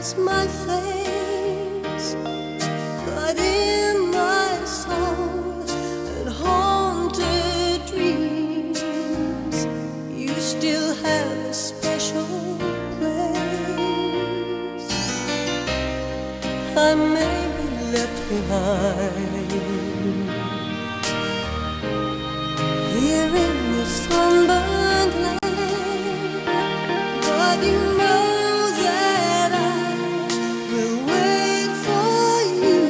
recognize my face, but in my soul and haunted dreams, you still have a special place. I may be left behind here in the sunburned land, but you know that I will wait for you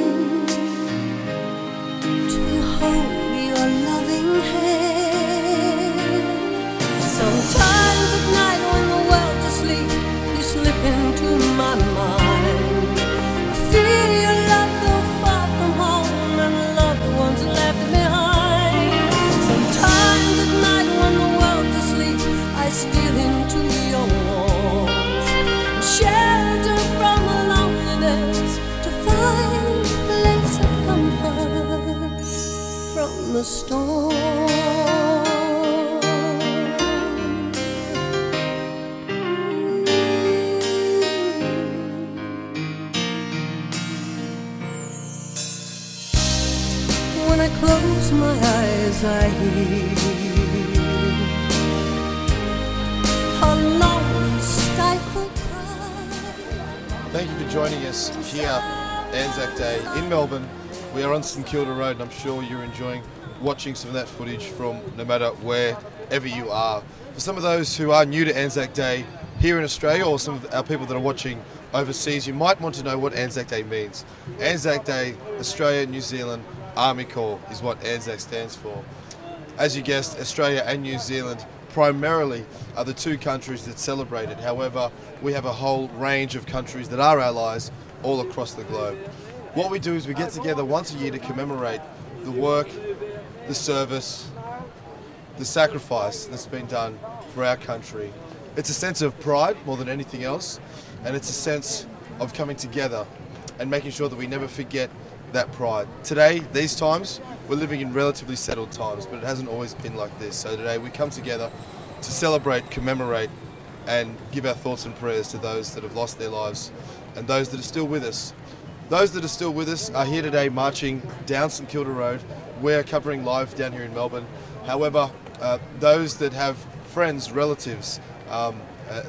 to hold your loving hand. Sometimes at night when the world's asleep, you slip into my mind. I feel your love go far from home and loved ones left behind. Sometimes at night when the world's asleep, I steal into your walls and shelter from the loneliness to find a place of comfort from the storm. When I close my eyes, I hear a lonely stifled cry. Thank you for joining us here Anzac Day in Melbourne. We are on St Kilda Road and I'm sure you're enjoying watching some of that footage from no matter wherever you are. For some of those who are new to Anzac Day here in Australia, or some of our people that are watching overseas, you might want to know what Anzac Day means. Anzac Day, Australia, New Zealand, Army Corps is what Anzac stands for. As you guessed, Australia and New Zealand primarily are the two countries that celebrate it. However, we have a whole range of countries that are allies all across the globe. What we do is we get together once a year to commemorate the work, the service, the sacrifice that's been done for our country. It's a sense of pride more than anything else, and it's a sense of coming together and making sure that we never forget that pride. Today, these times, we're living in relatively settled times, but it hasn't always been like this. So today we come together to celebrate, commemorate, and give our thoughts and prayers to those that have lost their lives and those that are still with us. Those that are still with us are here today marching down St Kilda Road. We're covering live down here in Melbourne. However, those that have friends, relatives,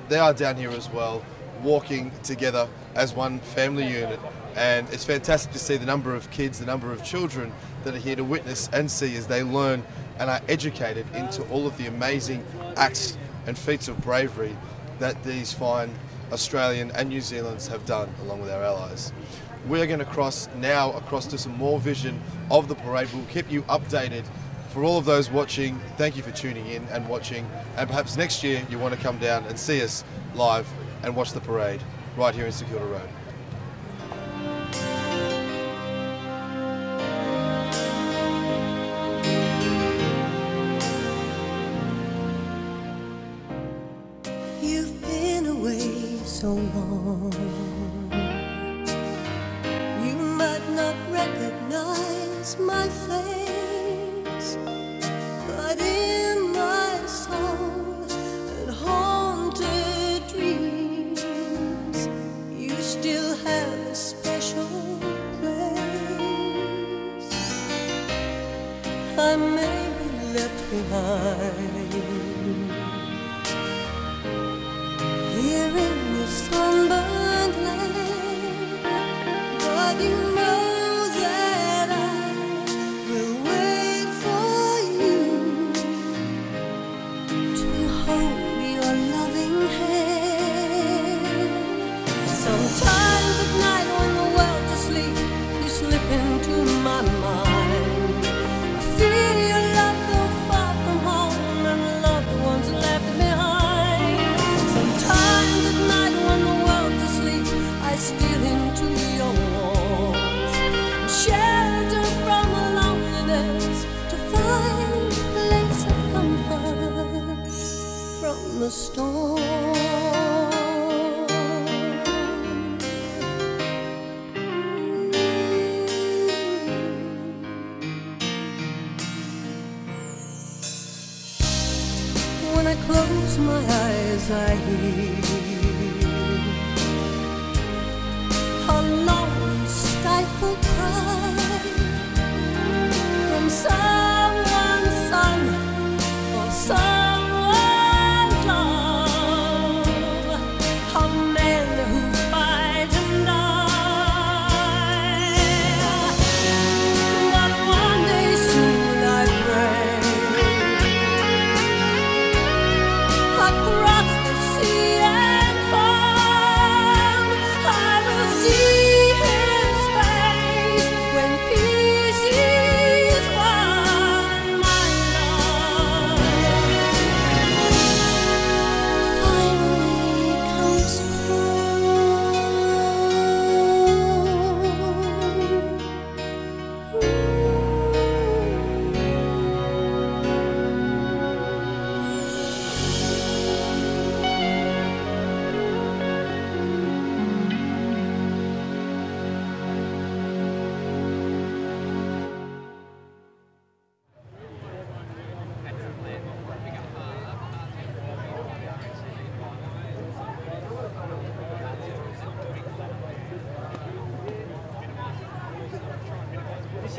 they are down here as well, walking together as one family unit. And it's fantastic to see the number of kids, the number of children that are here to witness and see as they learn and are educated into all of the amazing acts and feats of bravery that these fine Australian and New Zealanders have done along with our allies. We're going to cross to some more vision of the parade. We'll keep you updated. For all of those watching, thank you for tuning in and watching, and perhaps next year you want to come down and see us live and watch the parade right here in St Kilda Road. You've been away so long, you might not recognize my face, but in my soul and haunted dreams, you still have a special place. I may be left behind here in the sunburned land, but you know that I will wait for you to hold your loving hand. Sometimes at night when the world's asleep, you slip into my mind. I feel your love go far from home and loved ones left behind. Sometimes at night when the world's asleep, I steal into your walls and shelter from the loneliness to find a place of comfort from the storm. When I close my eyes, I hear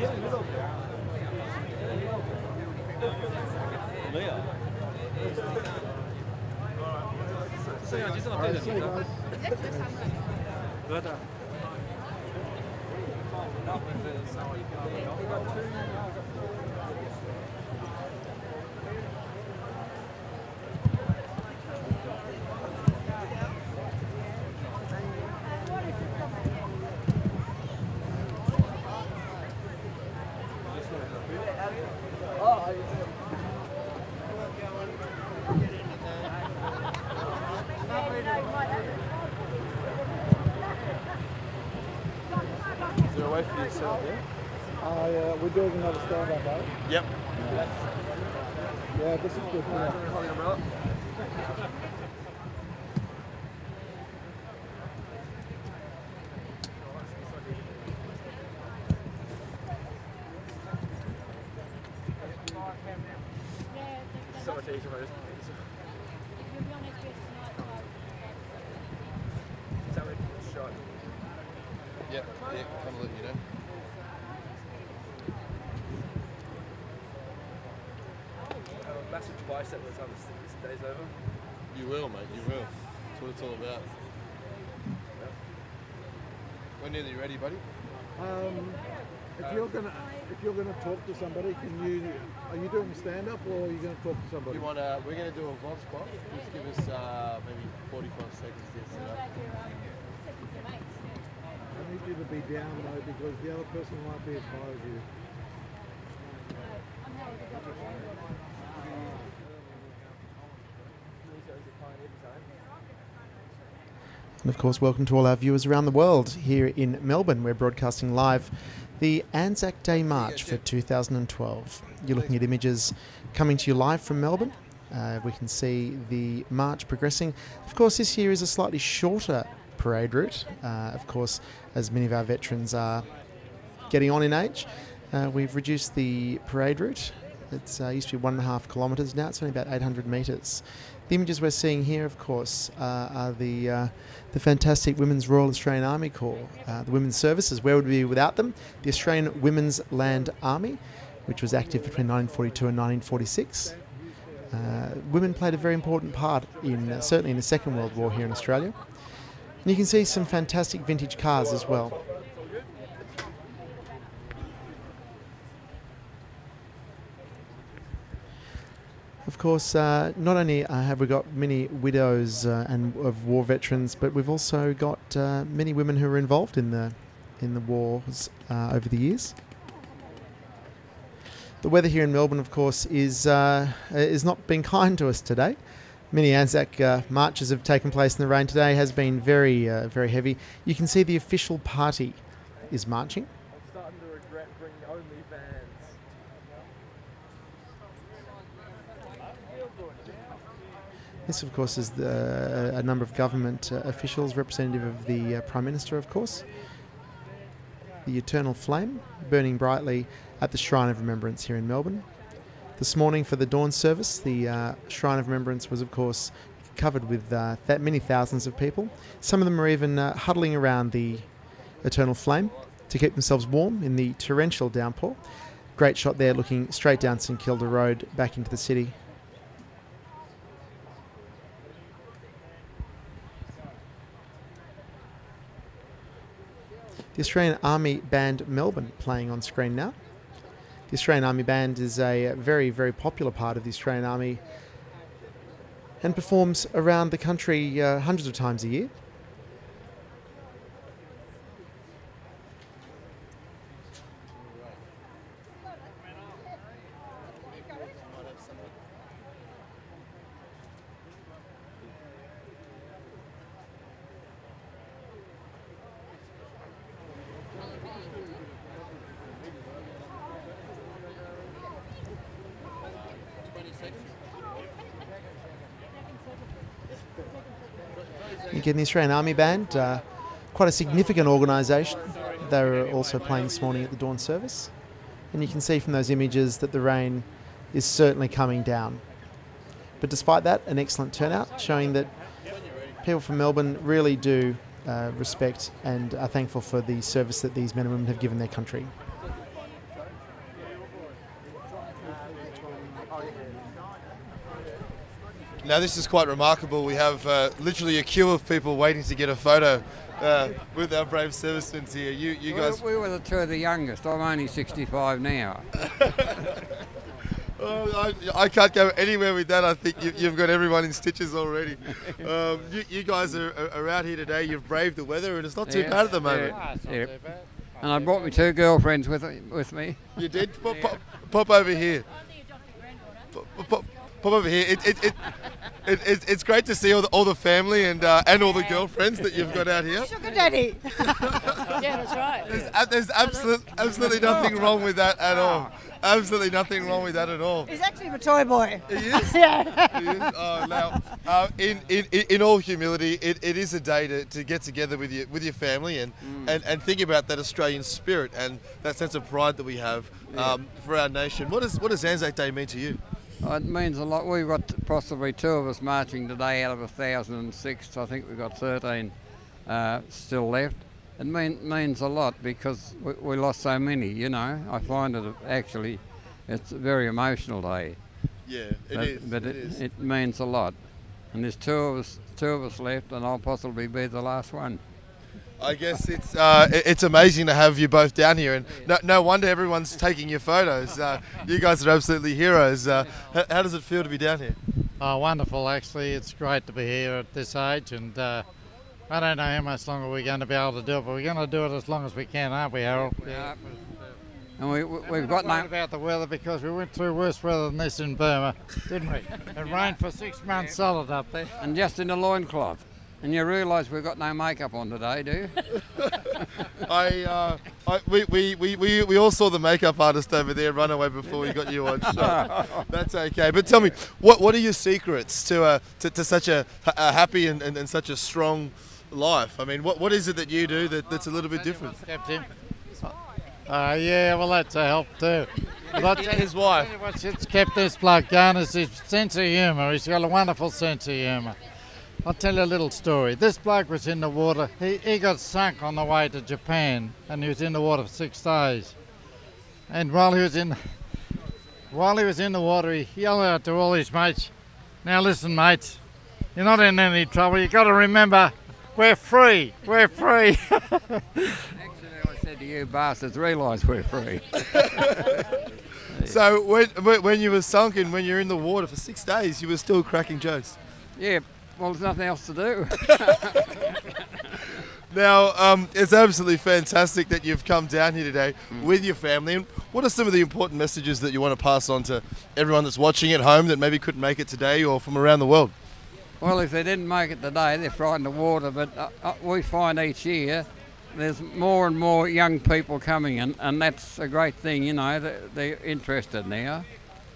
Is there a way for you to sit up there? We're doing another stand-up, right? Yep. Yeah, this is good. Yeah. So much easier. Yep. Yeah, kind of let you know. Massive bicep by the time this day's over. You will, mate. You will. That's what it's all about. When are you ready, buddy? If you're gonna talk to somebody, are you doing stand up or are you gonna talk to somebody? You want? We're going to do a vlog spot. Just give us maybe 45 seconds to set up. I need you to be down though because the other person might be as high as you. And of course, welcome to all our viewers around the world here in Melbourne. We're broadcasting live the Anzac Day March for 2012. You're looking at images coming to you live from Melbourne. We can see the march progressing. Of course, this year is a slightly shorter parade route. Of course, as many of our veterans are getting on in age, we've reduced the parade route. It's used to be 1.5 kilometres, now it's only about 800 metres. The images we're seeing here, of course, are the fantastic Women's Royal Australian Army Corps, the Women's Services. Where would we be without them? The Australian Women's Land Army, which was active between 1942 and 1946. Women played a very important part in certainly in the Second World War here in Australia. And you can see some fantastic vintage cars as well. Of course, not only have we got many widows and of war veterans, but we've also got many women who were involved in the wars over the years. The weather here in Melbourne, of course, is not been kind to us today. Many Anzac marches have taken place in the rain today. Has been very, very heavy. You can see the official party is marching. I'm starting to regret bringing only vans. This, of course, is a number of government officials, representative of the Prime Minister, of course. The eternal flame burning brightly at the Shrine of Remembrance here in Melbourne. This morning for the dawn service, the Shrine of Remembrance was, of course, covered with many thousands of people. Some of them are even huddling around the eternal flame to keep themselves warm in the torrential downpour. Great shot there, looking straight down St Kilda Road back into the city. The Australian Army Band Melbourne playing on screen now. The Australian Army Band is a very, very popular part of the Australian Army and performs around the country hundreds of times a year. Again, the Australian Army Band, quite a significant organisation. They were also playing this morning at the dawn service. And you can see from those images that the rain is certainly coming down. But despite that, an excellent turnout, showing that people from Melbourne really do respect and are thankful for the service that these men and women have given their country. Now this is quite remarkable. We have literally a queue of people waiting to get a photo with our brave servicemen here. You guys... We were the two of the youngest. I'm only 65 now. Oh, I can't go anywhere with that. I think you've got everyone in stitches already. You guys are out here today. You've braved the weather, and it's not too bad at the moment. Yeah. And I brought my two girlfriends with me. You did? Pop over here. Pop over here. It's great to see all the family and all the girlfriends that you've got out here. Sugar daddy. Yeah, that's right. There's absolutely nothing wrong with that at all. Absolutely nothing wrong with that at all. He's actually my toy boy. He is? Yeah. He is? Oh, now, in all humility, it is a day to get together with your family and think about that Australian spirit and that sense of pride that we have for our nation. What does Anzac Day mean to you? It means a lot. We've got possibly two of us marching today out of 1,006. I think we've got 13 still left. It means a lot because we lost so many, you know. I find it's a very emotional day. Yeah, it means a lot. And there's two of us left, and I'll possibly be the last one. I guess it's amazing to have you both down here, and no wonder everyone's taking your photos. You guys are absolutely heroes. How does it feel to be down here? Oh, wonderful, actually. It's great to be here at this age, and I don't know how much longer we're going to be able to do it, but we're going to do it as long as we can, aren't we, Harold? Yeah. And we've got no... about the weather, because we went through worse weather than this in Burma, didn't we? It rained for 6 months solid up there. And just in a loincloth. And you realise we've got no makeup on today, do you? We all saw the makeup artist over there run away before we got you on show. That's okay. But tell me, what are your secrets to such a happy and such a strong life? I mean, what is it that you do that's a little bit different? Yeah, well, that's a help too. But his wife. What's kept this bloke going is his sense of humour. He's got a wonderful sense of humour. I'll tell you a little story. This bloke was in the water. He got sunk on the way to Japan, and he was in the water for 6 days. And while he was in the water, he yelled out to all his mates, "Now listen, mates, you're not in any trouble. You've got to remember, we're free. We're free." Actually, I said to you bastards, realise we're free. So when you were sunk and when you're in the water for 6 days, you were still cracking jokes? Yeah. Well, there's nothing else to do. Now, it's absolutely fantastic that you've come down here today with your family. And what are some of the important messages that you want to pass on to everyone that's watching at home that maybe couldn't make it today or from around the world? Well, if they didn't make it today, they're frightened of water. But we find each year there's more and more young people coming, and that's a great thing, you know. They're interested now,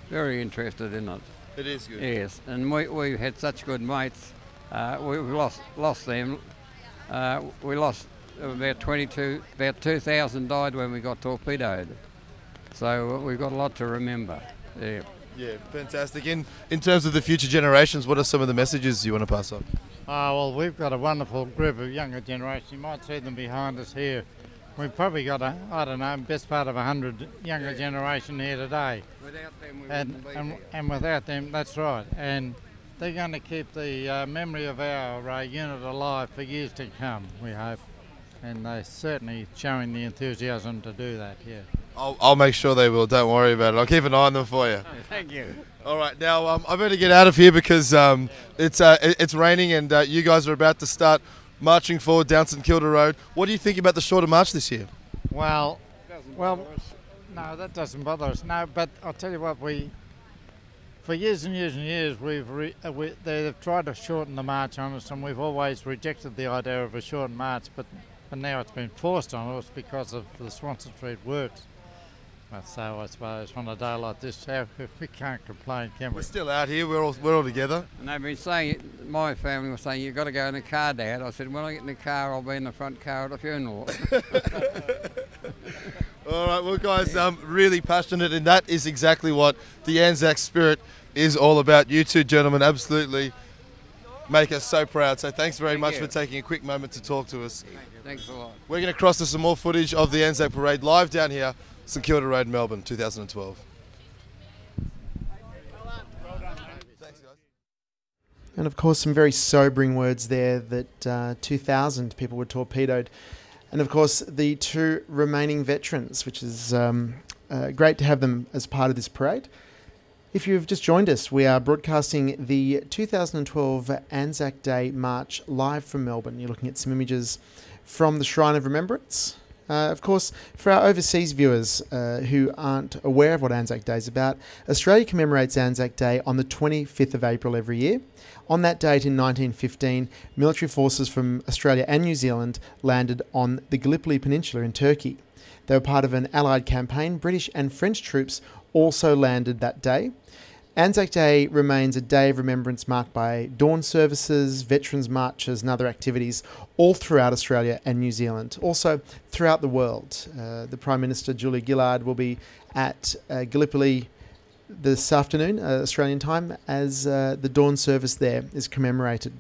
very interested in it. It is good. Yes, and we've had such good mates. We've lost them. We lost about 2,000 died when we got torpedoed. So we've got a lot to remember. Yeah. Yeah, fantastic. In terms of the future generations, what are some of the messages you want to pass on? Well, we've got a wonderful group of younger generation. You might see them behind us here. We've probably got best part of 100 younger generation here today. Without them, we wouldn't be here. And without them, that's right. And they're going to keep the memory of our unit alive for years to come, we hope. And they're certainly showing the enthusiasm to do that, yeah. I'll make sure they will, don't worry about it. I'll keep an eye on them for you. Thank you. All right, now I better get out of here because it's raining and you guys are about to start marching forward down St Kilda Road. What do you think about the shorter march this year? Well, no, that doesn't bother us. No, but I'll tell you what, for years and years and years, they've tried to shorten the march on us, and we've always rejected the idea of a shortened march, but now it's been forced on us because of the Swanson Street works. So I suppose on a day like this, we can't complain, can we? We're still out here. We're all together. And they've been saying, my family was saying, "You've got to go in the car, Dad." I said, "When I get in the car, I'll be in the front car at the funeral." All right, well, guys, really passionate, and that is exactly what the Anzac spirit is all about. You two gentlemen absolutely make us so proud. So thanks very much for taking a quick moment to talk to us. Thanks a lot. We're going to cross to some more footage of the Anzac Parade live down here, St Kilda Road, Melbourne, 2012. And of course, some very sobering words there that 2,000 people were torpedoed. And of course, the 2 remaining veterans, which is great to have them as part of this parade. If you've just joined us, we are broadcasting the 2012 Anzac Day March live from Melbourne. You're looking at some images from the Shrine of Remembrance. Of course, for our overseas viewers who aren't aware of what Anzac Day is about, Australia commemorates Anzac Day on the 25th of April every year. On that date in 1915, military forces from Australia and New Zealand landed on the Gallipoli Peninsula in Turkey. They were part of an Allied campaign. British and French troops also landed that day. Anzac Day remains a day of remembrance marked by dawn services, veterans marches and other activities all throughout Australia and New Zealand. Also throughout the world. The Prime Minister, Julia Gillard, will be at Gallipoli this afternoon, Australian time, as the dawn service there is commemorated.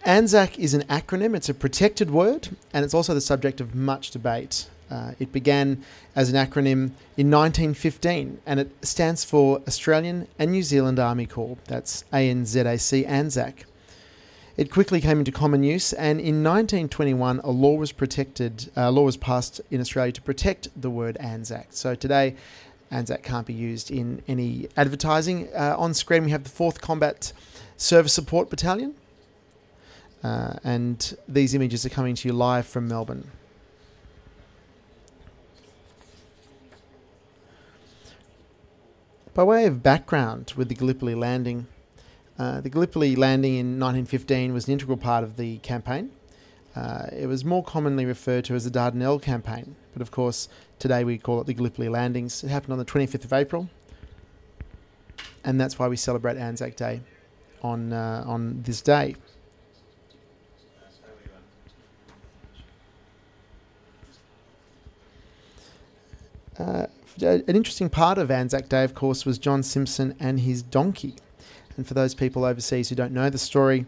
Anzac is an acronym. It's a protected word, and it's also the subject of much debate. It began as an acronym in 1915, and it stands for Australian and New Zealand Army Corps. That's ANZAC, Anzac. It quickly came into common use, and in 1921, a law was passed in Australia to protect the word Anzac. So today, Anzac can't be used in any advertising. On screen, we have the 4th Combat Service Support Battalion, and these images are coming to you live from Melbourne. By way of background with the Gallipoli landing, the Gallipoli landing in 1915 was an integral part of the campaign. It was more commonly referred to as the Dardanelles campaign, but of course today we call it the Gallipoli landings. It happened on the 25th of April, and that's why we celebrate Anzac Day on this day. An interesting part of Anzac Day, of course, was John Simpson and his donkey. And for those people overseas who don't know the story,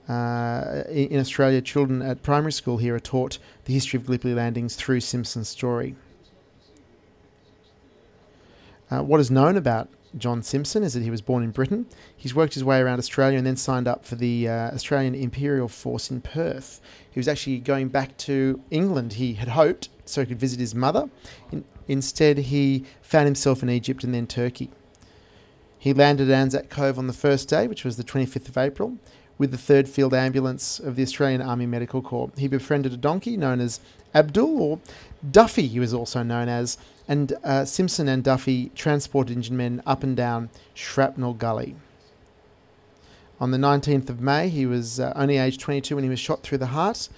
in Australia, children at primary school here are taught the history of Gallipoli landings through Simpson's story. What is known about John Simpson is that he was born in Britain. He's worked his way around Australia and then signed up for the Australian Imperial Force in Perth. He was actually going back to England, he had hoped, so he could visit his mother. Instead, he found himself in Egypt and then Turkey. He landed at Anzac Cove on the first day, which was the 25th of April, with the 3rd Field Ambulance of the Australian Army Medical Corps. He befriended a donkey known as Abdul, or Duffy he was also known as, and Simpson and Duffy transported injured men up and down Shrapnel Gully. On the 19th of May, he was only aged 22 when he was shot through the heart,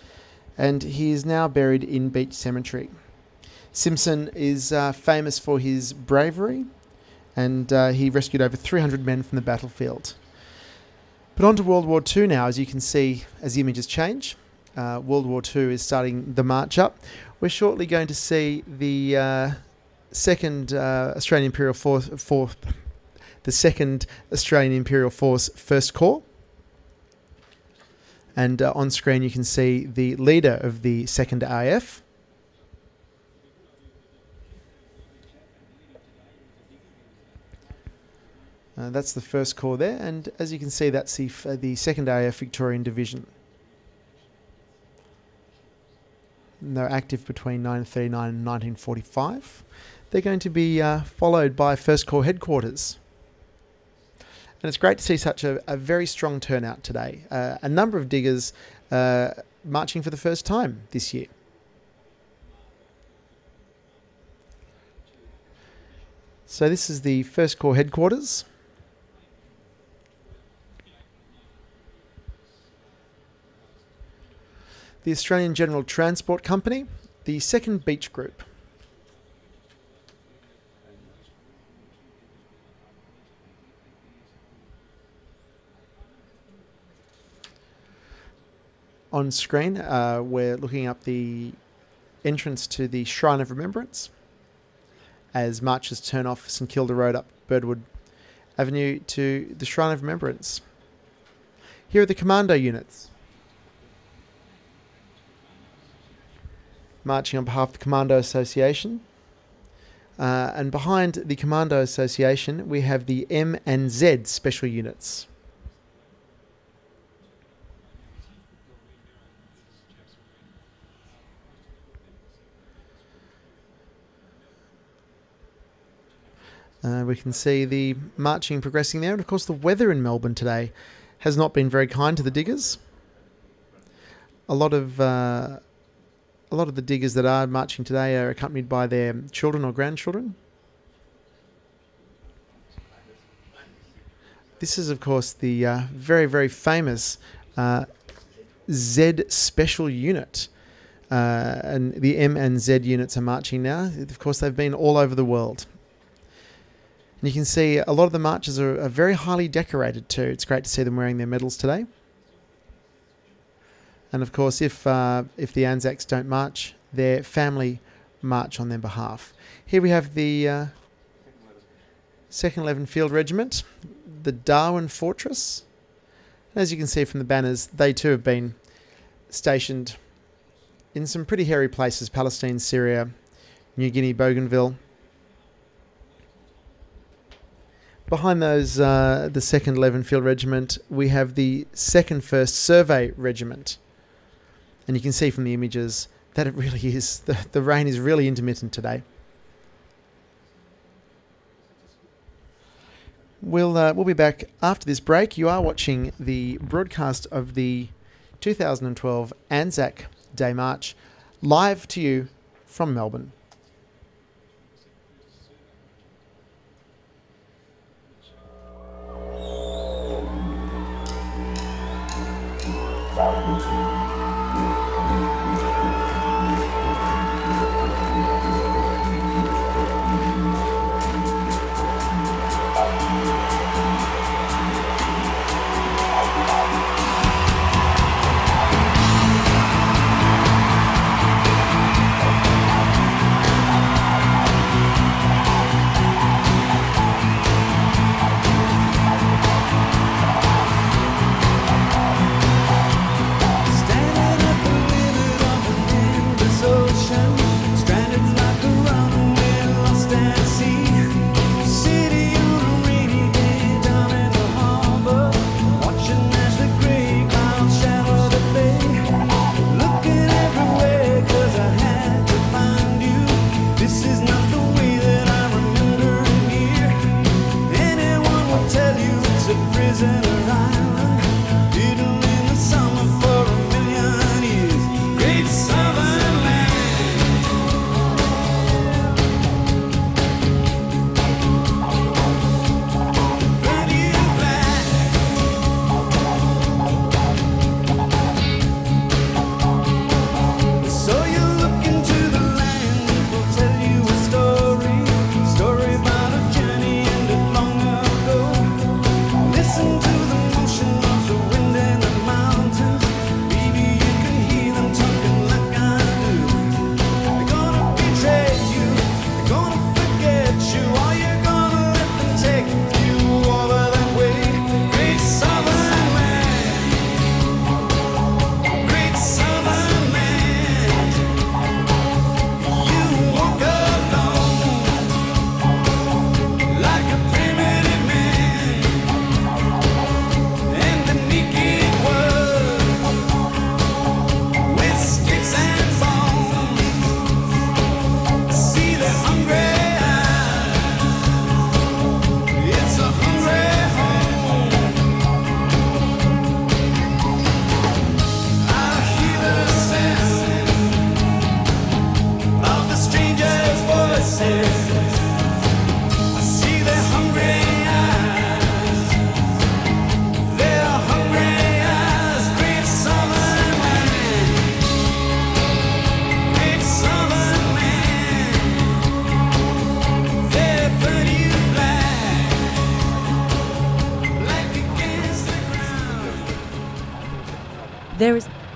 and he is now buried in Beach Cemetery. Simpson is famous for his bravery, and he rescued over 300 men from the battlefield. But on to World War II now, as you can see as the images change. World War II is starting the march up. We're shortly going to see the 2nd Australian Imperial Force, the 2nd Australian Imperial Force 1st Corps. And on screen you can see the leader of the 2nd AIF. That's the 1st Corps there, and as you can see, that's the 2nd AIF Victorian Division. And they're active between 1939 and 1945. They're going to be followed by 1st Corps headquarters. And it's great to see such a very strong turnout today. A number of diggers marching for the first time this year. So this is the 1st Corps headquarters. The Australian General Transport Company, the 2nd Beach Group. On screen, we're looking up the entrance to the Shrine of Remembrance as marchers turn off St Kilda Road up Birdwood Avenue to the Shrine of Remembrance. Here are the commando units. Marching on behalf of the Commando Association. And behind the Commando Association, we have the M and Z special units. We can see the marching progressing there. And of course, the weather in Melbourne today has not been very kind to the diggers. A lot of the diggers that are marching today are accompanied by their children or grandchildren. This is, of course, the very, very famous Z Special Unit. And the M and Z units are marching now. Of course, they've been all over the world. And you can see a lot of the marchers are very highly decorated too. It's great to see them wearing their medals today. And of course, if the Anzacs don't march, their family march on their behalf. Here we have the 2nd 11 Field Regiment, the Darwin Fortress. And as you can see from the banners, they too have been stationed in some pretty hairy places: Palestine, Syria, New Guinea, Bougainville. Behind those, the 2nd 11 Field Regiment, we have the 2nd 1st Survey Regiment. And you can see from the images that it really is, the rain is really intermittent today. We'll be back after this break. You are watching the broadcast of the 2012 Anzac Day March, live to you from Melbourne.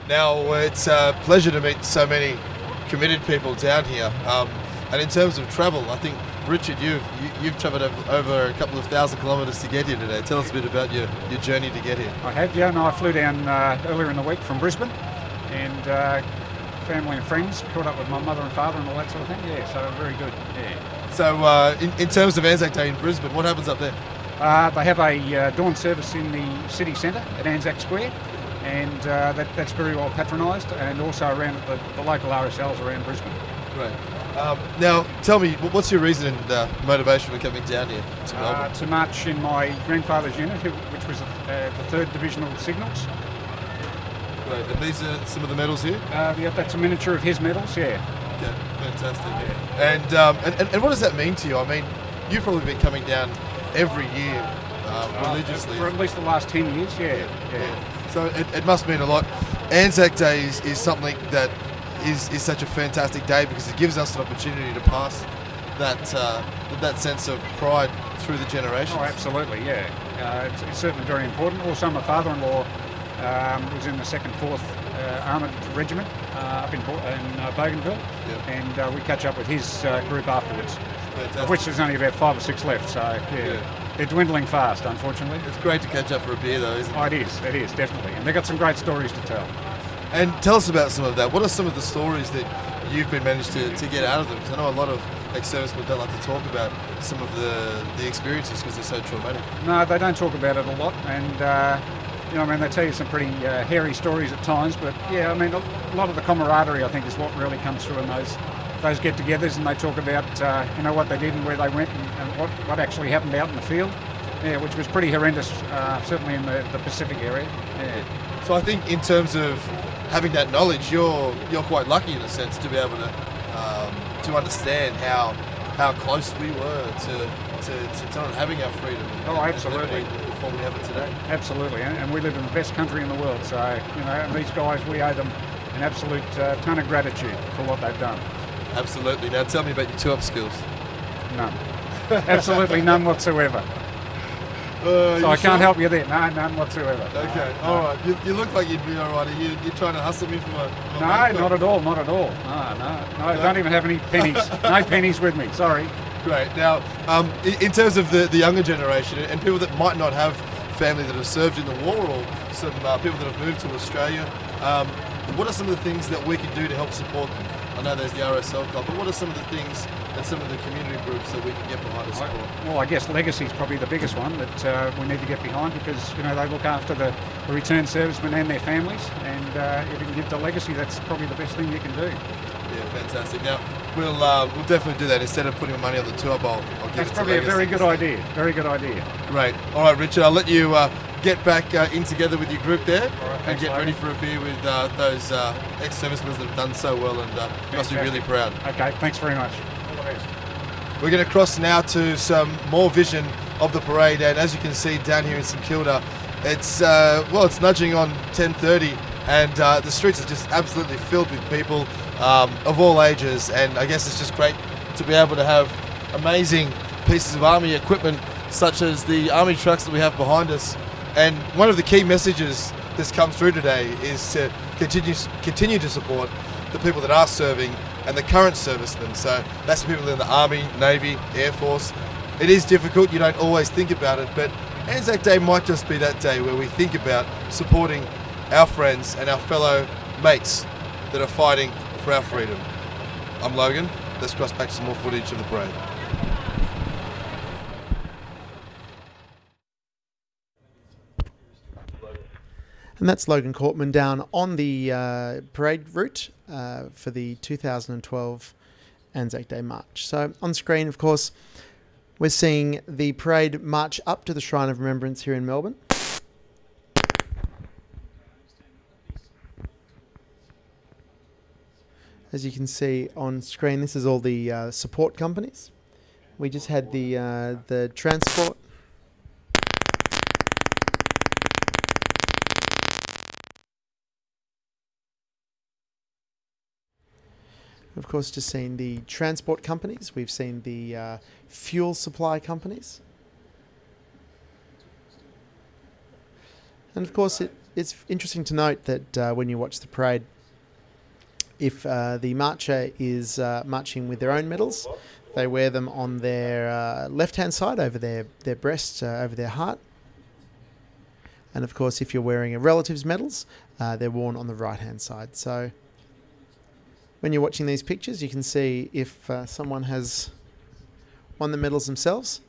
Now, it's a pleasure to meet so many committed people down here. And in terms of travel, I think, Richard, you've travelled over a couple of thousand kilometres to get here today. Tell us a bit about your journey to get here. I have, yeah. No, I flew down earlier in the week from Brisbane, and family and friends, caught up with my mother and father and all that sort of thing. Yeah, so very good. Yeah. So in terms of Anzac Day in Brisbane, what happens up there? They have a dawn service in the city centre at Anzac Square, and that's very well patronised, and also around at the local RSLs around Brisbane. Right. Now, tell me, what's your reason and motivation for coming down here to Melbourne? To march in my grandfather's unit, which was the 3rd Divisional Signals. Right, and these are some of the medals here? Yeah, that's a miniature of his medals, yeah. Okay, fantastic. Yeah. And what does that mean to you? I mean, you've probably been coming down every year religiously. For at least the last 10 years, yeah. So it must mean a lot. Anzac Day is something that is such a fantastic day because it gives us an opportunity to pass that sense of pride through the generations. Oh, absolutely, yeah. It's certainly very important. Also, my father-in-law was in the 2nd 4th Armoured Regiment up in Bougainville, and we catch up with his group afterwards, of which there's only about 5 or 6 left, so yeah. They're dwindling fast, unfortunately. It's great to catch up for a beer though, isn't it? Oh, it is, definitely. And they've got some great stories to tell. And tell us about some of that. What are some of the stories that you've been managed to get out of them? Because I know a lot of ex-servicemen don't like to talk about some of the experiences because they're so traumatic. No, they don't talk about it a lot, and they tell you some pretty hairy stories at times, but yeah, I mean, a lot of the camaraderie, I think, is what really comes through in those get-togethers, and they talk about what they did and where they went and what actually happened out in the field, which was pretty horrendous, certainly in the Pacific area. Yeah. So I think in terms of having that knowledge, you're quite lucky in a sense to be able to understand how close we were to not having our freedom. Oh, absolutely. The form we have it today. Absolutely, and we live in the best country in the world. So and these guys, we owe them an absolute ton of gratitude for what they've done. Absolutely. Now tell me about your two-up skills. None. Absolutely none whatsoever. So I can't help you there. No, none whatsoever. Okay, no. All right. You look like you'd be all right. You're trying to hustle me for my No, not at all, not at all. No, I don't even have any pennies. No pennies with me, sorry. Great. Now, in terms of the younger generation and people that might not have family that have served in the war or some people that have moved to Australia, what are some of the things that we can do to help support them? I know there's the RSL Club, but what are some of the things and some of the community groups that we can get behind to support? Well, I guess legacy is probably the biggest one that we need to get behind because they look after the returned servicemen and their families, and if you can give the legacy, that's probably the best thing you can do. Yeah, fantastic. Now we'll definitely do that instead of putting money on the tour bowl. That's probably a very good idea. Very good idea. Great. All right, Richard, I'll let you get back in together with your group there and get ready Logan. for a beer with those ex-servicemen that have done so well and must be really proud. Okay, thanks very much. All the best. We're going to cross now to some more vision of the parade, and as you can see down here in St Kilda, it's it's nudging on 10:30, and the streets are just absolutely filled with people of all ages, and I guess it's just great to be able to have amazing pieces of army equipment such as the army trucks that we have behind us. And one of the key messages that's come through today is to continue to support the people that are serving and the current servicemen. So that's the people in the Army, Navy, Air Force. It is difficult, you don't always think about it, but Anzac Day might just be that day where we think about supporting our friends and our fellow mates that are fighting for our freedom. I'm Logan. Let's cross back to some more footage of the parade. And that's Logan Cortman down on the parade route for the 2012 Anzac Day March. So on screen, of course, we're seeing the parade march up to the Shrine of Remembrance here in Melbourne. As you can see on screen, this is all the support companies. We just had the transport. Of course, just seen the transport companies. We've seen the fuel supply companies. And of course, it's interesting to note that when you watch the parade, if the marcher is marching with their own medals, they wear them on their left-hand side over their breast, over their heart. And of course, if you're wearing a relative's medals, they're worn on the right-hand side. So when you're watching these pictures, you can see if someone has on the medals themselves.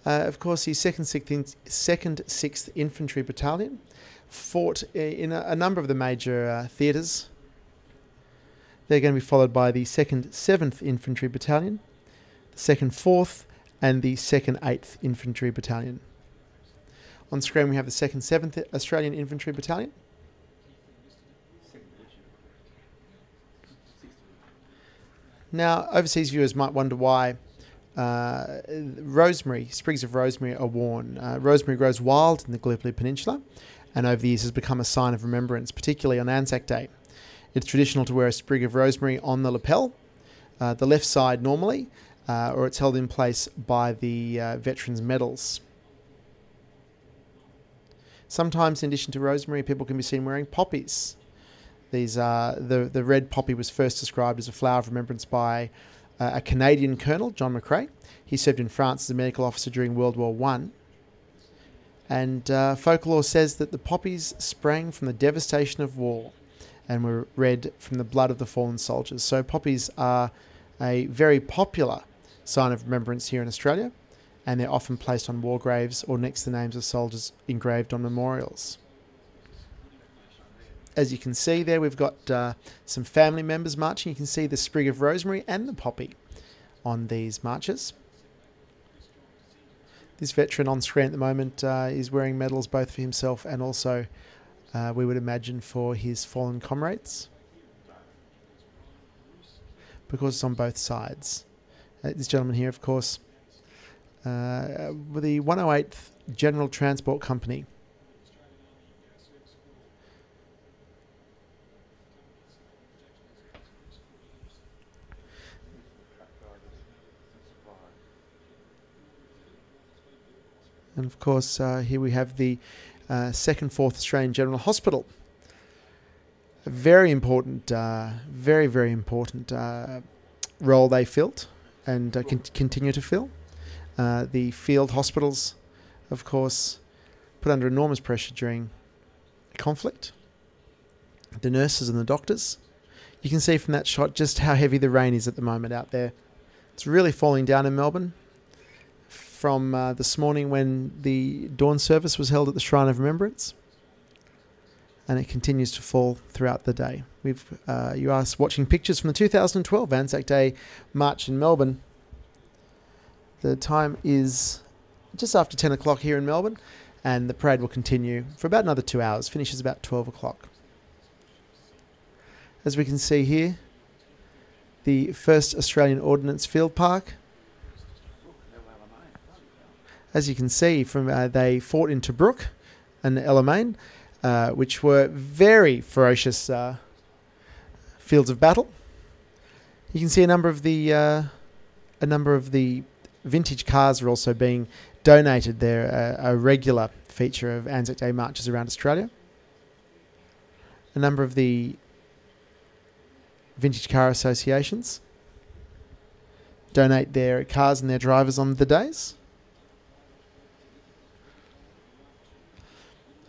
Of course, the 2nd 6th Infantry Battalion fought in a number of the major theatres. They're going to be followed by the 2nd 7th Infantry Battalion, the 2nd 4th, and the 2nd 8th Infantry Battalion. On screen we have the 2nd 7th Australian Infantry Battalion. Now, overseas viewers might wonder why sprigs of rosemary are worn. Rosemary grows wild in the Gallipoli Peninsula and over the years has become a sign of remembrance, particularly on Anzac Day. It's traditional to wear a sprig of rosemary on the lapel, the left side normally, or it's held in place by the veterans' medals. Sometimes, in addition to rosemary, people can be seen wearing poppies. These the red poppy was first described as a flower of remembrance by a Canadian colonel, John McCrae. He served in France as a medical officer during World War I. And folklore says that the poppies sprang from the devastation of war and were red from the blood of the fallen soldiers. So poppies are a very popular sign of remembrance here in Australia, and they're often placed on war graves or next to the names of soldiers engraved on memorials. As you can see there, we've got some family members marching. You can see the sprig of rosemary and the poppy on these marches. This veteran on screen at the moment is wearing medals both for himself and also, we would imagine, for his fallen comrades, because it's on both sides. This gentleman here, of course, with the 108th General Transport Company. And of course, here we have the 2nd 4th Australian General Hospital. A very important, very, very important role they filled and continue to fill. The field hospitals, of course, put under enormous pressure during conflict. The nurses and the doctors. You can see from that shot just how heavy the rain is at the moment out there. It's really falling down in Melbourne. From this morning when the dawn service was held at the Shrine of Remembrance, and it continues to fall throughout the day. You are watching pictures from the 2012 Anzac Day March in Melbourne. The time is just after 10 o'clock here in Melbourne, and the parade will continue for about another 2 hours, finishes about 12 o'clock. As we can see here, the 1st Australian Ordnance Field Park. As you can see, they fought in Tobruk and Alamein, which were very ferocious fields of battle. You can see a number of the vintage cars are also being donated. They're a regular feature of Anzac Day marches around Australia. A number of the vintage car associations donate their cars and their drivers on the days.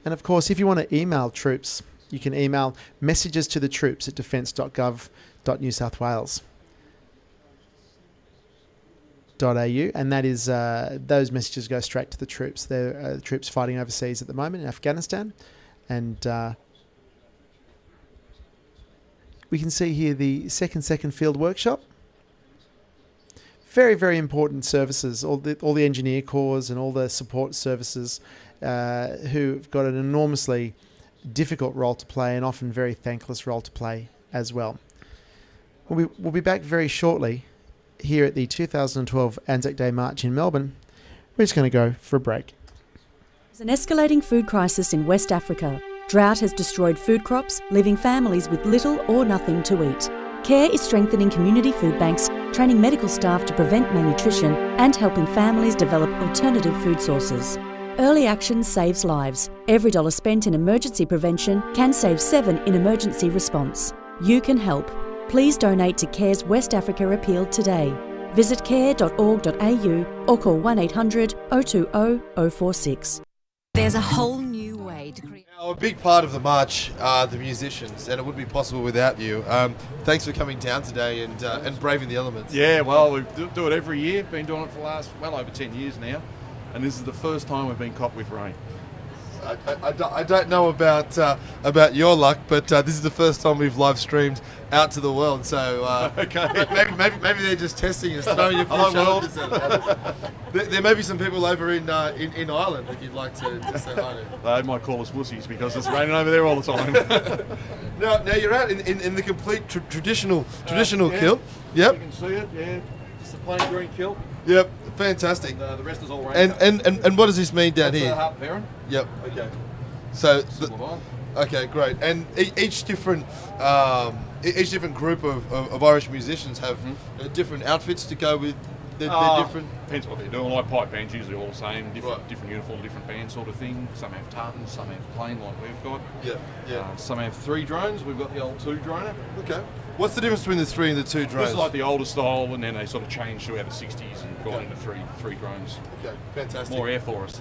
And of course, if you want to email troops, you can email messages to the troops at defence.gov.newsouthwales.au, and that is those messages go straight to the troops. They're troops fighting overseas at the moment in Afghanistan, and we can see here the 2nd Field Workshop. Very, very important services. All the engineer corps and all the support services who've got an enormously difficult role to play and often very thankless role to play as well. We'll be back very shortly here at the 2012 Anzac Day March in Melbourne. We're just going to go for a break. There's an escalating food crisis in West Africa. Drought has destroyed food crops, leaving families with little or nothing to eat. CARE is strengthening community food banks, training medical staff to prevent malnutrition and helping families develop alternative food sources. Early action saves lives. Every dollar spent in emergency prevention can save 7 in emergency response. You can help. Please donate to CARE's West Africa Appeal today. Visit care.org.au or call 1800 020 046. There's a whole new way to create... A big part of the march are the musicians, and it wouldn't be possible without you. Thanks for coming down today and braving the elements. Yeah, well, we do it every year. Been doing it for the last, well, over 10 years now. And this is the first time we've been copped with rain. I don't know about your luck, but this is the first time we've live streamed out to the world. So okay. maybe they're just testing us, throwing you for challenges. There may be some people over in Ireland that you'd like to say hi to. They might call us wussies because it's raining over there all the time. Now you're out in the complete traditional yeah. kilt. Yep. You can see it. Yeah, just a plain green kilt. Yep. Fantastic. And, the rest is all rain. And what does this mean down That's here? Harp Baron. Yep. Okay. So. Okay, great. And each different group of Irish musicians have different outfits to go with. They're different. Depends what they're doing. Like pipe bands usually all the same. Different uniform, different band sort of thing. Some have tartans, some have plain like we've got. Yeah. Some have 3 drones. We've got the old 2 droner. Okay. What's the difference between the 3 and the 2 drones? This is like the older style, and then they sort of changed throughout the 60s and gone into three drones. Okay, fantastic. More air for us.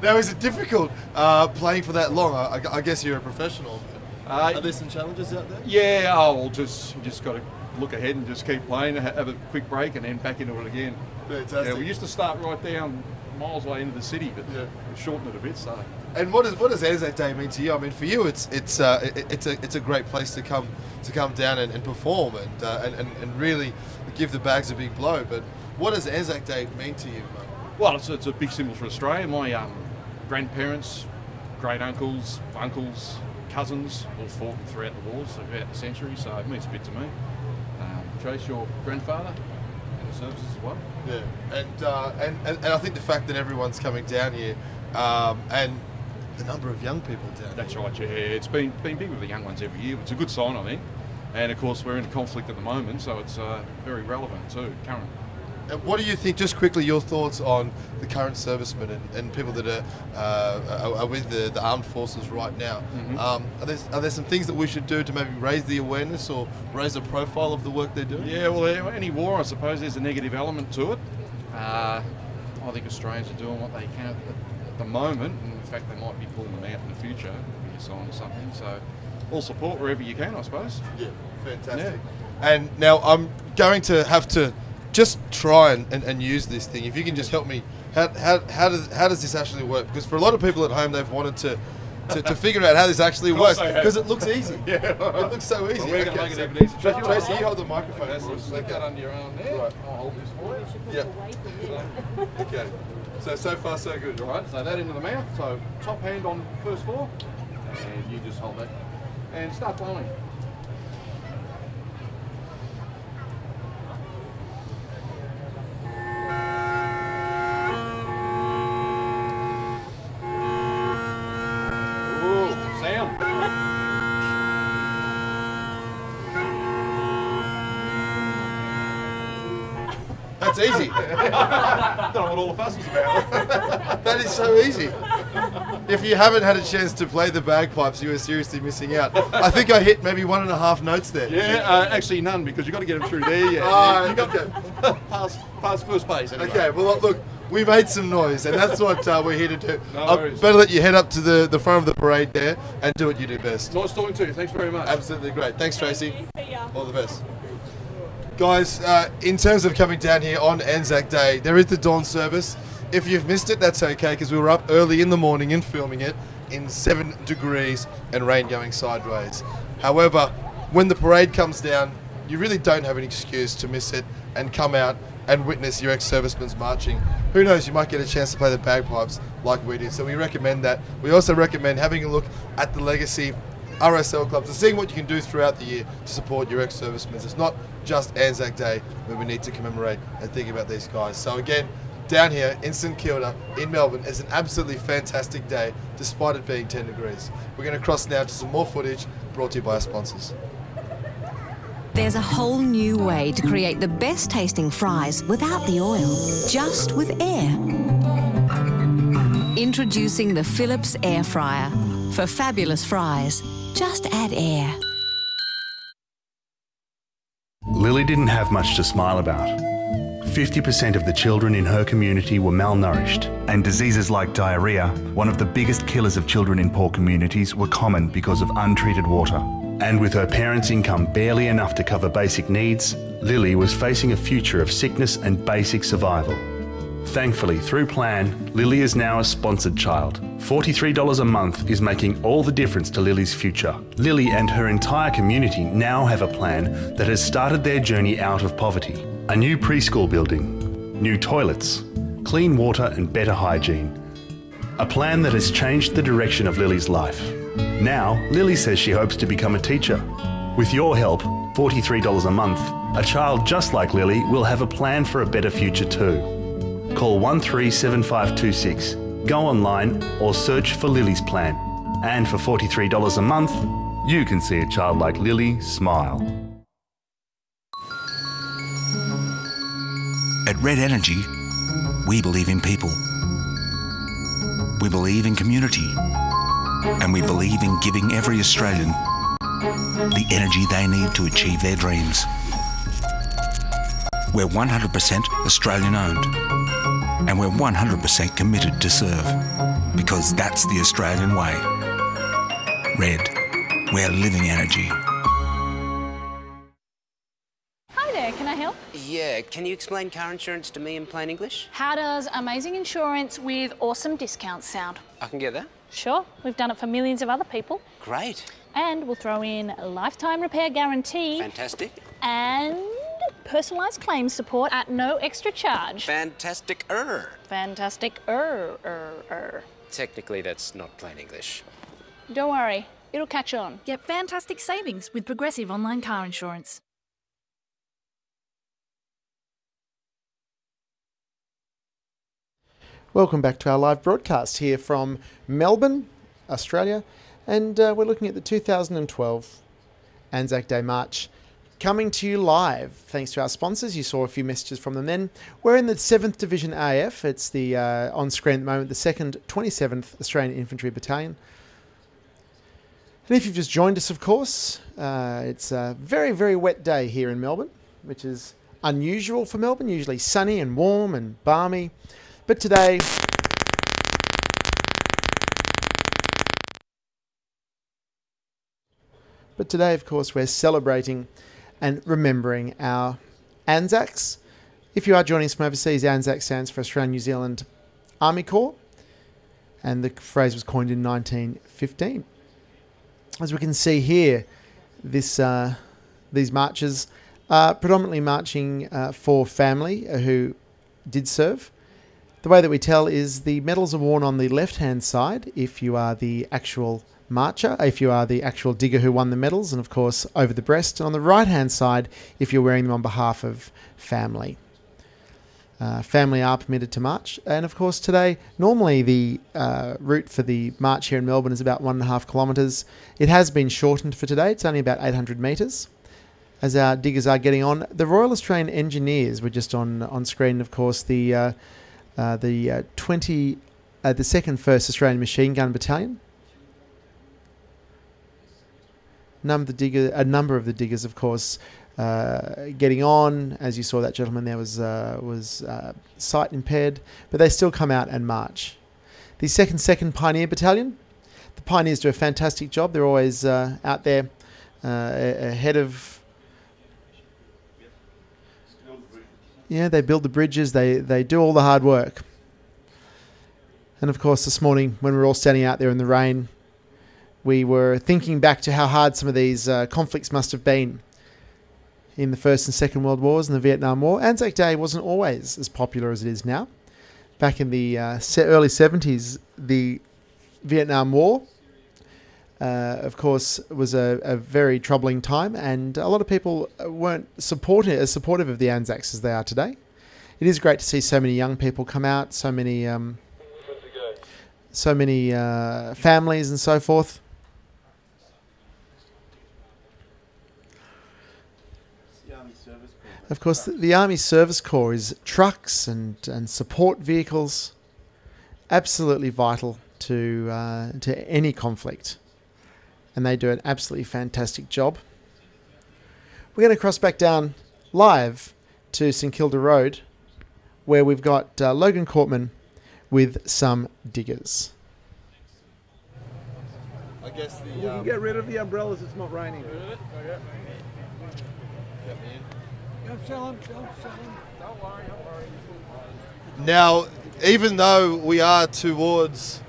Now, is it difficult playing for that long? I guess you're a professional. Are there some challenges out there? Yeah, well, just got to look ahead and just keep playing, have a quick break, and then back into it again. Fantastic. Yeah, we used to start right down miles away into the city, but we've shortened it a bit. So. And what does Anzac Day mean to you? I mean, for you, it's a great place to come down and perform and really give the bags a big blow. But what does Anzac Day mean to you? Well, it's a big symbol for Australia. My grandparents, great uncles, cousins all fought throughout the wars throughout the century, so it means a bit to me. Trace, your grandfather in the services as well. Yeah, and I think the fact that everyone's coming down here and the number of young people down. That's right, yeah. It's been big with the young ones every year. It's a good sign, I think. And of course, we're in conflict at the moment, so it's very relevant too, current. And what do you think, just quickly, your thoughts on the current servicemen and people that are with the armed forces right now? Are there some things that we should do to maybe raise the awareness or raise the profile of the work they're doing? Yeah, well, any war, I suppose, there's a negative element to it. I think Australians are doing what they can at the moment, and in fact, they might be pulling them out in the future. Could be a sign or something. So, all support wherever you can, I suppose. Yeah, fantastic. Yeah. And now I'm going to have to just try and use this thing. If you can just help me, how does this actually work? Because for a lot of people at home, they've wanted to figure out how this actually works because it looks easy. Yeah, it looks so easy. Well, we're going to make it even easier. Tracy, you hold the microphone for us. Stick that under your arm there. Right. I'll hold this for you. Yeah. Okay. So far so good. All right. So that into the mouth. So top hand on first floor, and you just hold that and start blowing. That's easy. I don't know what all the fuss was about. That is so easy. If you haven't had a chance to play the bagpipes, you are seriously missing out. I think I hit maybe 1.5 notes there. Yeah, actually none, because you've got to get them through there. Yeah, you got to pass first base. Anyway. Okay, well look, we made some noise, and that's what we're here to do. No worries. Better let you head up to the front of the parade there and do what you do best. Nice talking to you. Thanks very much. Absolutely great. Thanks, Tracy. All the best. Guys, in terms of coming down here on Anzac Day, there is the dawn service. If you've missed it, that's okay, because we were up early in the morning and filming it in 7 degrees and rain going sideways. However, when the parade comes down, you really don't have an excuse to miss it and come out and witness your ex-servicemen's marching. Who knows, you might get a chance to play the bagpipes like we did. So we recommend that. We also recommend having a look at the Legacy RSL clubs and seeing what you can do throughout the year to support your ex-servicemen. It's not just Anzac Day where we need to commemorate and think about these guys. So again, down here in St Kilda in Melbourne is an absolutely fantastic day despite it being 10 degrees. We're going to cross now to some more footage brought to you by our sponsors. There's a whole new way to create the best tasting fries without the oil, just with air. Introducing the Philips Air Fryer. For fabulous fries, just add air. Lily didn't have much to smile about. 50% of the children in her community were malnourished, and diseases like diarrhoea, one of the biggest killers of children in poor communities, were common because of untreated water. And with her parents' income barely enough to cover basic needs, Lily was facing a future of sickness and basic survival. Thankfully, through Plan, Lily is now a sponsored child. $43 a month is making all the difference to Lily's future. Lily and her entire community now have a plan that has started their journey out of poverty. A new preschool building, new toilets, clean water and better hygiene. A plan that has changed the direction of Lily's life. Now, Lily says she hopes to become a teacher. With your help, $43 a month, a child just like Lily will have a plan for a better future too. Call 137526, go online or search for Lily's plan. And for $43 a month, you can see a child like Lily smile. At Red Energy, we believe in people. We believe in community. And we believe in giving every Australian the energy they need to achieve their dreams. We're 100% Australian owned. And we're 100% committed to serve. Because that's the Australian way. Red, we're living energy. Hi there, can I help? Yeah, can you explain car insurance to me in plain English? How does amazing insurance with awesome discounts sound? I can get that. Sure, we've done it for millions of other people. Great. And we'll throw in a lifetime repair guarantee. Fantastic. And personalised claims support at no extra charge. Fantastic-er. Fantastic-er. Technically, that's not plain English. Don't worry, it'll catch on. Get fantastic savings with Progressive Online Car Insurance. Welcome back to our live broadcast here from Melbourne, Australia, and we're looking at the 2012 Anzac Day March coming to you live thanks to our sponsors. You saw a few messages from them then. We're in the 7th Division AF. It's the on screen at the moment, the 2nd 27th Australian Infantry Battalion. And if you've just joined us, of course, it's a very, very wet day here in Melbourne, which is unusual for Melbourne, usually sunny and warm and balmy. But today, of course, we're celebrating and remembering our Anzacs. If you are joining us from overseas, Anzac stands for Australian New Zealand Army Corps, and the phrase was coined in 1915. As we can see here, these marches are predominantly marching for family who did serve. The way that we tell is the medals are worn on the left-hand side if you are the actual marcher, if you are the actual digger who won the medals, and of course over the breast. And on the right-hand side if you're wearing them on behalf of family. Family are permitted to march. And of course today, normally the route for the march here in Melbourne is about 1.5 kilometres. It has been shortened for today. It's only about 800 metres. As our diggers are getting on, the Royal Australian Engineers were just on screen. Of course, the 2nd 1st Australian Machine Gun Battalion. A number of the diggers, of course, getting on. As you saw, that gentleman there was sight impaired, but they still come out and march. The 2nd Pioneer Battalion. The Pioneers do a fantastic job. They're always out there ahead of. Yeah, they build the bridges. They do all the hard work. And of course, this morning when we were all standing out there in the rain, we were thinking back to how hard some of these conflicts must have been in the First and Second World Wars and the Vietnam War. Anzac Day wasn't always as popular as it is now. Back in the early 70s, the Vietnam War, of course, was a very troubling time, and a lot of people weren't as supportive of the Anzacs as they are today. It is great to see so many young people come out, so many families and so forth. Of course, the Army Service Corps is trucks and support vehicles, absolutely vital to any conflict, and they do an absolutely fantastic job. We're going to cross back down live to St Kilda Road where we've got Logan Cortman with some diggers. I guess the... You can get rid of the umbrellas, it's not raining. Don't sell them, don't sell them. Don't worry. Now, even though we are towards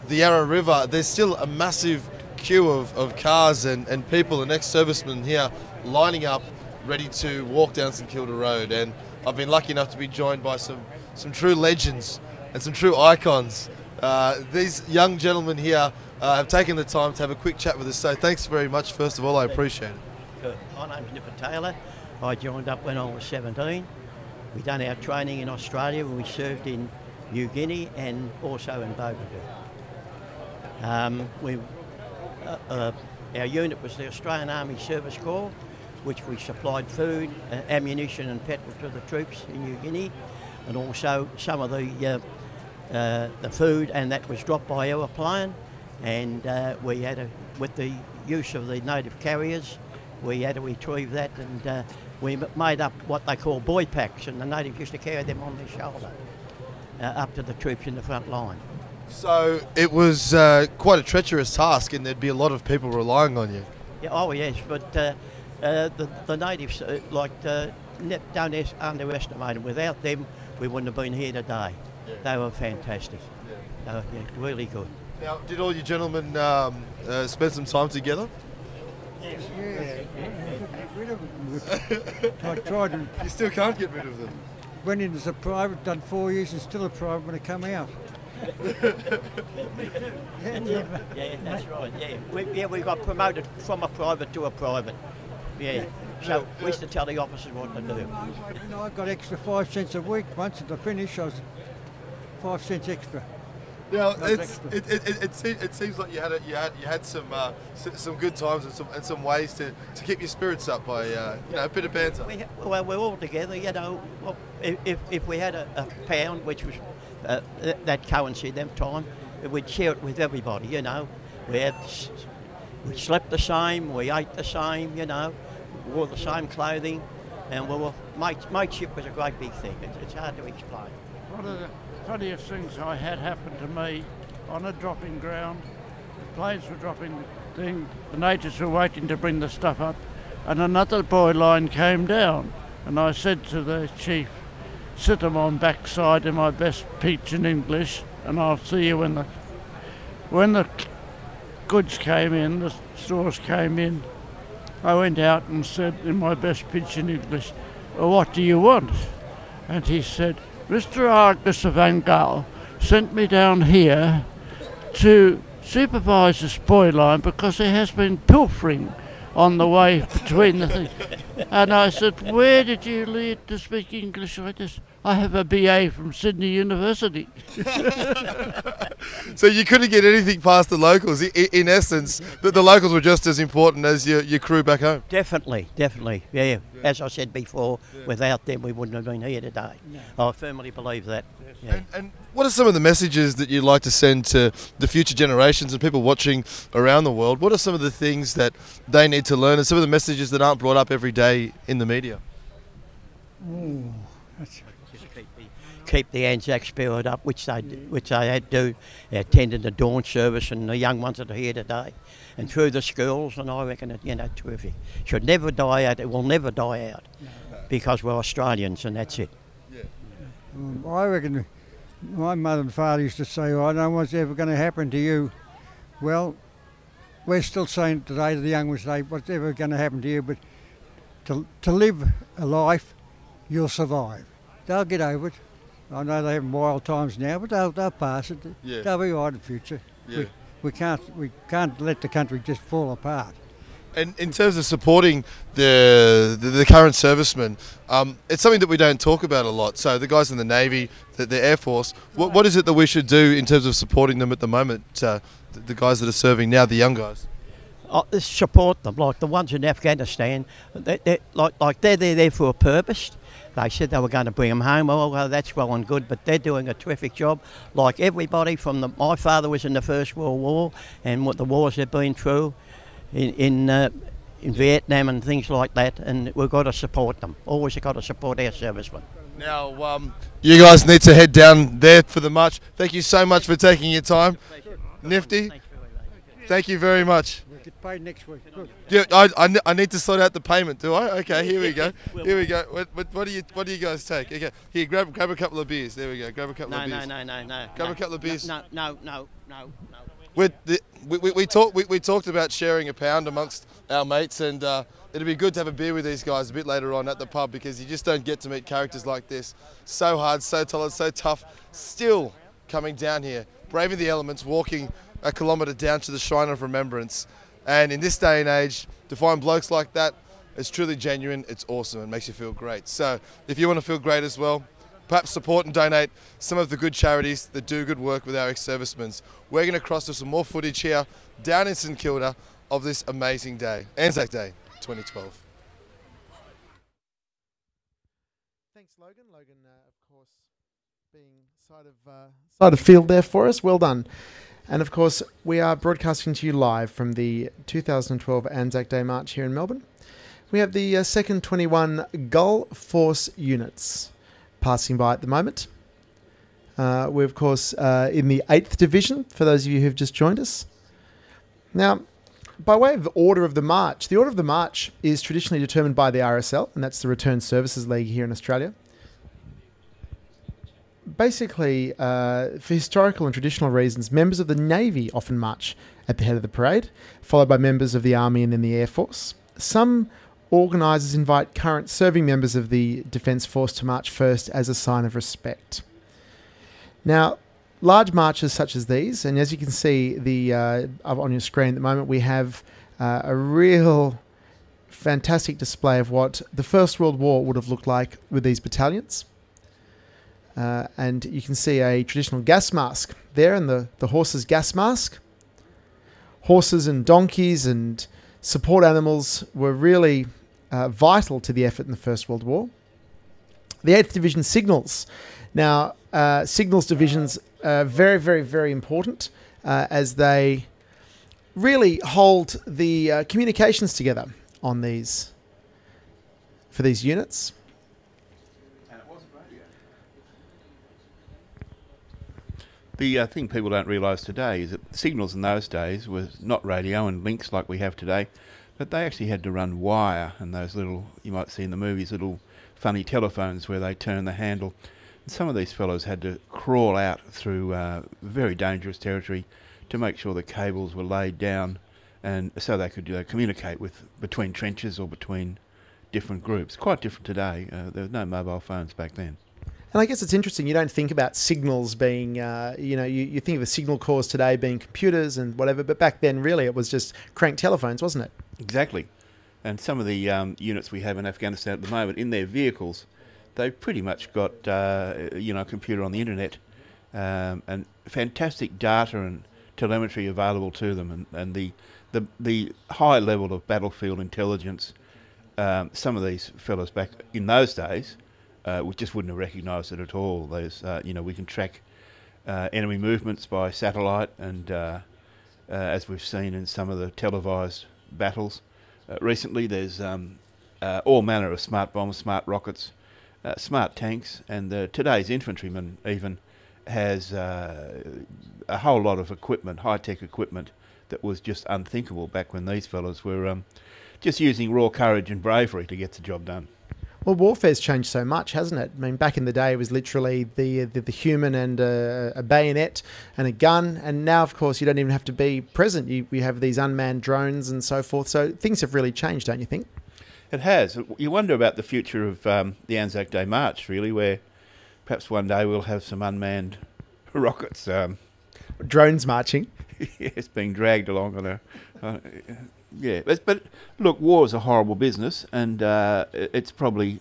the Yarra River, there's still a massive queue of cars and people and ex-servicemen here lining up, ready to walk down St Kilda Road. And I've been lucky enough to be joined by some true legends and some true icons. These young gentlemen here have taken the time to have a quick chat with us, so thanks very much. First of all, I appreciate it. Good. My name's Nipper Taylor. I joined up when I was 17. We done our training in Australia when we served in New Guinea and also in Bougainville. Our unit was the Australian Army Service Corps, which we supplied food, ammunition and petrol to the troops in New Guinea, and also some of the food, and that was dropped by aeroplane, and we had with the use of the native carriers, we had to retrieve that, and we made up what they call boy packs, and the natives used to carry them on their shoulder up to the troops in the front line. So it was quite a treacherous task, and there'd be a lot of people relying on you. Yeah, oh yes, but the natives don't underestimate them. Without them, we wouldn't have been here today. Yeah. They were fantastic. They were really good. Now, did all you gentlemen spend some time together? Yes. Yeah. Get rid of them. I tried to. You still can't get rid of them. Went in as a private, done 4 years, and still a private when I come out. Yeah, that's right. Yeah, we got promoted from a private to a private. Yeah. So we used to tell the officers what to do. I got extra 5 cents a week. Once at the finish, I was 5 cents extra. Now it seems like you had some good times and some ways to keep your spirits up by a bit of banter. We're all together. If we had a pound, which was that currency them time, we'd share it with everybody. We slept the same, we ate the same. Wore the same clothing, and mateship was a great big thing. It's hard to explain. One of the funniest things I had happen to me on a dropping ground, the planes were dropping the natives were waiting to bring the stuff up, and another boy line came down, and I said to the chief, sit them on backside in my best pidgin English, and I'll see you when the goods came in, the stores came in. I went out and said in my best pidgin English, well, what do you want? And he said, Mr. Argus of Angal sent me down here to supervise the spoil line because there has been pilfering on the way between the things. And I said, where did you learn to speak English like this? I have a BA from Sydney University. So you couldn't get anything past the locals. In essence, the locals were just as important as your crew back home. Definitely. Yeah. As I said before, without them we wouldn't have been here today. No. I firmly believe that. Yeah. And what are some of the messages that you'd like to send to the future generations and people watching around the world? What are some of the things that they need to learn and some of the messages that aren't brought up every day in the media? Ooh, just keep the Anzac spirit up, which they had to attended the dawn service, and the young ones that are here today, and through the schools, and I reckon it, terrific. Should never die out. It will never die out, because we're Australians, and that's it. I reckon my mother and father used to say, I don't know what's ever going to happen to you. Well, we're still saying today to the young ones today, what's ever going to happen to you, but to live a life, you'll survive. They'll get over it. I know they're having wild times now, but they'll pass it. Yeah. They'll be all right in the future. Yeah. We can't let the country just fall apart. And in terms of supporting the current servicemen, it's something that we don't talk about a lot. So the guys in the Navy, the Air Force, what is it that we should do in terms of supporting them at the moment, the guys that are serving now, the young guys? Support them, like the ones in Afghanistan. They're there for a purpose. They said they were going to bring them home. Oh, well, that's well and good, but they're doing a terrific job. Like everybody my father was in the First World War, and what the wars they've been through in Vietnam and things like that, and we've got to support them. Always got to support our servicemen. Now, you guys need to head down there for the march. Thank you so much for taking your time. Nifty. Thank you very much. We'll get paid next week. Good. Yeah, I need to sort out the payment, do I? Okay, here we go. Here we go. What do you guys take? Okay, here, grab a couple of beers. There we go. Grab a couple of beers. No. Grab a couple of beers. No. We talked about sharing a pound amongst our mates, and it'd be good to have a beer with these guys a bit later on at the pub, because you just don't get to meet characters like this. So hard, so tolerant, so tough, still coming down here, braving the elements, walking a kilometre down to the Shrine of Remembrance. And in this day and age, to find blokes like that, it's truly genuine, it's awesome, it makes you feel great. So if you want to feel great as well, perhaps support and donate some of the good charities that do good work with our ex-servicemen. We're going to cross to some more footage here down in St Kilda of this amazing day, Anzac Day 2012. Thanks, Logan. Logan, of course, being side of field there for us. Well done. And of course, we are broadcasting to you live from the 2012 Anzac Day March here in Melbourne. We have the 2nd 21 Gull Force units passing by at the moment. We're, of course, in the 8th Division, for those of you who've just joined us. Now, by way of the order of the march, the order of the march is traditionally determined by the RSL, and that's the Returned Services League here in Australia. Basically, for historical and traditional reasons, members of the Navy often march at the head of the parade, followed by members of the Army and then the Air Force. Some organisers invite current serving members of the Defence Force to march first as a sign of respect. Now, large marches such as these, and as you can see on your screen at the moment, we have a real fantastic display of what the First World War would have looked like with these battalions. And you can see a traditional gas mask there, and the horse's gas mask. Horses and donkeys and support animals were really vital to the effort in the First World War. The 8th Division signals. Now, signals divisions are very, very, very important as they really hold the communications together on these, for these units. The thing people don't realise today is that signals in those days was not radio and links like we have today, but they actually had to run wire, and those little, you might see in the movies, little funny telephones where they turn the handle. And some of these fellows had to crawl out through very dangerous territory to make sure the cables were laid down, and so they could communicate between trenches or between different groups. Quite different today. There was no mobile phones back then. And I guess it's interesting, you don't think about signals being, you think of the signal corps today being computers and whatever, but back then really it was just crank telephones, wasn't it? Exactly. And some of the units we have in Afghanistan at the moment, in their vehicles, they've pretty much got, a computer on the internet, and fantastic data and telemetry available to them, and the high level of battlefield intelligence. Some of these fellows back in those days, we just wouldn't have recognised it at all. Those, we can track enemy movements by satellite, and as we've seen in some of the televised battles recently, there's all manner of smart bombs, smart rockets, smart tanks, and today's infantryman even has a whole lot of equipment, high-tech equipment, that was just unthinkable back when these fellows were just using raw courage and bravery to get the job done. Well, warfare's changed so much, hasn't it? I mean, back in the day, it was literally the human and a bayonet and a gun, and now, of course, you don't even have to be present. You have these unmanned drones and so forth. So things have really changed, don't you think? It has. You wonder about the future of the Anzac Day March, really, where perhaps one day we'll have some unmanned rockets. Drones marching. Yes, being dragged along on a... yeah, but look, war is a horrible business, and it's probably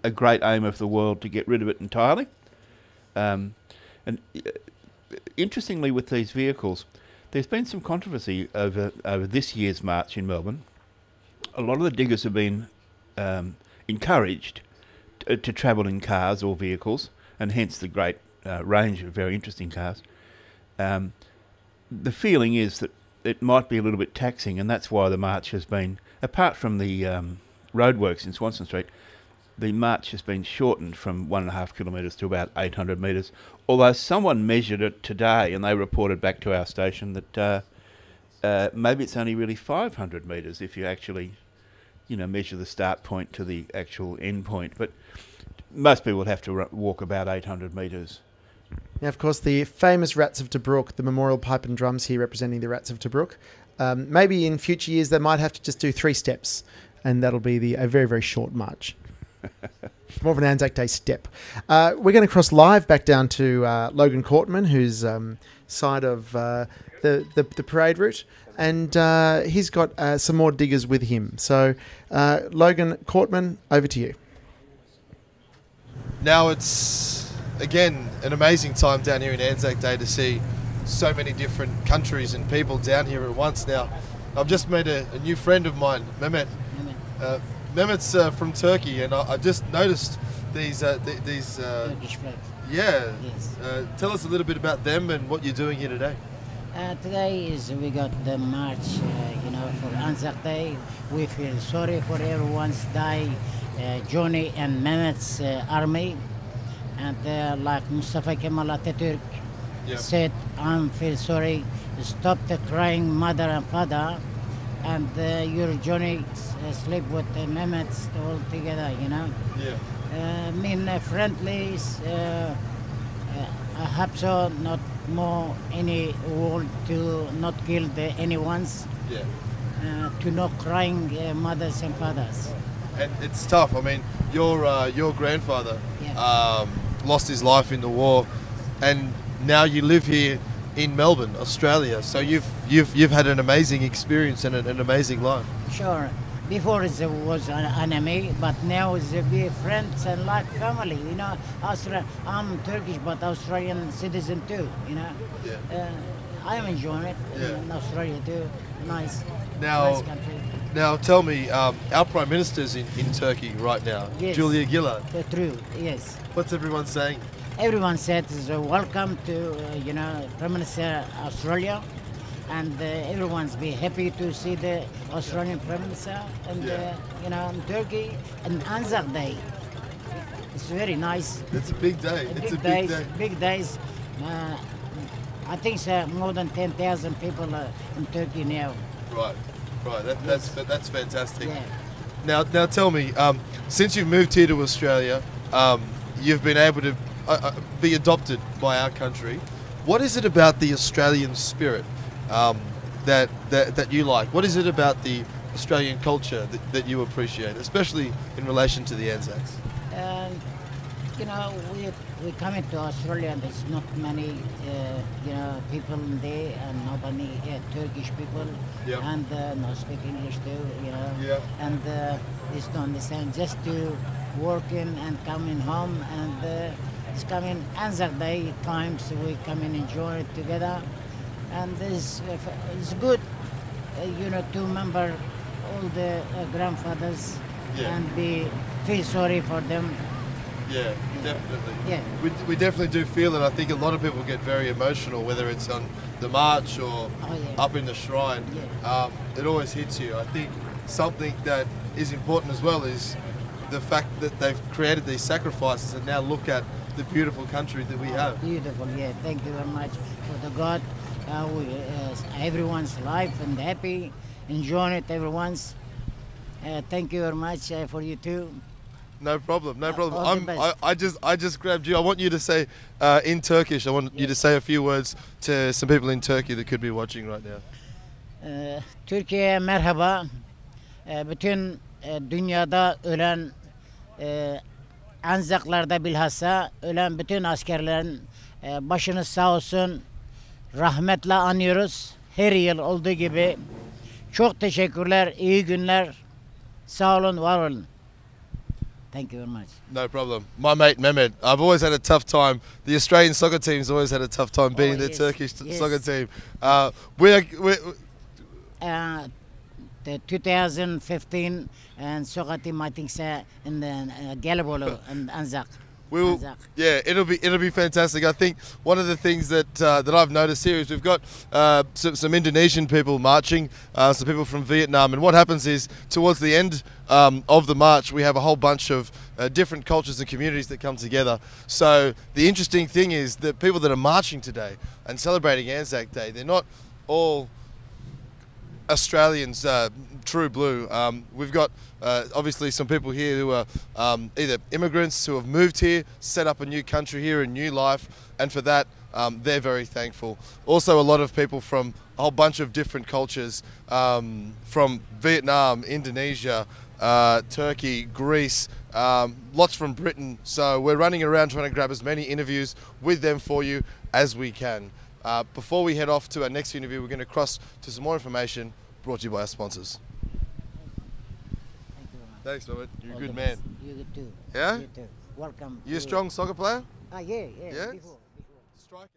a great aim of the world to get rid of it entirely. And interestingly, with these vehicles, there's been some controversy over this year's march in Melbourne. A lot of the diggers have been encouraged to travel in cars or vehicles, and hence the great range of very interesting cars. The feeling is that it might be a little bit taxing, and that's why the march has been, apart from the roadworks in Swanston Street, the march has been shortened from 1.5 kilometres to about 800 metres. Although someone measured it today and they reported back to our station that maybe it's only really 500 metres if you actually, measure the start point to the actual end point. But most people would have to walk about 800 metres. Now, of course, the famous Rats of Tobruk, the memorial pipe and drums here representing the Rats of Tobruk. Maybe in future years they might have to just do 3 steps, and that'll be a very, very short march. More of an Anzac Day step. We're going to cross live back down to Logan Courtman, who's side of the parade route, and he's got some more diggers with him. So, Logan Courtman, over to you. Now it's, again, an amazing time down here in Anzac Day to see so many different countries and people down here at once. Now, I've just met a new friend of mine, Mehmet. Mehmet's from Turkey, and I just noticed these Turkish flags. Yeah. Yes. Tell us a little bit about them and what you're doing here today. Today we got the march, for Anzac Day. We feel sorry for everyone's died, Johnny and Mehmet's army, and like Mustafa Kemal Atatürk said, I feel sorry. Stop the crying mother and father, and your Johnny sleep with the Mehmets all together, Yeah. Friendly. I hope so. Not more any war to not kill anyone's. Yeah. To not crying mothers and fathers. And it's tough. I mean, your grandfather lost his life in the war, and now you live here in Melbourne, Australia. So you've had an amazing experience and an amazing life. Sure. Before it was an enemy, but now it's be friends and like family. I'm Turkish, but Australian citizen too. Yeah. I am enjoying it in Australia too. Nice. Nice country. Now tell me, our Prime Minister's in Turkey right now, Yes. Julia Gillard. True. Yes. What's everyone saying? Everyone said welcome to Prime Minister Australia, and everyone's be happy to see the Australian Prime Minister and in Turkey and Anzac Day. It's very nice. It's a big day. It's a big day. Big days. I think more than 10,000 people in Turkey now. Right. That's fantastic. Yeah. Now tell me, since you've moved here to Australia, you've been able to be adopted by our country. What is it about the Australian spirit that you like? What is it about the Australian culture that you appreciate, especially in relation to the Anzacs? We coming to Australia, and there's not many, people in there, and nobody Turkish people, and no speak English too, and just to understand, just to working and coming home, and it's coming Anzac Day times we come and enjoy it together, and it's good, to remember all the grandfathers and feel sorry for them. Yeah, definitely. Yeah. We definitely do feel it. I think a lot of people get very emotional, whether it's on the march or up in the shrine. Yeah. It always hits you. I think something that is important as well is the fact that they've created these sacrifices and now look at the beautiful country that we have. Beautiful, yeah. Thank you very much for the God. Everyone's life and happy, enjoying it, everyone's. Thank you very much for you too. No problem, no problem. All the best. I just grabbed you. I want you to say in Turkish. I want you to say a few words to some people in Turkey that could be watching right now. Türkiye'ye merhaba. Bütün dünyada ölen Anzaclarda bilhassa ölen bütün askerlerin başınız sağ olsun. Rahmetle anıyoruz. Her yıl olduğu gibi. Çok teşekkürler. İyi günler. Sağ olun, var olun. Thank you very much. No problem. My mate Mehmet, I've always had a tough time. The Australian soccer team's always had a tough time beating the Turkish soccer team. We're the 2015 and soccer team, I think, in the Gallipoli and Anzac. It'll be fantastic. I think one of the things that I've noticed here is we've got some Indonesian people marching, some people from Vietnam, and what happens is towards the end of the march we have a whole bunch of different cultures and communities that come together. So the interesting thing is that people that are marching today and celebrating Anzac Day, they're not all Australians, true blue. We've got obviously some people here who are either immigrants who have moved here, set up a new country here, a new life, and for that they're very thankful. Also a lot of people from a whole bunch of different cultures, from Vietnam, Indonesia, Turkey, Greece, lots from Britain. So we're running around trying to grab as many interviews with them for you as we can. Before we head off to our next interview, we're going to cross to some more information brought to you by our sponsors. Thanks, Robert. You're a good man. You too. Yeah? You too. Welcome. You a strong soccer player? Yeah. Yeah? Before. Striker.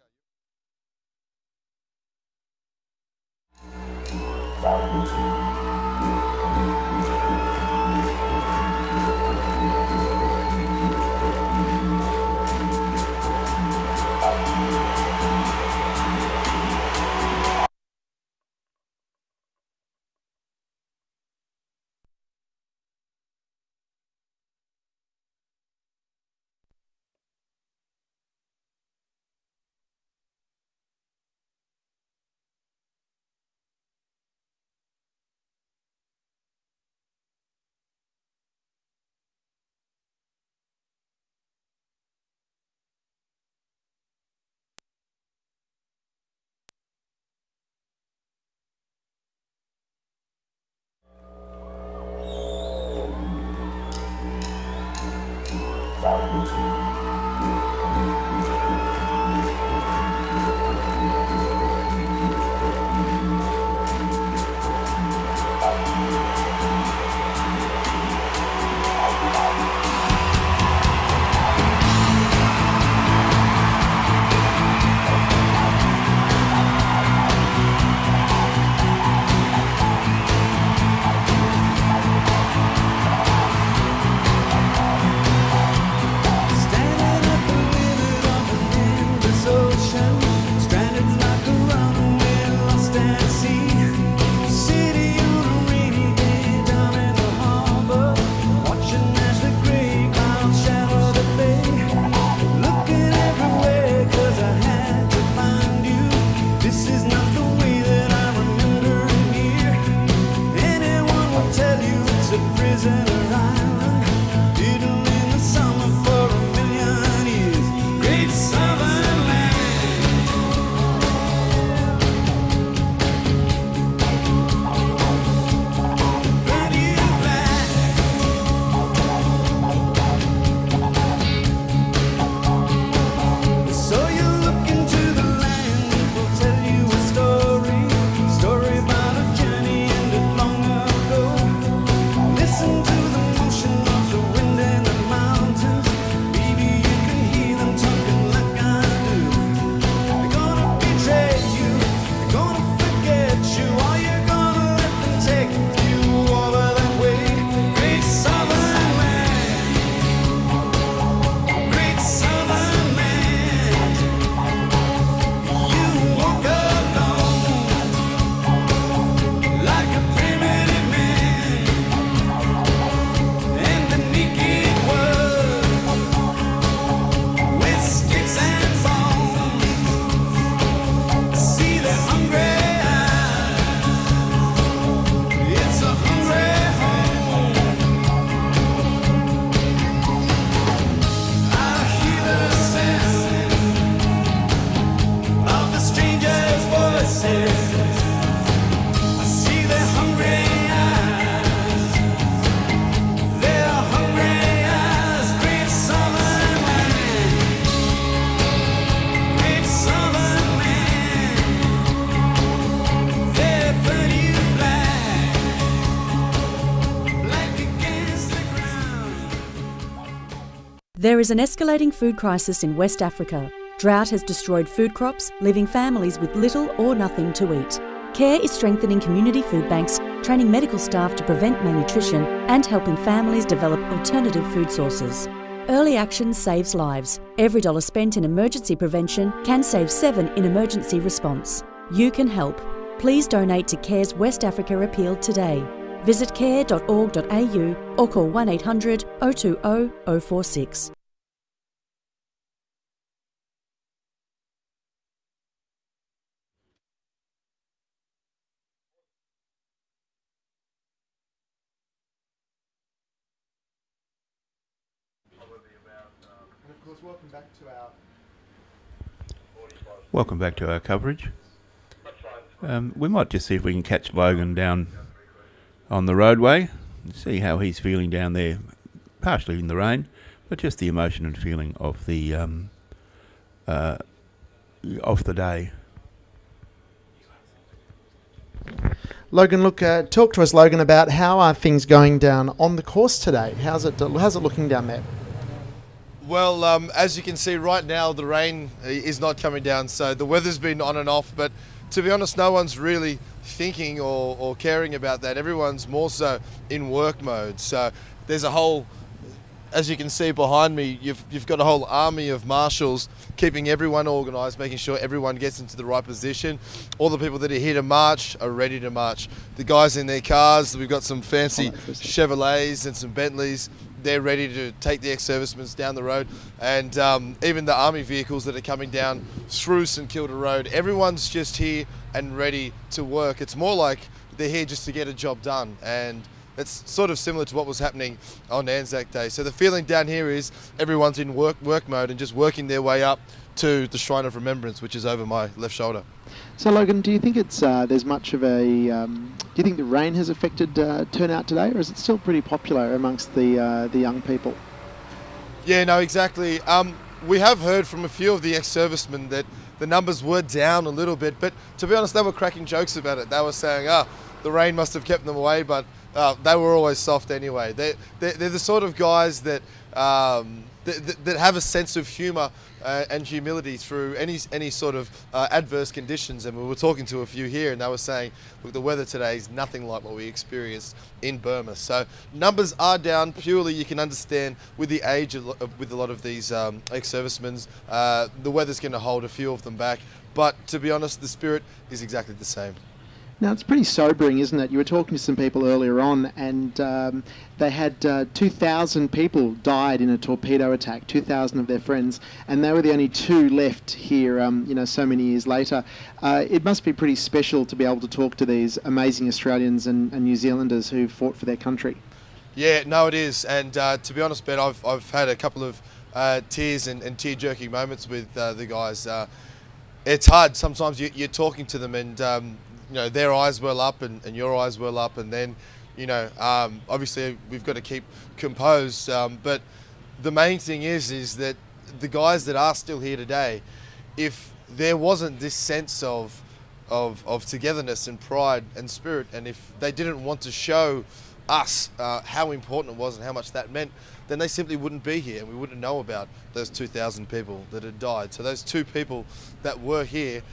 There is an escalating food crisis in West Africa. Drought has destroyed food crops, leaving families with little or nothing to eat. CARE is strengthening community food banks, training medical staff to prevent malnutrition and helping families develop alternative food sources. Early action saves lives. Every dollar spent in emergency prevention can save 7 in emergency response. You can help. Please donate to CARE's West Africa appeal today. Visit care.org.au or call 1800 020 046. Welcome back to our coverage. We might just see if we can catch Logan down on the roadway and see how he's feeling down there, partially in the rain, but just the emotion and feeling of the day. Logan, look, talk to us, Logan, about how are things going down on the course today? How's it looking down there? Well, as you can see right now, the rain is not coming down, so the weather's been on and off, but to be honest, no one's really thinking or caring about that. Everyone's more so in work mode. So there's a whole, as you can see behind me, you've got a whole army of marshals keeping everyone organised, making sure everyone gets into the right position. All the people that are here to march are ready to march. The guys in their cars, we've got some fancy Chevrolets and some Bentleys. They're ready to take the ex-servicemen down the road, and even the army vehicles that are coming down through St Kilda Road. Everyone's just here and ready to work. It's more like they're here just to get a job done, and it's sort of similar to what was happening on Anzac Day. So the feeling down here is everyone's in work mode and just working their way up to the Shrine of Remembrance, which is over my left shoulder. So, Logan, do you think it's there's much of a... do you think the rain has affected turnout today, or is it still pretty popular amongst the young people? Yeah, no, exactly. We have heard from a few of the ex-servicemen that the numbers were down a little bit, but to be honest, they were cracking jokes about it. They were saying, the rain must have kept them away, but they were always soft anyway. They're the sort of guys that that have a sense of humour and humility through any sort of adverse conditions. And we were talking to a few here, and they were saying, look, the weather today is nothing like what we experienced in Burma. So numbers are down purely, you can understand, with the age with a lot of these ex-servicemen. The weather's going to hold a few of them back. But to be honest, the spirit is exactly the same. Now, it's pretty sobering, isn't it? You were talking to some people earlier on, and they had 2,000 people died in a torpedo attack, 2,000 of their friends, and they were the only two left here, so many years later. It must be pretty special to be able to talk to these amazing Australians and New Zealanders who fought for their country. Yeah, no, it is. And to be honest, Ben, I've had a couple of tears and tear-jerking moments with the guys. It's hard. Sometimes you're talking to them and... their eyes well up and your eyes well up, and then, obviously we've got to keep composed. But the main thing is that the guys that are still here today, if there wasn't this sense of togetherness and pride and spirit, and if they didn't want to show us how important it was and how much that meant, then they simply wouldn't be here, and we wouldn't know about those 2,000 people that had died. So those two people that were here,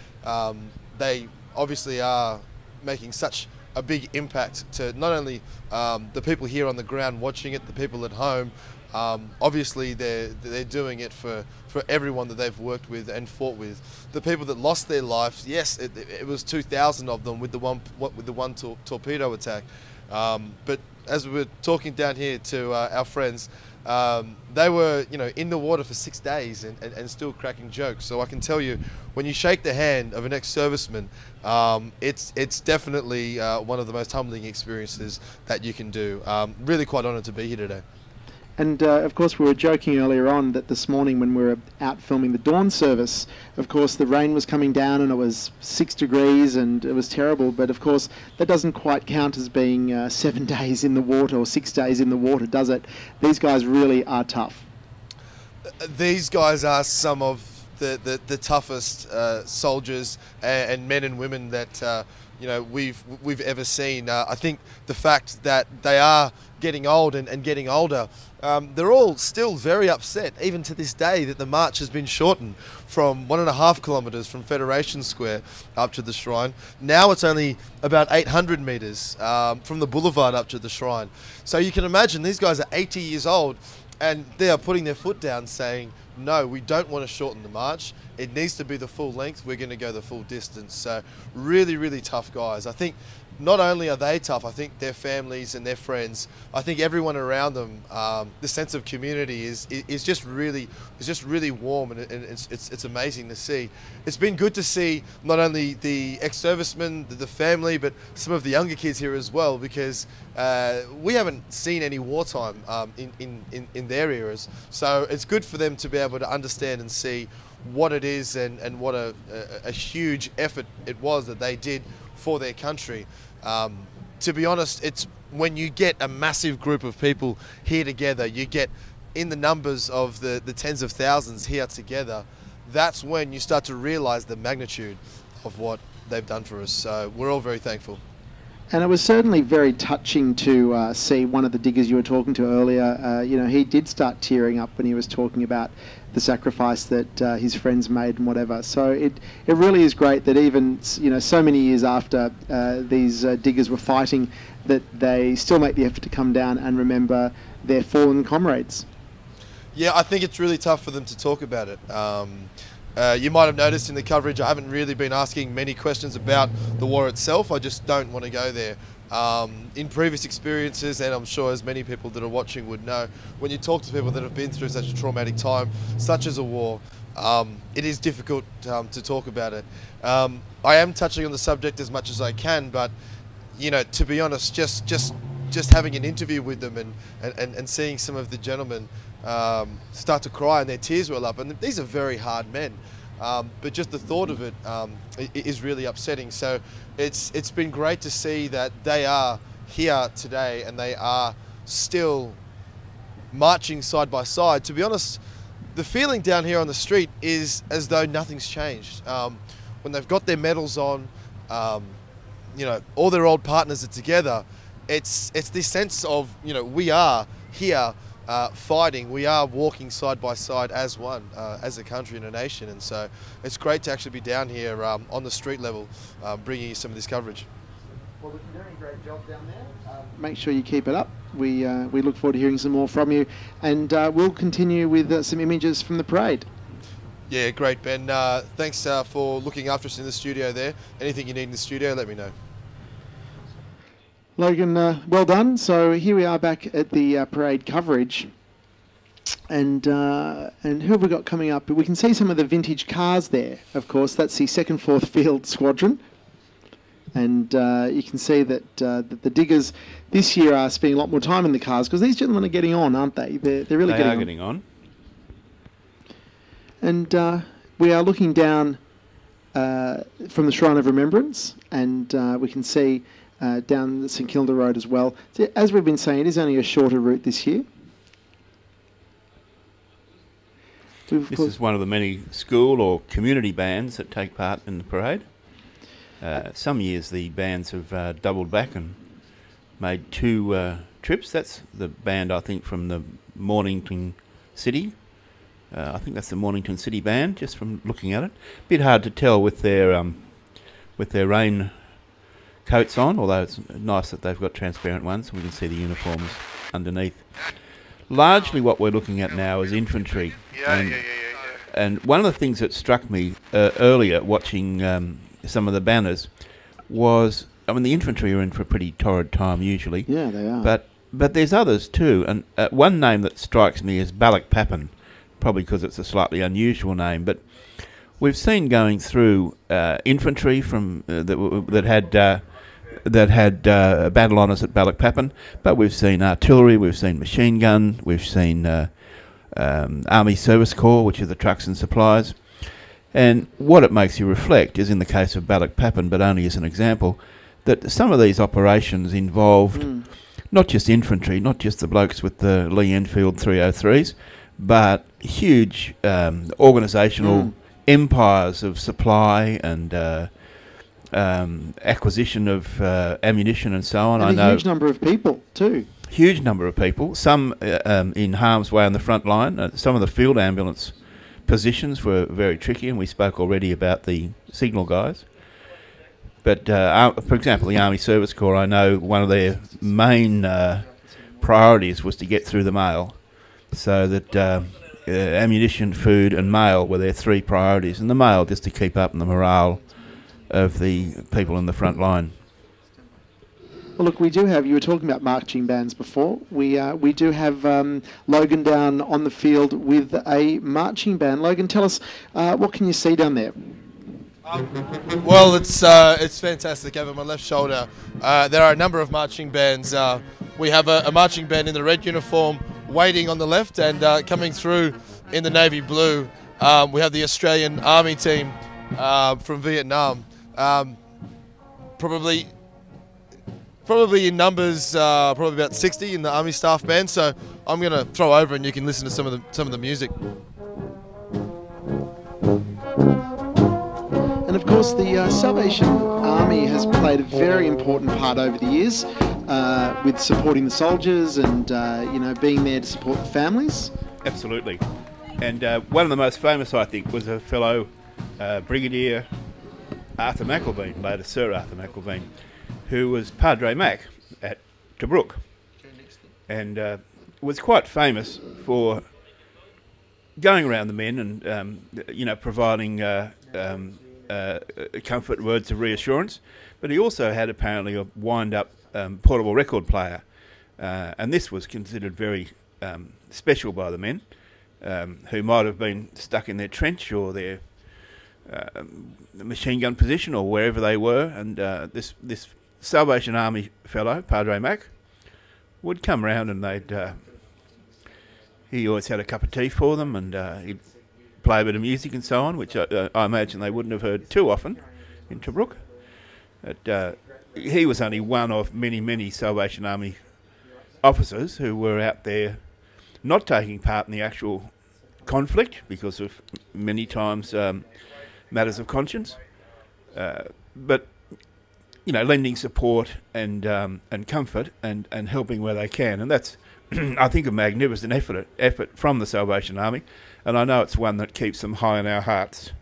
they obviously are making such a big impact to not only the people here on the ground watching it, the people at home. Obviously they're doing it for everyone that they've worked with and fought with. The people that lost their lives, yes, it was 2,000 of them with the one torpedo attack. But as we were talking down here to our friends, they were, in the water for 6 days and still cracking jokes. So I can tell you, when you shake the hand of an ex-serviceman, it's definitely one of the most humbling experiences that you can do. Really quite honoured to be here today. And of course we were joking earlier on that this morning when we were out filming the dawn service, of course the rain was coming down and it was 6 degrees and it was terrible, but of course that doesn't quite count as being 7 days in the water or 6 days in the water, does it? These guys really are tough. These guys are some of the toughest soldiers and men and women that we've ever seen. I think the fact that they are getting old and getting older, they're all still very upset, even to this day, that the march has been shortened from 1.5 kilometres from Federation Square up to the shrine. Now it's only about 800 metres from the boulevard up to the shrine. So you can imagine these guys are 80 years old and they are putting their foot down saying, no, we don't want to shorten the march. It needs to be the full length. We're going to go the full distance. So really, really tough guys. I think not only are they tough, I think their families and their friends, I think everyone around them, the sense of community is just really warm, and it's amazing to see. It's been good to see not only the ex-servicemen, the family, but some of the younger kids here as well, because we haven't seen any wartime in their eras. So it's good for them to be able to understand and see what it is and what a huge effort it was that they did for their country. To be honest, it's when you get a massive group of people here together, you get in the numbers of the tens of thousands here together, that's when you start to realise the magnitude of what they've done for us. So we're all very thankful. And it was certainly very touching to see one of the diggers you were talking to earlier. You know, he did start tearing up when he was talking about the sacrifice that his friends made and whatever. So it really is great that even, you know, so many years after these diggers were fighting, that they still make the effort to come down and remember their fallen comrades. Yeah, I think it's really tough for them to talk about it. You might have noticed in the coverage I haven't really been asking many questions about the war itself. I just don't want to go there. In previous experiences, and I'm sure as many people that are watching would know, when you talk to people that have been through such a traumatic time, such as a war, it is difficult to talk about it. I am touching on the subject as much as I can, but you know, to be honest, just having an interview with them and seeing some of the gentlemen start to cry and their tears well up, and these are very hard men, but just the thought of it is really upsetting. So it's been great to see that they are here today and they are still marching side by side. To be honest, the feeling down here on the street is as though nothing's changed. When they've got their medals on, you know, all their old partners are together. It's this sense of, you know, we are here fighting, we are walking side by side as one, as a country and a nation. And so it's great to actually be down here on the street level, bringing you some of this coverage. Well, you're doing a great job down there. Make sure you keep it up. We look forward to hearing some more from you, and we'll continue with some images from the parade. Yeah, great, Ben. Thanks for looking after us in the studio there. Anything you need in the studio, let me know. Logan, well done. So here we are back at the parade coverage, and who have we got coming up? We can see some of the vintage cars there. Of course, that's the 2nd 4th Field Squadron, and you can see that the diggers this year are spending a lot more time in the cars because these gentlemen are getting on, aren't they? They're really getting on. And we are looking down from the Shrine of Remembrance, and we can see down the St Kilda Road as well. So, as we've been saying, it is only a shorter route this year. This is one of the many school or community bands that take part in the parade. Some years the bands have doubled back and made 2 trips. That's the band, I think, from the Mornington City. I think that's the Mornington City band, just from looking at it. Bit hard to tell with their rain coats on, although it's nice that they've got transparent ones, and we can see the uniforms underneath. Largely what we're looking at now is infantry. And one of the things that struck me earlier watching some of the banners was, I mean, the infantry are in for a pretty torrid time usually. Yeah, they are. But there's others too, and one name that strikes me is Balikpapan, probably because it's a slightly unusual name, but we've seen going through infantry from that had a battle honours at Balikpapan, but we've seen artillery, we've seen machine gun, we've seen Army Service Corps, which are the trucks and supplies. And what it makes you reflect is, in the case of Balikpapan, but only as an example, that some of these operations involved not just infantry, not just the blokes with the Lee Enfield 303s, but huge organisational empires of supply and acquisition of ammunition and so on. And a huge number of people too. Huge number of people, some in harm's way on the front line. Some of the field ambulance positions were very tricky, and we spoke already about the signal guys. But for example, the Army Service Corps, I know one of their main priorities was to get through the mail, so that ammunition, food and mail were their 3 priorities, and the mail just to keep up the morale of the people in the front line. Well, look, we do have, you were talking about marching bands before. We do have Logan down on the field with a marching band. Logan, tell us, what can you see down there? Well, it's fantastic. Over my left shoulder, there are a number of marching bands. We have a marching band in the red uniform waiting on the left, and coming through in the navy blue, we have the Australian Army team from Vietnam. Probably in numbers, probably about 60 in the Army staff band. So I'm going to throw over, and you can listen to some of the music. And of course, the Salvation Army has played a very important part over the years with supporting the soldiers and being there to support the families. Absolutely. And one of the most famous, I think, was a fellow Brigadier Arthur McElveen, later Sir Arthur McElveen, who was Padre Mac at Tobruk, and was quite famous for going around the men and providing comfort words of reassurance. But he also had apparently a wind-up portable record player, and this was considered very special by the men, who might have been stuck in their trench or their machine gun position or wherever they were, and this Salvation Army fellow, Padre Mac, would come round, and he always had a cup of tea for them, and he'd play a bit of music and so on, which I imagine they wouldn't have heard too often in Tobruk. But he was only one of many Salvation Army officers who were out there not taking part in the actual conflict because of many times matters of conscience, but lending support and comfort and helping where they can, and that's I think a magnificent effort from the Salvation Army, and I know it's one that keeps them high in our hearts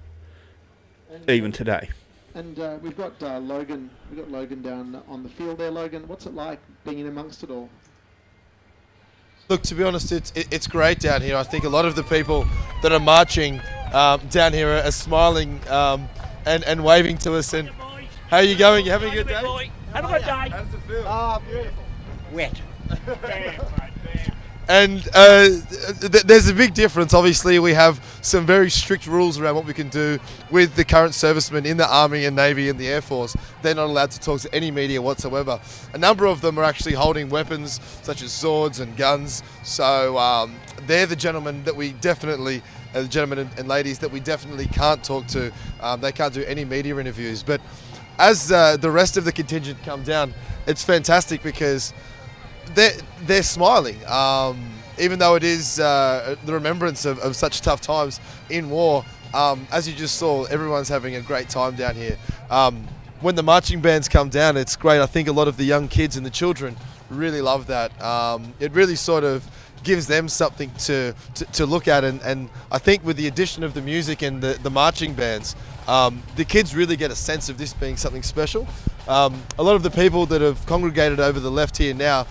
even today. And we've got Logan. We've got Logan down on the field there. Logan, what's it like being in amongst it all? Look, to be honest, it's great down here. I think a lot of the people that are marching down here are smiling and waving to us. And how are you going? You having a good day? Have a good day. How does it feel? Ah, beautiful. Wet. And there's a big difference. Obviously, we have some very strict rules around what we can do with the current servicemen in the Army and Navy and the Air Force. They're not allowed to talk to any media whatsoever. A number of them are actually holding weapons such as swords and guns. So they're the gentlemen that we definitely, the gentlemen and ladies that we definitely can't talk to. They can't do any media interviews. But as the rest of the contingent come down, it's fantastic because they're smiling, even though it is the remembrance of such tough times in war. As you just saw, everyone's having a great time down here. When the marching bands come down, it's great. I think a lot of the young kids and the children really love that. It really sort of gives them something to look at, and I think with the addition of the music and the marching bands, the kids really get a sense of this being something special. A lot of the people that have congregated over the left here now,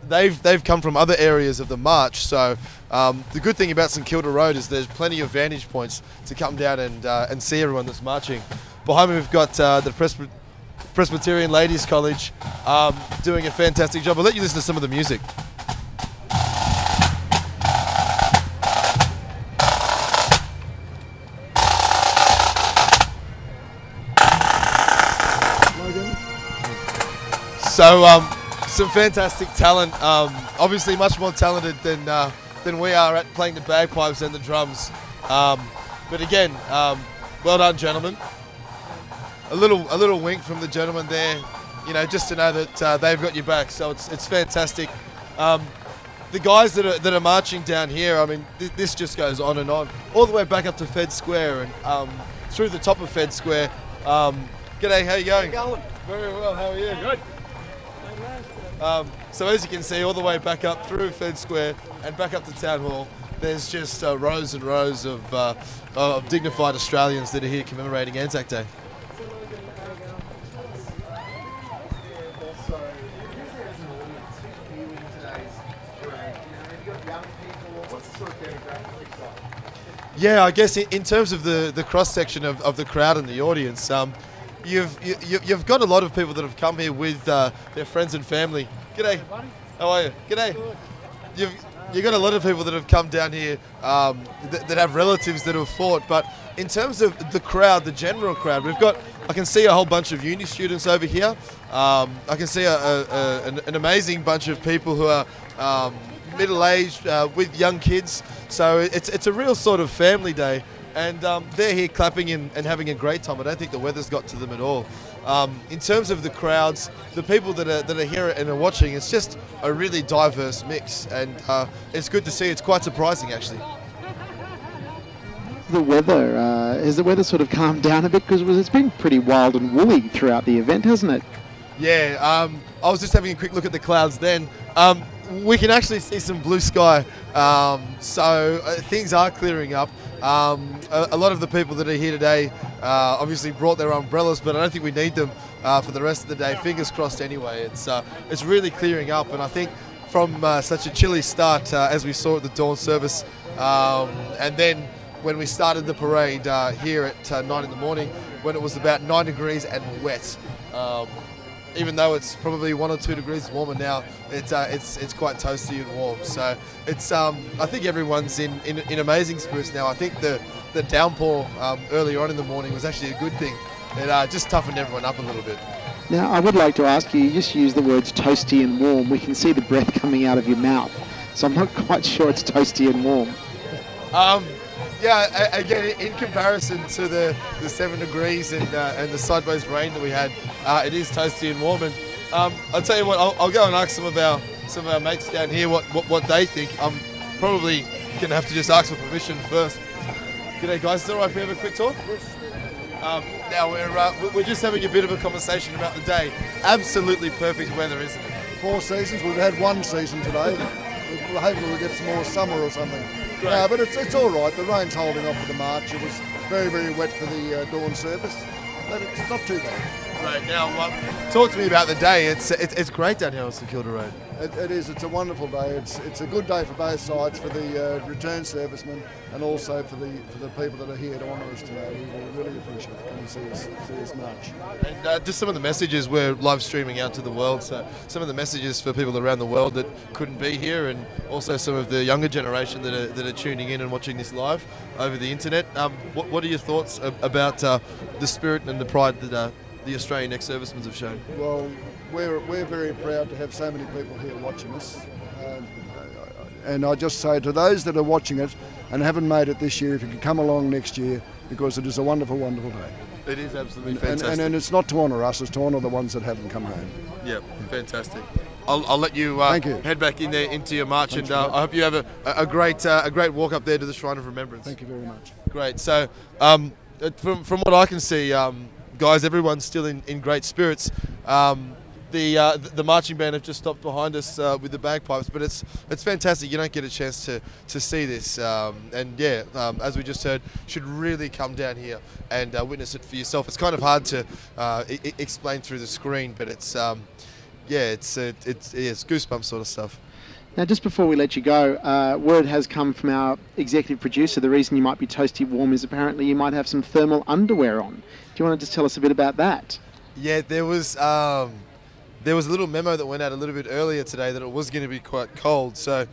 they've come from other areas of the march. So the good thing about St Kilda Road is there's plenty of vantage points to come down and see everyone that's marching. Behind me we've got the Presbyterian Ladies College doing a fantastic job. I'll let you listen to some of the music. So some fantastic talent, obviously much more talented than we are at playing the bagpipes and the drums. But again, well done, gentlemen. A little wink from the gentleman there, just to know that they've got your back. So it's fantastic. The guys that are marching down here, I mean, this just goes on and on, all the way back up to Fed Square and through the top of Fed Square. G'day, how you going? Very well, how are you? Good. So as you can see, all the way back up through Fed Square and back up to Town Hall, there's just rows and rows of dignified Australians that are here commemorating Anzac Day. Yeah, I guess in terms of the cross-section of the crowd and the audience, you've got a lot of people that have come here with their friends and family. G'day. How are you? G'day. You've got a lot of people that have come down here that have relatives that have fought. But in terms of the crowd, the general crowd, I can see a whole bunch of uni students over here. I can see an amazing bunch of people who are middle-aged with young kids. So it's a real sort of family day. And they're here clapping and having a great time. I don't think the weather's got to them at all. In terms of the crowds, the people that are here and are watching, it's just a really diverse mix, and it's good to see. It's quite surprising, actually. The weather, has the weather sort of calmed down a bit? Because it's been pretty wild and woolly throughout the event, hasn't it? Yeah, I was just having a quick look at the clouds then. We can actually see some blue sky, so things are clearing up. A lot of the people that are here today obviously brought their umbrellas, but I don't think we need them for the rest of the day. Fingers crossed anyway. It's really clearing up, and I think from such a chilly start as we saw at the dawn service, and then when we started the parade here at 9 in the morning, when it was about 9 degrees and wet. Even though it's probably 1 or 2 degrees warmer now, it's quite toasty and warm. So it's I think everyone's in amazing spirits now. I think the downpour earlier on in the morning was actually a good thing. It just toughened everyone up a little bit. Now, I would like to ask you just use the words toasty and warm. We can see the breath coming out of your mouth, so I'm not quite sure it's toasty and warm. Yeah, again, in comparison to the 7 degrees and the sideways rain that we had, it is toasty and warm. And I'll tell you what, I'll go and ask some of our mates down here what they think. I'm probably going to have to just ask for permission first. G'day guys, is it all right if we have a quick talk? Now we're just having a bit of a conversation about the day. Absolutely perfect weather, isn't it? 4 seasons. We've had 1 season today. We're hoping we'll get some more summer or something. No, but it's all right. The rain's holding off for the march. It was very, very wet for the dawn service, but it's not too bad. Right, now talk to me about the day. It's great down here on St Kilda Road. It is. It's a wonderful day. It's a good day for both sides, for the return servicemen and also for the people that are here to honour us today. We really appreciate it. Come and see us march. And just some of the messages we're live streaming out to the world. So some of the messages for people around the world that couldn't be here, and also some of the younger generation that are tuning in and watching this live over the internet. What are your thoughts about the spirit and the pride that the Australian ex-servicemen have shown? Well, we're very proud to have so many people here watching us. And I just say to those that are watching it and haven't made it this year, if you can come along next year, because it is a wonderful, wonderful day. It is absolutely fantastic. And it's not to honour us, it's to honour the ones that haven't come home. Yep, fantastic. I'll let you, head back in there into your march. Thanks, and I hope you have a great walk up there to the Shrine of Remembrance. Thank you very much. Great. So from what I can see, guys, everyone's still in great spirits. The marching band have just stopped behind us with the bagpipes, but it's fantastic. You don't get a chance to see this, and yeah, as we just heard, should really come down here and witness it for yourself. It's kind of hard to explain through the screen, but it's goosebumps sort of stuff. Now, just before we let you go, word has come from our executive producer. The reason you might be toasty warm is apparently you might have some thermal underwear on. Do you want to just tell us a bit about that? Yeah, there was a little memo that went out a little bit earlier today that it was going to be quite cold. So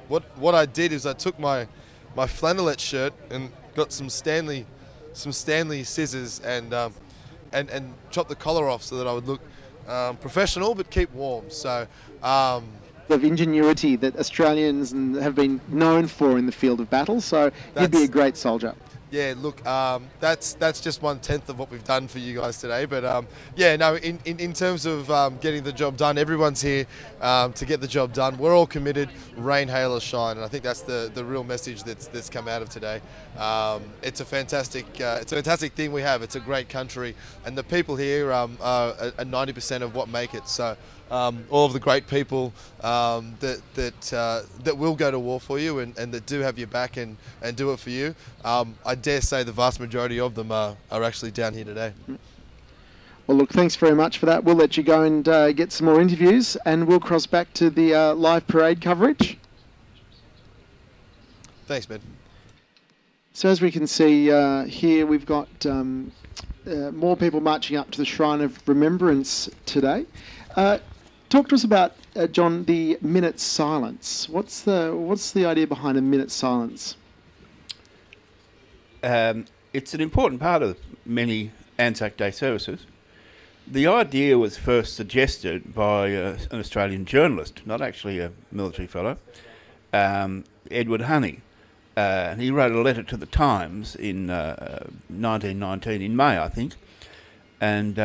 what I did is I took my flannelette shirt and got some Stanley scissors and chopped the collar off so that I would look professional but keep warm. So. Of ingenuity that Australians have been known for in the field of battle, so you'd be a great soldier. Yeah, look, that's just 1/10 of what we've done for you guys today. But yeah, no, in terms of getting the job done, everyone's here to get the job done. We're all committed, rain, hail or shine, and I think that's the real message that's come out of today. It's a fantastic thing we have. It's a great country, and the people here are 90% of what make it. So. All of the great people that will go to war for you and that do have your back and do it for you. I dare say the vast majority of them are actually down here today. Well, look, thanks very much for that. We'll let you go and get some more interviews, and we'll cross back to the live parade coverage. Thanks, Ben. So as we can see here, we've got more people marching up to the Shrine of Remembrance today. Talk to us about, John, the minute's silence. What's the idea behind a minute's silence? It's an important part of many Anzac Day services. The idea was first suggested by an Australian journalist, not actually a military fellow, Edward Honey. He wrote a letter to the Times in 1919, in May, I think, and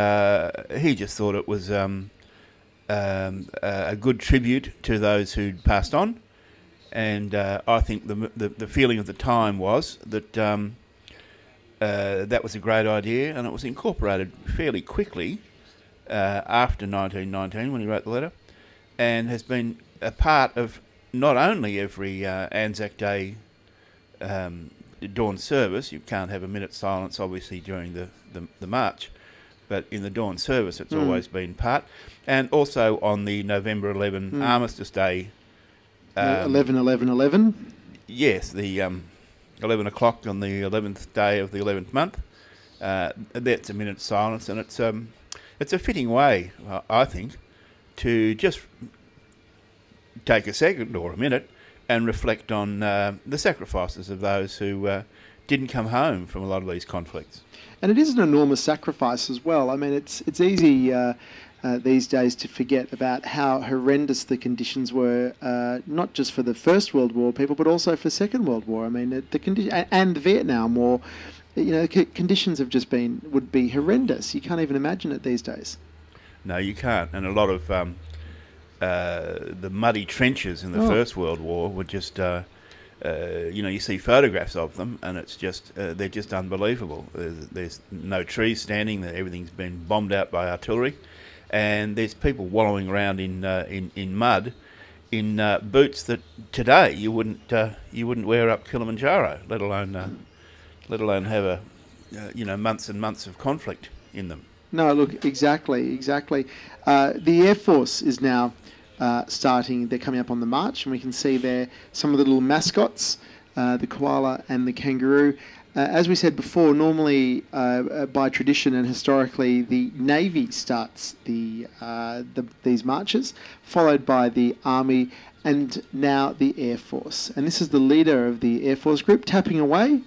he just thought it was a good tribute to those who'd passed on, and I think the feeling of the time was that that was a great idea, and it was incorporated fairly quickly after 1919 when he wrote the letter, and has been a part of not only every Anzac Day dawn service. You can't have a minute's silence, obviously, during the march, but in the dawn service it's always been part. And also on the November 11 Armistice Day. 11/11/11? Yes, the 11 o'clock on the 11th day of the 11th month. That's a minute's silence, and it's a fitting way, I think, to just take a second or a minute and reflect on the sacrifices of those who didn't come home from a lot of these conflicts. And it is an enormous sacrifice as well. I mean, it's easy these days to forget about how horrendous the conditions were, not just for the First World War people, but also for Second World War. I mean, and the Vietnam War. Conditions have just would be horrendous. You can't even imagine it these days. No, you can't. And a lot of the muddy trenches in the First World War were just, you see photographs of them, and it's just they're just unbelievable. There's no trees standing there; everything's been bombed out by artillery, and there's people wallowing around in mud, in boots that today you wouldn't wear up Kilimanjaro, let alone have a months and months of conflict in them. No, look, exactly. The Air Force is now starting. They're coming up on the march, and we can see there some of the little mascots, the koala and the kangaroo. As we said before, normally by tradition and historically, the Navy starts these marches, followed by the Army, and now the Air Force. And this is the leader of the Air Force group tapping away.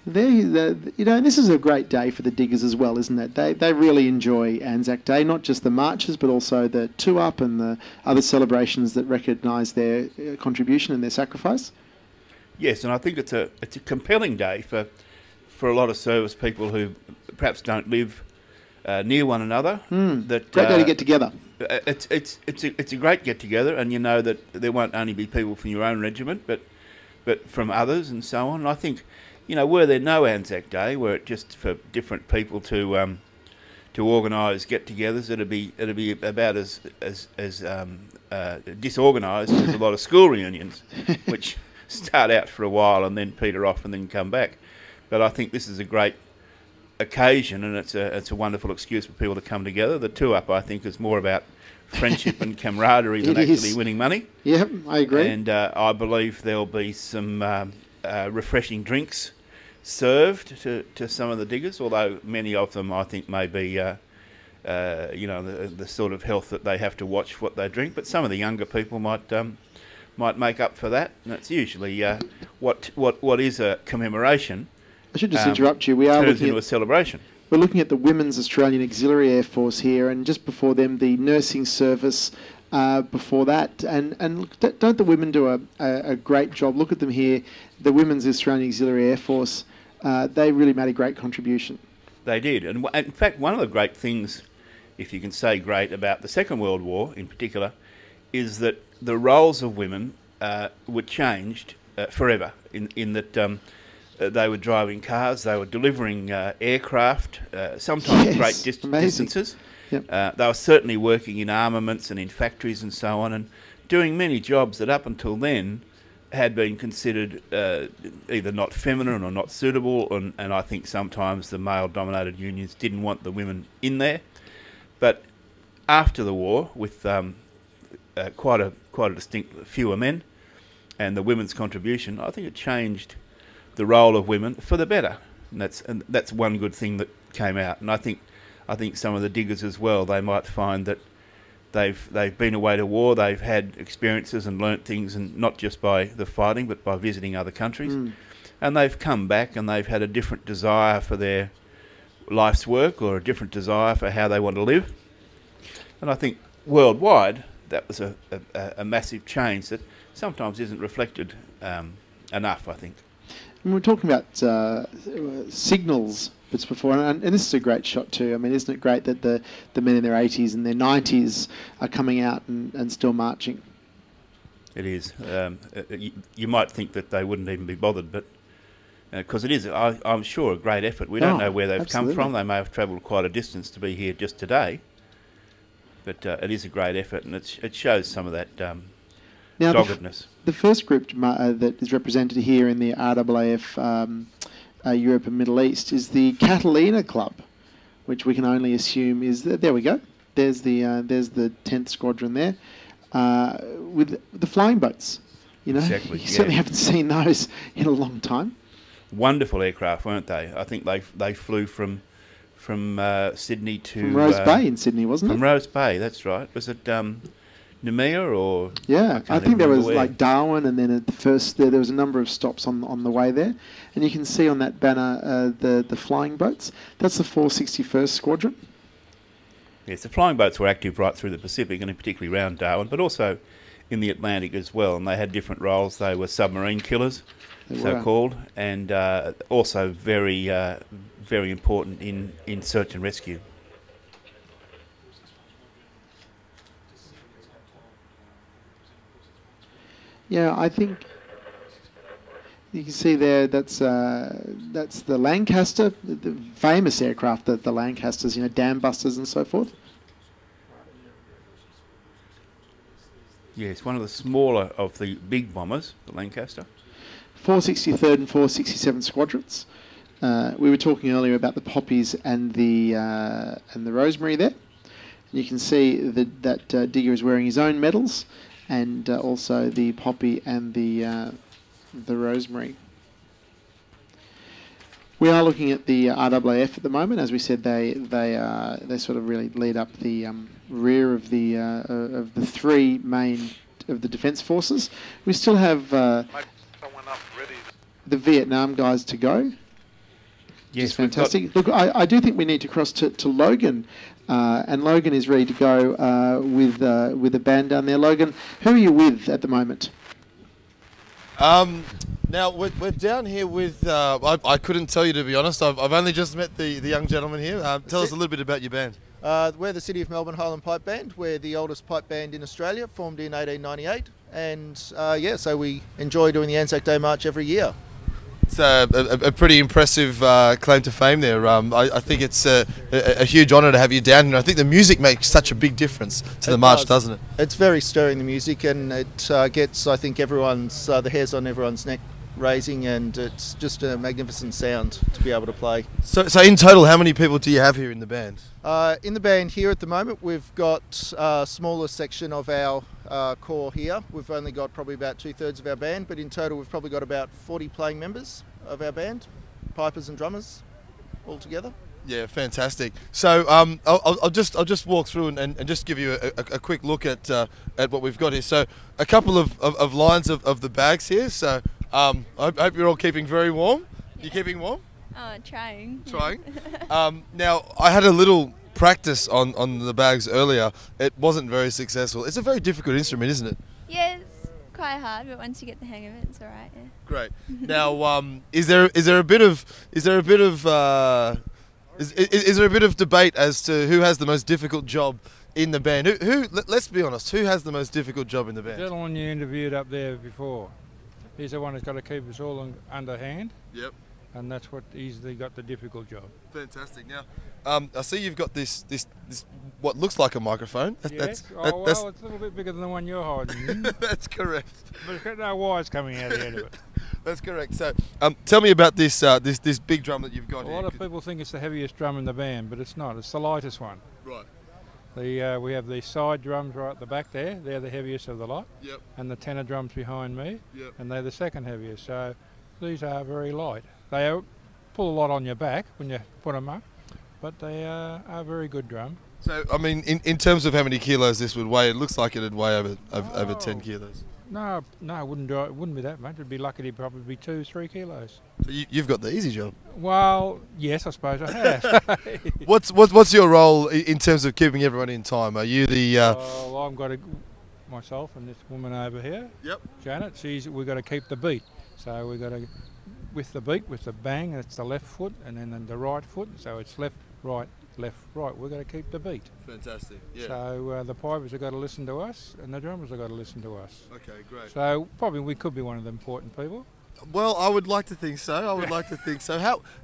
This is a great day for the diggers as well, isn't it? They really enjoy Anzac Day, not just the marches, but also the two-up and the other celebrations that recognise their contribution and their sacrifice. Yes, and I think it's a compelling day for a lot of service people who perhaps don't live near one another. Great day to get together. It's a great get together, and you know that there won't only be people from your own regiment, but from others and so on. And I think, were there no Anzac Day, were it just for different people to organise get-togethers, it'd be about as disorganised as a lot of school reunions, which start out for a while and then peter off and then come back. But I think this is a great occasion, and it's a wonderful excuse for people to come together. The two-up, I think, is more about friendship and camaraderie than actually winning money. Yeah, I agree. And I believe there'll be some refreshing drinks served to some of the diggers, although many of them, I think, may be the sort of health that they have to watch what they drink. But some of the younger people might make up for that, and it's usually what is a commemoration. I should just interrupt you. We are turns looking into a celebration. We're looking at the Women's Australian Auxiliary Air Force here, and just before them, the nursing service. Before that, and don't the women do a great job? Look at them here, the Women's Australian Auxiliary Air Force. They really made a great contribution. They did, and in fact, one of the great things, if you can say great, about the Second World War in particular, is that the roles of women were changed forever. In that they were driving cars, they were delivering aircraft, sometimes great distances. Yep. They were certainly working in armaments and in factories and so on, and doing many jobs that up until then had been considered either not feminine or not suitable, and I think sometimes the male-dominated unions didn't want the women in there. But after the war, with quite a distinct fewer men, and the women's contribution, I think it changed the role of women for the better. and that's one good thing that came out. And I think some of the diggers as well, they might find that they've been away to war, they've had experiences and learnt things, and not just by the fighting but by visiting other countries. And they've come back and they've had a different desire for their life's work, or a different desire for how they want to live. And I think worldwide that was a massive change that sometimes isn't reflected enough, I think. And we're talking about signals bits before, and this is a great shot too. I mean, isn't it great that the men in their 80s and their 90s are coming out and still marching? It is. You might think that they wouldn't even be bothered, but because it is, I'm sure, a great effort. We don't know where they've come from. They may have travelled quite a distance to be here just today, but it is a great effort, and it shows some of that now, doggedness. The first group that is represented here in the RAAF Europe and Middle East is the Catalina Club, which we can only assume is there we go. There's the 10th Squadron there with the flying boats. You know, exactly, you certainly haven't seen those in a long time. Wonderful aircraft, weren't they? I think they flew from Sydney to from Rose Bay in Sydney, wasn't it? From Rose Bay, that's right. Was it Nemea or? Yeah, I think there was like Darwin, and then at the first there was a number of stops on the way there, and you can see on that banner the flying boats. That's the 461st Squadron. Yes, the flying boats were active right through the Pacific, and particularly around Darwin, but also in the Atlantic as well, and they had different roles. They were submarine killers, so-called, and also very important in search and rescue. Yeah, I think you can see there. That's the Lancaster, the famous aircraft, the Lancasters, you know, dam busters and so forth. Yes, one of the smaller of the big bombers, the Lancaster. 463rd and 467th Squadrons. We were talking earlier about the poppies and the rosemary there. And you can see that Digger is wearing his own medals, and also the poppy and the rosemary. We are looking at the RAAF at the moment. As we said, they sort of really lead up the rear of the three main of the defence forces. We still have the Vietnam guys to go. Yes, fantastic. Look, I do think we need to cross to Logan, and Logan is ready to go with a band down there. Logan, who are you with at the moment? Now we're down here with. I couldn't tell you, to be honest. I've only just met the young gentleman here. Tell us a little bit about your band. We're the City of Melbourne Highland Pipe Band. We're the oldest pipe band in Australia, formed in 1898, and so we enjoy doing the Anzac Day March every year. It's a pretty impressive claim to fame there. I think it's a huge honour to have you down here. I think the music makes such a big difference to the march, doesn't it? It's very stirring, the music, and it gets, I think, everyone's the hairs on everyone's neck raising, and it's just a magnificent sound to be able to play. So in total, how many people do you have here in the band? In the band here at the moment, we've got a smaller section of our core here. We've only got probably about 2/3 of our band, but in total we've probably got about 40 playing members of our band, pipers and drummers all together. Yeah, fantastic. So I'll just walk through and just give you a quick look at what we've got here. So a couple of lines of the bags here. So I hope you're all keeping very warm. You keeping warm? Trying. Trying. Now I had a little practice on the bags earlier. It wasn't very successful. It's a very difficult instrument, isn't it? Yeah, it's quite hard, but once you get the hang of it, it's all right. Yeah. Great. Now, is there a bit of debate as to who has the most difficult job in the band? Let's be honest. Who has the most difficult job in the band? The gentleman you interviewed up there before. He's the one who's got to keep us all underhand. Yep. And that's what he's got the difficult job. Fantastic. Now, I see you've got this what looks like a microphone. Yes. Well, it's a little bit bigger than the one you're holding. That's correct. But it's got no wires coming out of the end of it. That's correct. So, tell me about this this big drum that you've got here. A lot of people think it's the heaviest drum in the band, but it's not. It's the lightest one. Right. We have the side drums right at the back there. They're the heaviest of the lot. Yep. And the tenor drums behind me. Yep. And they're the second heaviest. So these are very light. They are pull a lot on your back when you put them up, but they are a very good drum. So, I mean, in terms of how many kilos this would weigh, it looks like it'd weigh over 10 kilos. No, it wouldn't be that much. It'd be lucky to probably be 2-3 kilos. So you've got the easy job. Well, yes, I suppose I have. What's your role in terms of keeping everyone in time? Are you the? Well, I've got myself and this woman over here. Yep. Janet. We've got to keep the beat. So we've got to with the beat, with the bang. It's the left foot, and then the right foot. So it's left, right. Left, right. We've got to keep the beat. Fantastic. Yeah. So the pipers have got to listen to us, and the drummers have got to listen to us. Okay, great. So probably we could be one of the important people. Well, I would like to think so.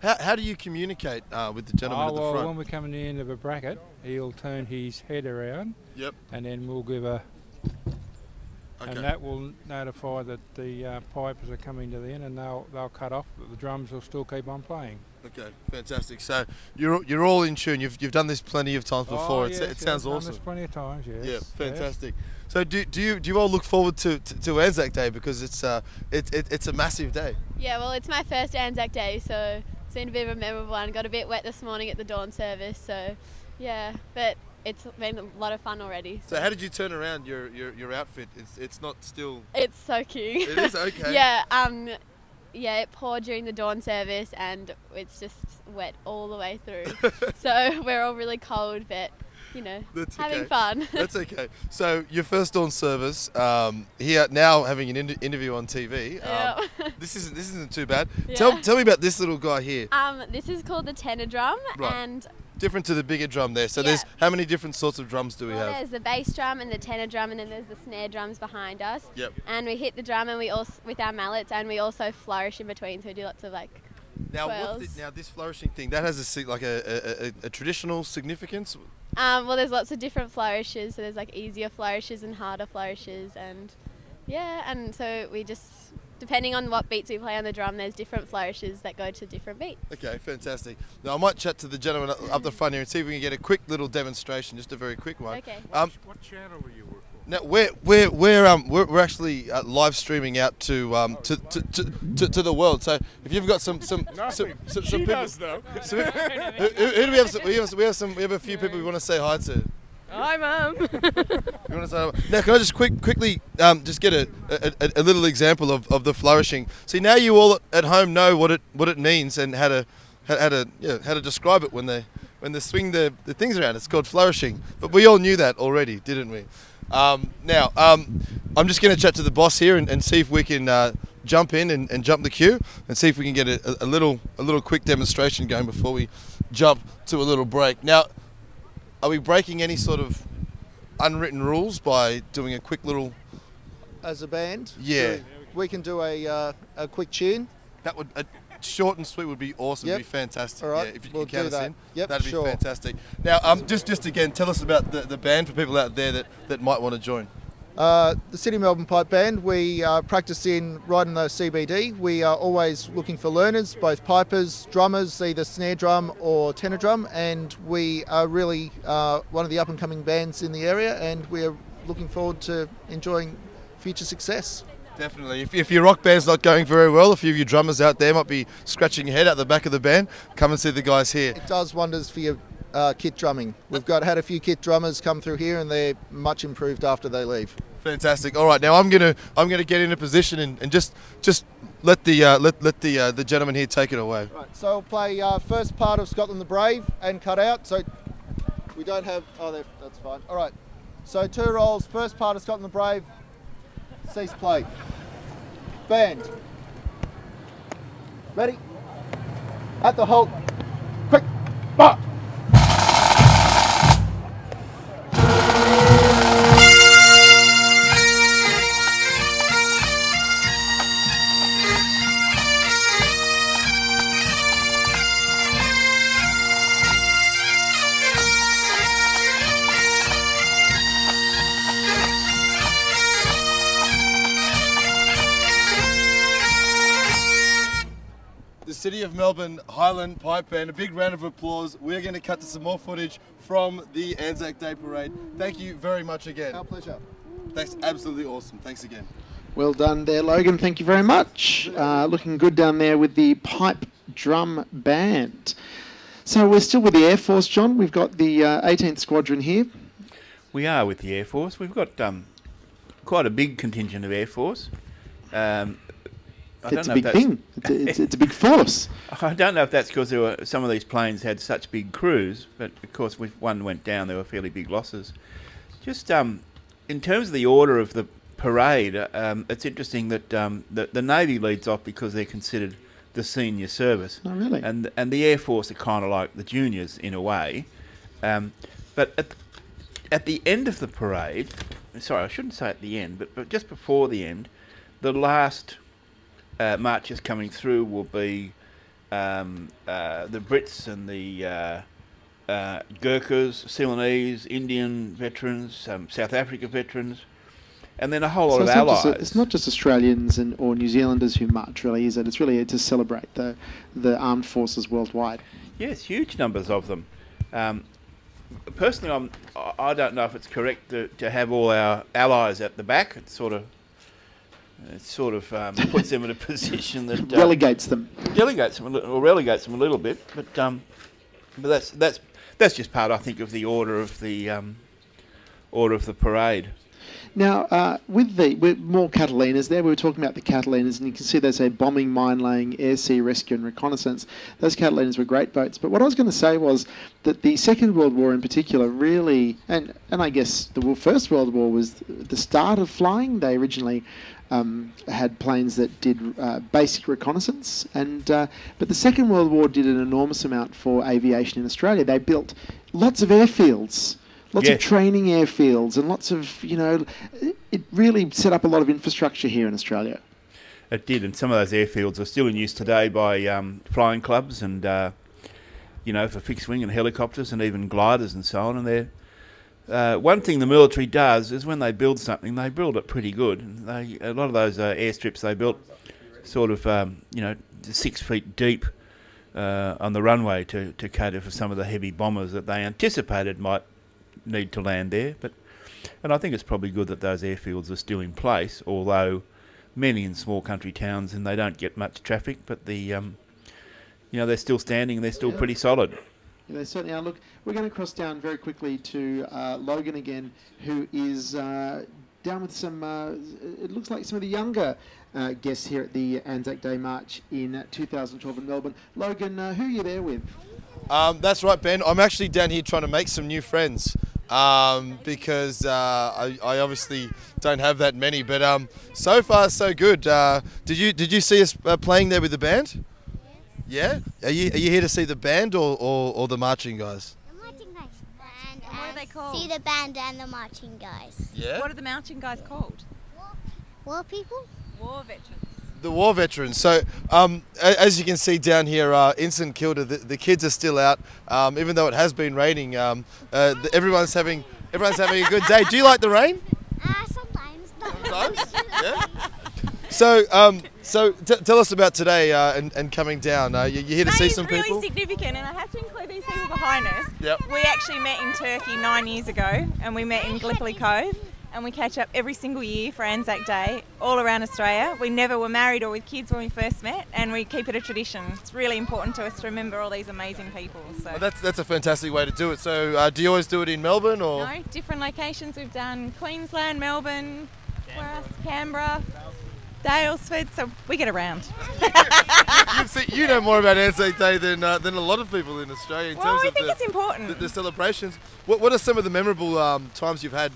How do you communicate with the gentleman at the front? When we come in the end of a bracket, he'll turn his head around. Yep. And then we'll give a. Okay. And that will notify that the pipers are coming to the end, and they'll cut off, but the drums will still keep on playing. Okay, fantastic. So you're all in tune. You've done this plenty of times before. Yes, it sounds awesome. Done this plenty of times. Yes. Yeah, fantastic. Yes. So do you all look forward to Anzac Day, because it's a massive day? Yeah, well, it's my first Anzac Day, so it's been a bit of a memorable one. Got a bit wet this morning at the dawn service, so yeah, but it's been a lot of fun already. So how did you turn around your outfit? It's not still. It's so cute. It is okay. Yeah. Yeah, it poured during the dawn service and it's just wet all the way through. So we're all really cold, but you know, having fun. That's okay. So your first dawn service, here now having an interview on TV. This isn't too bad. Yeah. Tell me about this little guy here. This is called the tenor drum, and different to the bigger drum there. So there's how many different sorts of drums do we have? There's the bass drum and the tenor drum, and then there's the snare drums behind us. Yep. And we hit the drum, and we also with our mallets, and we also flourish in between. So we do lots of like. Now, this flourishing thing, that has a traditional significance? Well, there's lots of different flourishes. So there's like easier flourishes and harder flourishes, and and so we just, depending on what beats we play on the drum, there's different flourishes that go to different beats. Okay, fantastic. Now I might chat to the gentleman up the front here and see if we can get a quick little demonstration, just a very quick one. Okay. What channel were you working? Now we're actually live streaming out to the world. So if you've got some people, who do we have? We have a few people we want to say hi to. Hi, Mum. You want to say now? Can I just quickly just get a little example of the flourishing? See, now you all at home know what it means and how to describe it when they swing the things around. It's called flourishing. But we all knew that already, didn't we? Now, I'm just going to chat to the boss here and see if we can jump in and jump the queue and see if we can get a little quick demonstration going before we jump to a little break. Now, are we breaking any sort of unwritten rules by doing a quick little... As a band? Yeah. We can do a quick tune. That would... short and sweet would be awesome. Yep. It'd be fantastic. All right. Yeah, if you we'll can count do us that. in, yep, that'd be sure. fantastic. Now, just again, tell us about the band for people out there that might want to join. The City Melbourne Pipe Band, we practice right in the CBD. We are always looking for learners, both pipers, drummers, either snare drum or tenor drum, and we are really one of the up-and-coming bands in the area, and we are looking forward to enjoying future success. Definitely. If your rock band's not going very well, a few of you drummers out there might be scratching your head out the back of the band, come and see the guys here. It does wonders for your kit drumming. We've had a few kit drummers come through here, and they're much improved after they leave. Fantastic. All right, now I'm gonna get in a position and just let the gentleman here take it away. Right. So I'll play first part of Scotland the Brave and cut out. So we don't have. That's fine. All right. So 2 rolls. First part of Scotland the Brave. Cease play. Band. Ready? At the halt. Quick. Bar. City of Melbourne Highland Pipe Band. A big round of applause. We're going to cut to some more footage from the Anzac Day Parade. Thank you very much again. Our pleasure. Thanks, absolutely awesome. Thanks again. Well done there, Logan. Thank you very much. Looking good down there with the pipe drum band. So we're still with the Air Force, John. We've got the 18th Squadron here. We are with the Air Force. We've got quite a big contingent of Air Force. It's a big thing. It's a big force. I don't know if that's because some of these planes had such big crews, but of course if one went down, there were fairly big losses. Just in terms of the order of the parade, it's interesting that the Navy leads off because they're considered the senior service. Oh, really? And the Air Force are kind of like the juniors in a way. But at the end of the parade, sorry, I shouldn't say at the end, but just before the end, the last marches coming through will be the Brits and the Gurkhas, Ceylonese, Indian veterans, South Africa veterans, and then a whole lot of allies. It's not just Australians or New Zealanders who march, really, is it? It's really to celebrate the armed forces worldwide. Yes, huge numbers of them. Personally, I don't know if it's correct to have all our allies at the back. It sort of puts them in a position that relegates them. Relegates them a little bit, but that's just part, I think, of the order of the parade. Now, with more Catalinas there, we were talking about the Catalinas, and you can see they say bombing, mine laying, air, sea rescue and reconnaissance. Those Catalinas were great boats. But what I was going to say was that the Second World War in particular really, and I guess the First World War was the start of flying. They originally had planes that did basic reconnaissance, but the Second World War did an enormous amount for aviation in Australia. They built lots of airfields. Lots of training airfields and lots of, it really set up a lot of infrastructure here in Australia. It did, and some of those airfields are still in use today by flying clubs and, for fixed wing and helicopters and even gliders and so on. And they're, one thing the military does is when they build something, they build it pretty good. And a lot of those airstrips they built sort of, 6 feet deep on the runway to cater for some of the heavy bombers that they anticipated might need to land there, and I think it's probably good that those airfields are still in place, although many in small country towns and they don't get much traffic, but they're still standing and they're still pretty solid. Yeah, they certainly are. Look, we're going to cross down very quickly to Logan again, who is down with some, it looks like some of the younger guests here at the Anzac Day March in 2012 in Melbourne. Logan, who are you there with? That's right, Ben. I'm actually down here trying to make some new friends because I obviously don't have that many. But so far, so good. Did you see us playing there with the band? Yeah. Are you here to see the band or the marching guys? The marching guys. And what are they called? See the band and the marching guys. Yeah. What are the marching guys called? War people. War veterans. The war veterans. So, as you can see down here in St Kilda, the kids are still out, even though it has been raining. Everyone's having a good day. Do you like the rain? Sometimes. Sometimes. Yeah. So, tell us about today and coming down. You're here to see some people. It's really significant, and I have to include these people behind us. Yep. We actually met in Turkey 9 years ago, and we met in Gallipoli Cove. And we catch up every single year for Anzac Day all around Australia. We never were married or with kids when we first met, and we keep it a tradition. It's really important to us to remember all these amazing people. So well, that's a fantastic way to do it. So do you always do it in Melbourne or? No, different locations. We've done Queensland, Melbourne, Canberra, Daylesford, so we get around. You know more about Anzac Day than a lot of people in Australia in terms of it's important. The celebrations. What are some of the memorable times you've had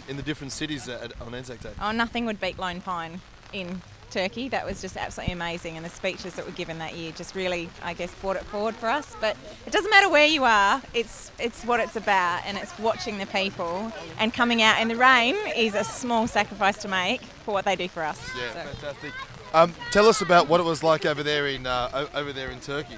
in the different cities on Anzac Day? Oh, nothing would beat Lone Pine in Turkey. That was just absolutely amazing, and the speeches that were given that year just really, I guess, brought it forward for us. But it doesn't matter where you are, it's what it's about, and it's watching the people, and coming out in the rain is a small sacrifice to make for what they do for us. Yeah, so. Fantastic. Tell us about what it was like over there in Turkey.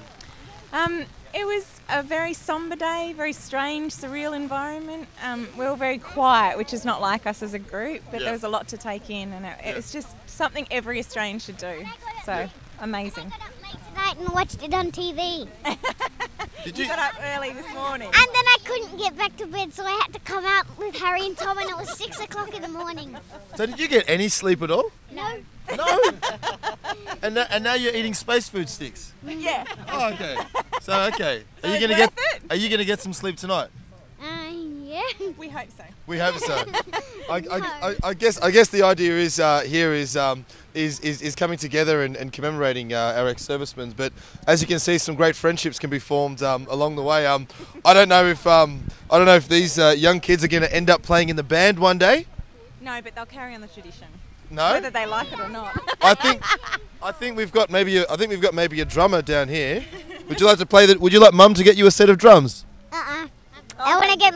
It was a very sombre day, very strange, surreal environment. We were very quiet, which is not like us as a group, but there was a lot to take in, and it was just something every Australian should do. So, amazing. I got up late tonight and watched it on TV. Did you? Got up early this morning. And then I couldn't get back to bed, so I had to come out with Harry and Tom, and it was 6 o'clock in the morning. So did you get any sleep at all? No. No? And now you're eating space food sticks. Yeah. Oh, okay. So okay. So Are you gonna get some sleep tonight? Yeah. We hope so. We hope so. I guess the idea is is coming together and commemorating our ex-servicemen. But as you can see, some great friendships can be formed along the way. I don't know if these young kids are going to end up playing in the band one day. No, but they'll carry on the tradition. No. Whether they like it or not. I think we've got maybe a drummer down here. Would you like to play that? Would you like Mum to get you a set of drums? I want to get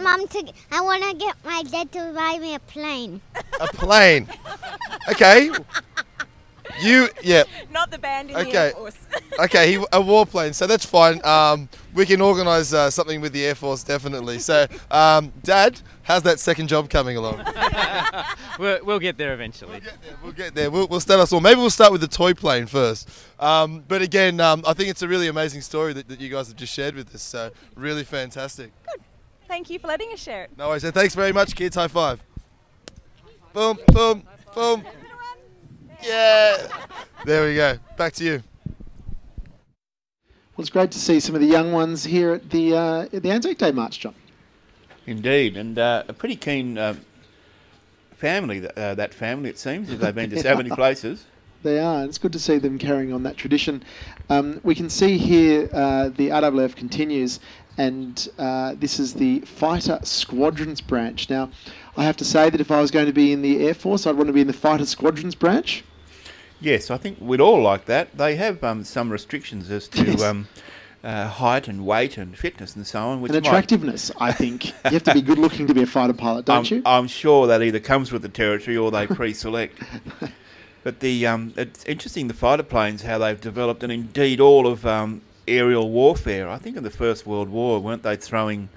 I want to get my dad to buy me a plane. A plane. Okay. Not the band in the Air Force. Okay, a warplane. So that's fine. We can organise something with the Air Force, definitely. So, Dad, how's that second job coming along? We'll get there eventually. We'll get there. We'll start us all. Maybe we'll start with the toy plane first. But again, I think it's a really amazing story that you guys have just shared with us. So really fantastic. Good. Thank you for letting us share it. No worries. So thanks very much, kids. High five. Boom, boom, boom. Yeah. There we go. Back to you. Well, it's great to see some of the young ones here at the Anzac Day March, John. Indeed, and a pretty keen family, that family, it seems, if they've been to so many places. They are, and it's good to see them carrying on that tradition. We can see here the RWF continues, and this is the Fighter Squadrons branch. Now, I have to say that if I was going to be in the Air Force, I'd want to be in the Fighter Squadrons branch. Yes, I think we'd all like that. They have some restrictions as to height and weight and fitness and so on. Which and attractiveness, I think. You have to be good looking to be a fighter pilot, don't you? I'm sure that either comes with the territory or they pre-select. But it's interesting, the fighter planes, how they've developed, and indeed all of aerial warfare. I think in the First World War, weren't they throwing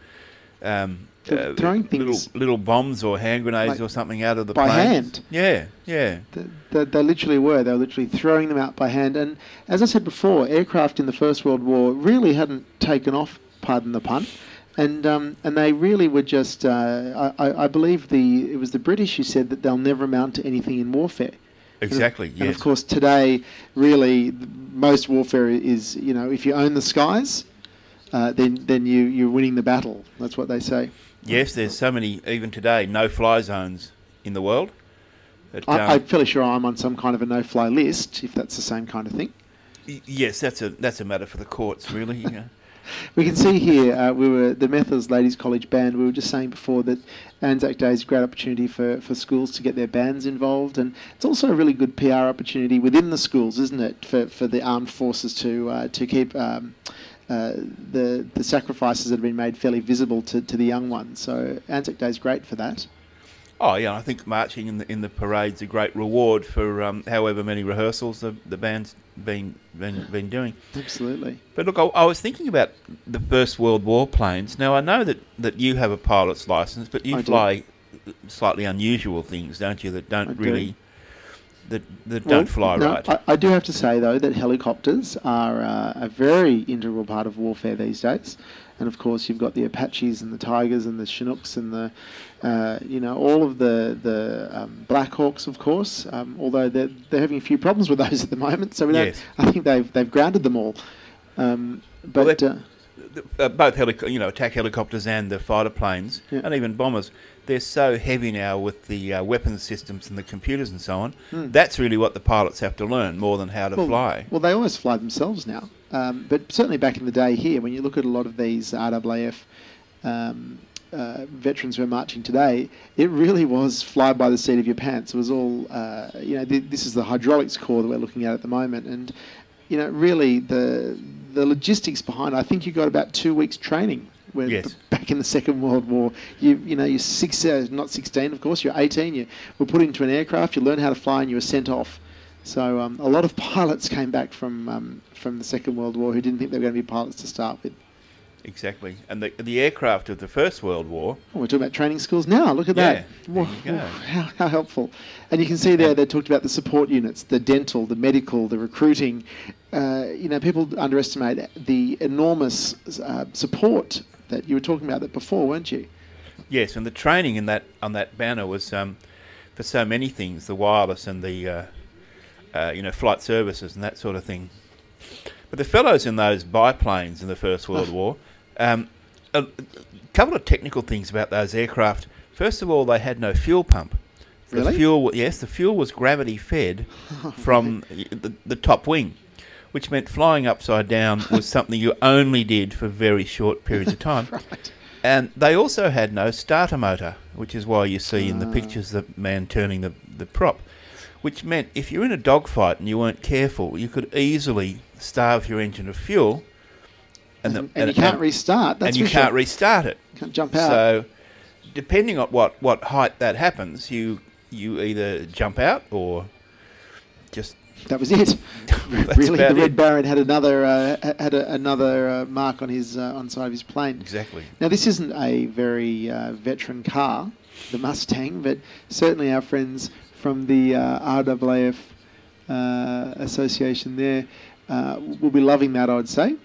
throwing things, little bombs or hand grenades or something out of the by planes? hand? Yeah, yeah. They literally were. They were literally throwing them out by hand. And as I said before, aircraft in the First World War really hadn't taken off, pardon the pun. And they really were just. I believe it was the British who said that they'll never amount to anything in warfare. Exactly. And yes. of course, today, really, most warfare is, if you own the skies, then you're winning the battle. That's what they say. Yes, there's so many, even today, no-fly zones in the world. I'm fairly sure I'm on some kind of a no-fly list, if that's the same kind of thing. Yes, that's a matter for the courts, really. Yeah. We can see here, the Methers Ladies College Band, we were just saying before that Anzac Day is a great opportunity for schools to get their bands involved, and it's also a really good PR opportunity within the schools, isn't it, for the armed forces to keep the sacrifices that have been made fairly visible to the young ones. So Anzac Day is great for that. Oh yeah, I think marching in the parade's a great reward for however many rehearsals the band's been doing. Absolutely. But look, I was thinking about the First World War planes. Now I know that you have a pilot's license, but you fly slightly unusual things, don't you? That don't really don't fly right. I do have to say though that helicopters are a very integral part of warfare these days. And of course, you've got the Apaches and the Tigers and the Chinooks and the, all of the Black Hawks, of course. Although they're having a few problems with those at the moment, so I think they've grounded them all. Both attack helicopters and the fighter planes, and even bombers, they're so heavy now with the weapons systems and the computers and so on. That's really what the pilots have to learn more than how to fly. Well, they always fly themselves now. But certainly back in the day here, when you look at a lot of these RWF veterans who are marching today, it really was fly by the seat of your pants. It was all, this is the hydraulics corps that we're looking at the moment. And, really the logistics behind it, I think you got about 2 weeks training. Back in the Second World War, you're not 16, of course, you're 18. You were put into an aircraft, you learn how to fly, and you were sent off. So a lot of pilots came back from the Second World War who didn't think they were going to be pilots to start with. Exactly. And the aircraft of the First World War... Oh, we're talking about training schools now. Look at that. There you go. How helpful. And you can see there they talked about the support units, the dental, the medical, the recruiting. People underestimate the enormous support that you were talking about that before, weren't you? Yes, and the training on that banner was for so many things, the wireless and the flight services and that sort of thing. But the fellows in those biplanes in the First World War, a couple of technical things about those aircraft. First of all, they had no fuel pump. Really? The fuel was gravity fed from the top wing, which meant flying upside down was something you only did for very short periods of time. Right. And they also had no starter motor, which is why you see in the pictures the man turning the prop, which meant if you're in a dogfight and you weren't careful, you could easily starve your engine of fuel. And you can't restart. That's and you for can't sure. restart it. You can't jump out. So depending on what height that happens, you either jump out or just... That was it. Really, the Red Baron had another mark on his on the side of his plane. Exactly. Now, this isn't a very veteran car, the Mustang, but certainly our friends from the RAAF association there will be loving that, I'd say.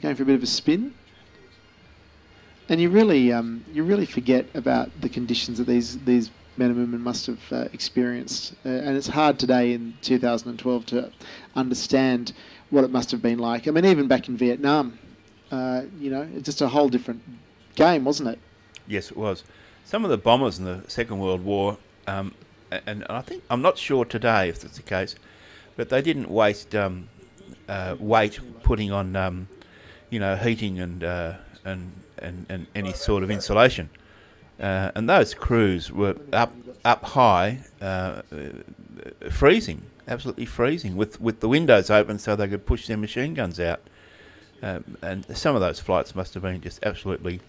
Going for a bit of a spin. And you really forget about the conditions that these men and women must have experienced, and it's hard today in 2012 to understand what it must have been like. I mean, even back in Vietnam, it's just a whole different game, wasn't it? Yes, it was. Some of the bombers in the Second World War, and I think, I'm not sure today if that's the case, but they didn't waste weight putting on, heating and any sort of insulation. And those crews were up high, freezing, absolutely freezing, with the windows open so they could push their machine guns out. And some of those flights must have been just absolutely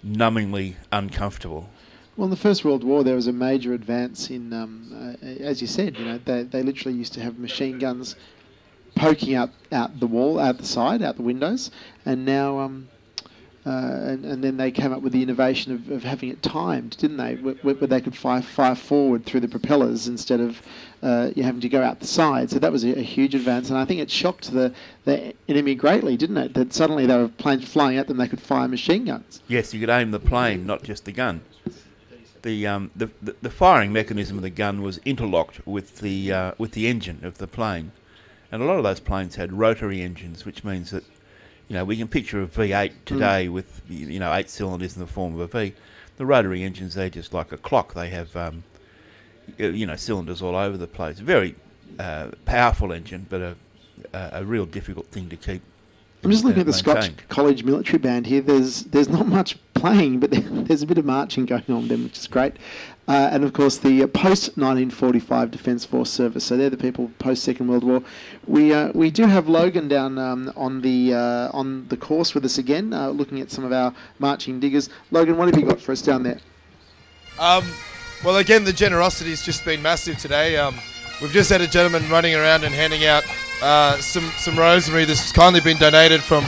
numbingly uncomfortable. Well, in the First World War, there was a major advance in, as you said, they literally used to have machine guns poking out the wall, out the side, out the windows, and now... and then they came up with the innovation of having it timed, didn't they? Where they could fire forward through the propellers instead of you having to go out the side. So that was a huge advance, and I think it shocked the enemy greatly, didn't it? That suddenly they were planes flying at them, they could fire machine guns. Yes, you could aim the plane, not just the gun. The firing mechanism of the gun was interlocked with the engine of the plane, and a lot of those planes had rotary engines, which means that we can picture a V8 today with 8 cylinders in the form of a V. The rotary engines, they're just like a clock. They have cylinders all over the place. Very powerful engine, but a real difficult thing to keep. I'm just looking at the Scotch College Military Band here. There's not much playing, but there's a bit of marching going on with them, which is great. And of course, the post-1945 Defence Force service. So they're the people post-Second World War. We do have Logan down on the course with us again, looking at some of our marching diggers. Logan, what have you got for us down there? Well, again, the generosity's just been massive today. We've just had a gentleman running around and handing out some rosemary that's kindly been donated from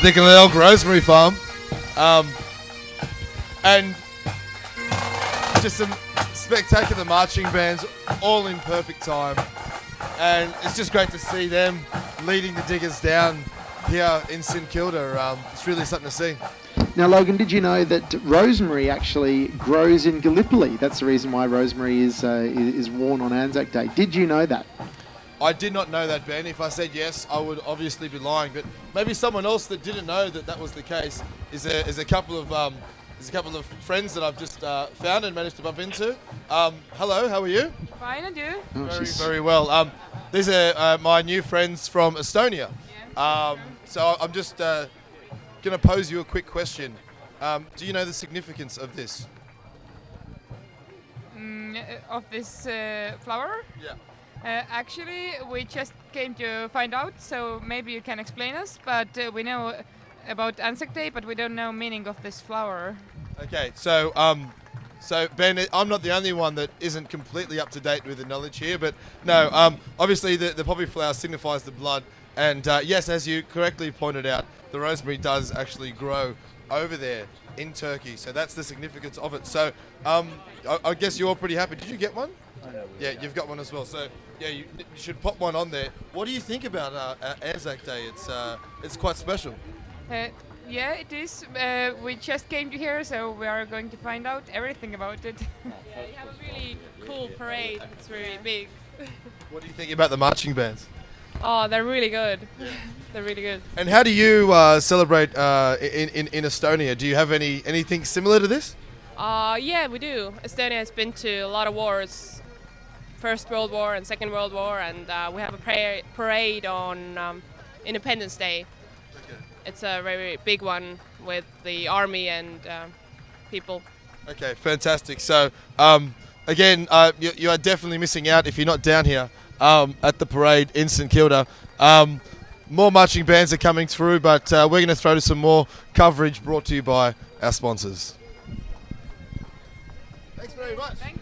the Gallipoli Rosemary Farm. And just some spectacular marching bands, all in perfect time. And it's just great to see them leading the diggers down here in St Kilda. It's really something to see. Now, Logan, did you know that rosemary actually grows in Gallipoli? That's the reason why rosemary is worn on Anzac Day. Did you know that? I did not know that, Ben. If I said yes, I would obviously be lying. But maybe someone else that didn't know that was the case is a couple of friends that I've just found and managed to bump into. Hello, how are you? Fine, and you? Very well. These are my new friends from Estonia. Yeah. So I'm just going to pose you a quick question. Do you know the significance of this? Of this flower? Yeah. Actually, we just came to find out, so maybe you can explain us. But we know about Anzac Day, but we don't know meaning of this flower. Okay, so Ben, I'm not the only one that isn't completely up to date with the knowledge here, but no, obviously the poppy flower signifies the blood, and yes, as you correctly pointed out, the rosemary does actually grow over there in Turkey, so that's the significance of it. So I guess you're all pretty happy. Did you get one? Yeah, you've got one as well. So yeah, you should pop one on there. What do you think about Anzac Day? It's quite special. Yeah, it is. We just came to here, so we are going to find out everything about it. We have a really cool parade. It's really big. What do you think about the marching bands? Oh, they're really good. They're really good. And how do you celebrate in Estonia? Do you have anything similar to this? Yeah, we do. Estonia has been to a lot of wars. First World War and Second World War, and we have a parade on Independence Day. It's a very big one with the army and people. Okay, fantastic. So, again, you are definitely missing out if you're not down here at the parade in St Kilda. More marching bands are coming through, but we're going to throw to some more coverage brought to you by our sponsors. Thanks very much. Thank you.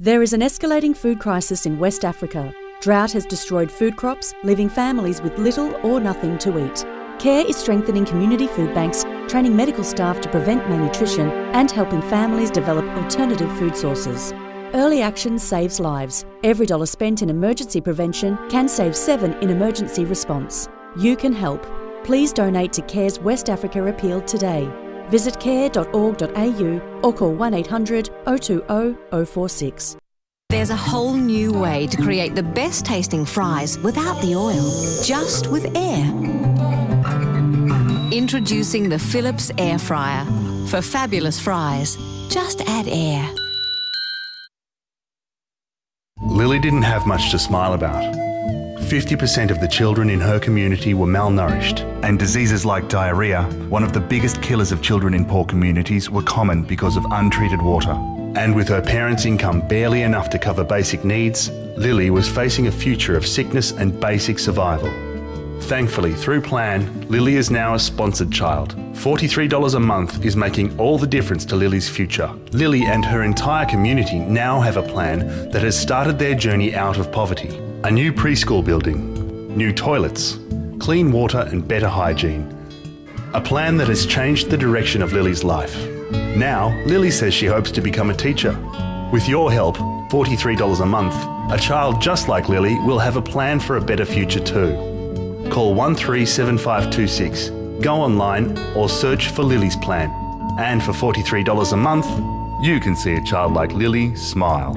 There is an escalating food crisis in West Africa. Drought has destroyed food crops, leaving families with little or nothing to eat. CARE is strengthening community food banks, training medical staff to prevent malnutrition and helping families develop alternative food sources. Early action saves lives. Every dollar spent in emergency prevention can save 7 in emergency response. You can help. Please donate to CARE's West Africa Appeal today. Visit care.org.au or call 1800 020 046. There's a whole new way to create the best tasting fries without the oil, just with air. Introducing the Philips Air Fryer. For fabulous fries, just add air. Lily didn't have much to smile about. 50% of the children in her community were malnourished, and diseases like diarrhoea, one of the biggest killers of children in poor communities, were common because of untreated water. And with her parents' income barely enough to cover basic needs, Lily was facing a future of sickness and basic survival. Thankfully, through Plan, Lily is now a sponsored child. $43 a month is making all the difference to Lily's future. Lily and her entire community now have a plan that has started their journey out of poverty. A new preschool building, new toilets, clean water and better hygiene. A plan that has changed the direction of Lily's life. Now, Lily says she hopes to become a teacher. With your help, $43 a month, a child just like Lily will have a plan for a better future too. Call 137526, go online or search for Lily's plan. And for $43 a month, you can see a child like Lily smile.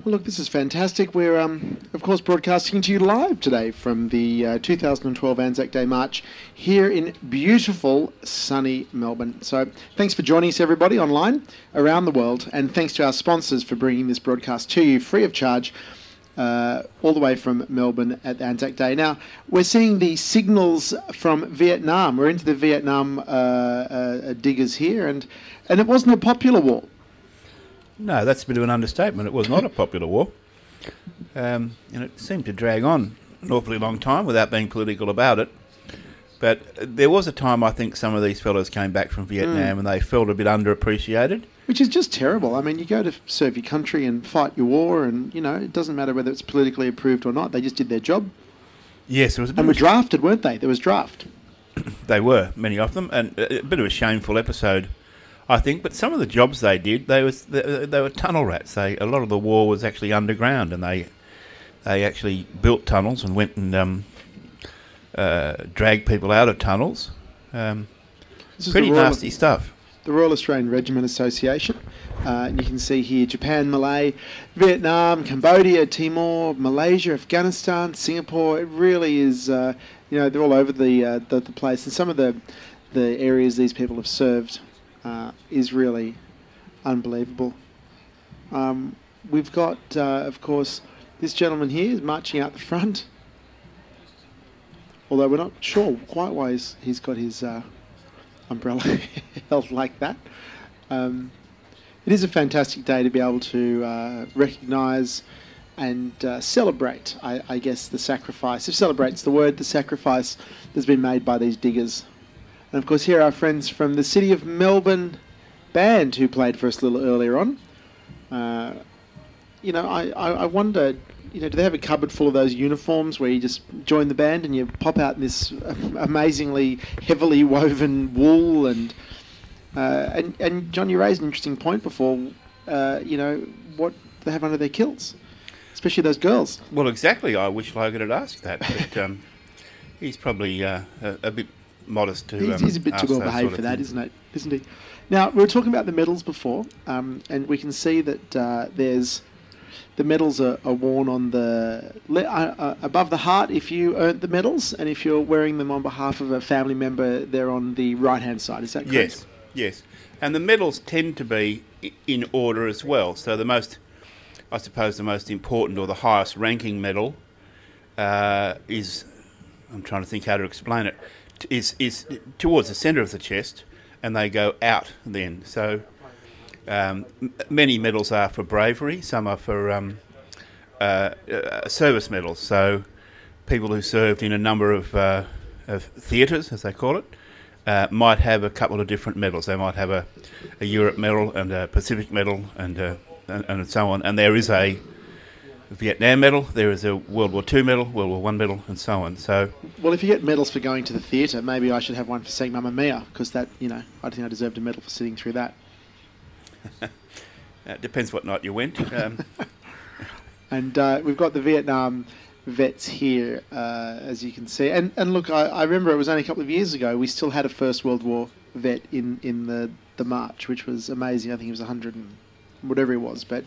Well, look, this is fantastic. We're, of course, broadcasting to you live today from the 2012 Anzac Day March here in beautiful, sunny Melbourne. So thanks for joining us, everybody, online, around the world, and thanks to our sponsors for bringing this broadcast to you free of charge all the way from Melbourne at Anzac Day. Now, we're seeing the signals from Vietnam. We're into the Vietnam diggers here, and it wasn't a popular war. No, that's a bit of an understatement. It was not a popular war. And it seemed to drag on an awfully long time without being political about it. But there was a time, I think, some of these fellows came back from Vietnam and they felt a bit underappreciated. Which is just terrible. I mean, you go to serve your country and fight your war and, it doesn't matter whether it's politically approved or not. They just did their job. Yes, it was a bit and were drafted, weren't they? There was draft. They were, many of them, and a bit of a shameful episode, I think. But some of the jobs they did, they were tunnel rats. A lot of the war was actually underground, and they actually built tunnels and went and dragged people out of tunnels. Pretty nasty stuff. The Royal Australian Regiment Association. And you can see here Japan, Malay, Vietnam, Cambodia, Timor, Malaysia, Afghanistan, Singapore. It really is, they're all over the place. And some of the areas these people have served is really unbelievable. We've got, of course, this gentleman here is marching out the front. Although we're not sure quite why he's got his umbrella held like that. It is a fantastic day to be able to recognise and celebrate, I guess, the sacrifice. If celebrate's the word, the sacrifice that's been made by these diggers. And of course, here are our friends from the City of Melbourne band who played for us a little earlier on. I wonder, do they have a cupboard full of those uniforms where you just join the band and you pop out in this amazingly heavily woven wool and John, you raised an interesting point before, what they have under their kilts, especially those girls. Well, exactly. I wish Logan had asked that, but he's probably a bit modest to he's a bit too well behaved for that, isn't he? Now, we were talking about the medals before, and we can see that the medals are worn on the above the heart if you earned the medals, and if you're wearing them on behalf of a family member, they're on the right-hand side. Is that correct? Yes. And the medals tend to be in order as well. So the most important or the highest ranking medal is, I'm trying to think how to explain it, is towards the centre of the chest, and they go out then. So many medals are for bravery, some are for service medals. So people who served in a number of theatres, as they call it, might have a couple of different medals. They might have a Europe medal and a Pacific medal and so on. And there is a Vietnam medal, there is a World War II medal, World War I medal, and so on. So, well, if you get medals for going to the theatre, maybe I should have one for saying Mamma Mia, because that, I think I deserved a medal for sitting through that. It depends what night you went. And we've got the Vietnam vets here, as you can see. And look, I remember it was only a couple of years ago, we still had a First World War vet in the march, which was amazing. I think it was 100 and whatever it was. But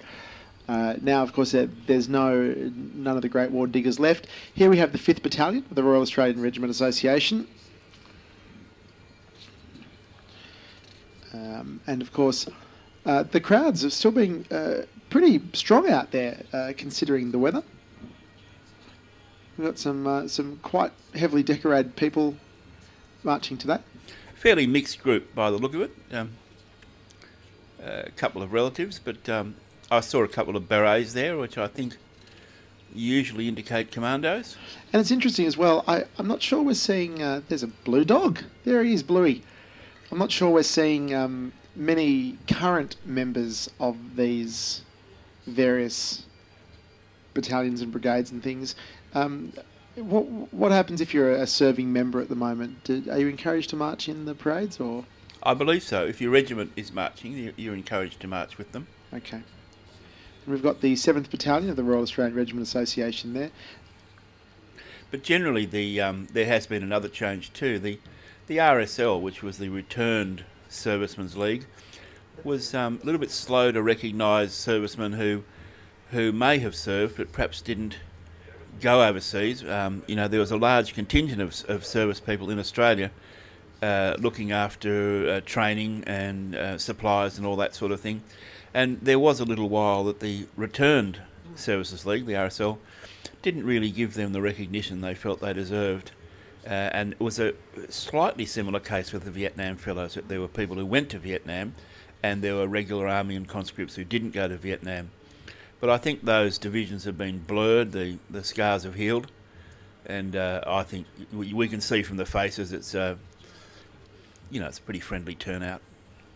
now, of course, there's none of the Great War diggers left. Here we have the 5th Battalion of the Royal Australian Regiment Association. And of course, the crowds are still being pretty strong out there, considering the weather. We've got some quite heavily decorated people marching to that. Fairly mixed group by the look of it. A couple of relatives, but I saw a couple of berets there, which I think usually indicate commandos. And it's interesting as well, I'm not sure we're seeing, there's a blue dog. There he is, Bluey. I'm not sure we're seeing many current members of these various battalions and brigades and things. What happens if you're a serving member at the moment? Are you encouraged to march in the parades, or? I believe so. If your regiment is marching, you're encouraged to march with them. Okay. And we've got the 7th Battalion of the Royal Australian Regiment Association there. But generally, there has been another change too. The RSL, which was the Returned Servicemen's League, was a little bit slow to recognise servicemen who may have served but perhaps didn't go overseas. You know, there was a large contingent of service people in Australia looking after training and supplies and all that sort of thing. And there was a little while that the Returned Services League, the RSL, didn't really give them the recognition they felt they deserved. And it was a slightly similar case with the Vietnam Fellows, that there were people who went to Vietnam and there were regular army and conscripts who didn't go to Vietnam. But I think those divisions have been blurred, the scars have healed, and I think we can see from the faces it's, you know, it's a pretty friendly turnout.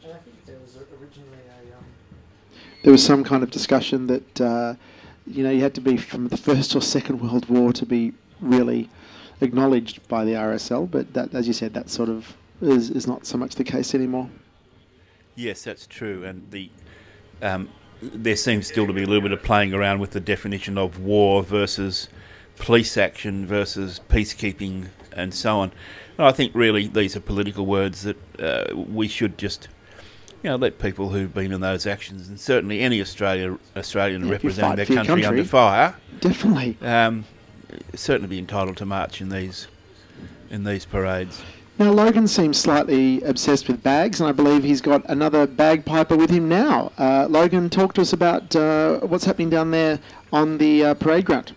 And I think there was originally there was some kind of discussion that you know, you had to be from the First or Second World War to be really acknowledged by the RSL, but that, as you said, that sort of is not so much the case anymore. Yes, that's true, and there seems still to be a little bit of playing around with the definition of war versus police action versus peacekeeping and so on. And I think really these are political words that we should just, you know, let people who've been in those actions, and certainly any Australian representing their country under fire, definitely, certainly be entitled to march in these parades. Now, Logan seems slightly obsessed with bags, and I believe he's got another bagpiper with him now. Logan, talk to us about what's happening down there on the parade ground.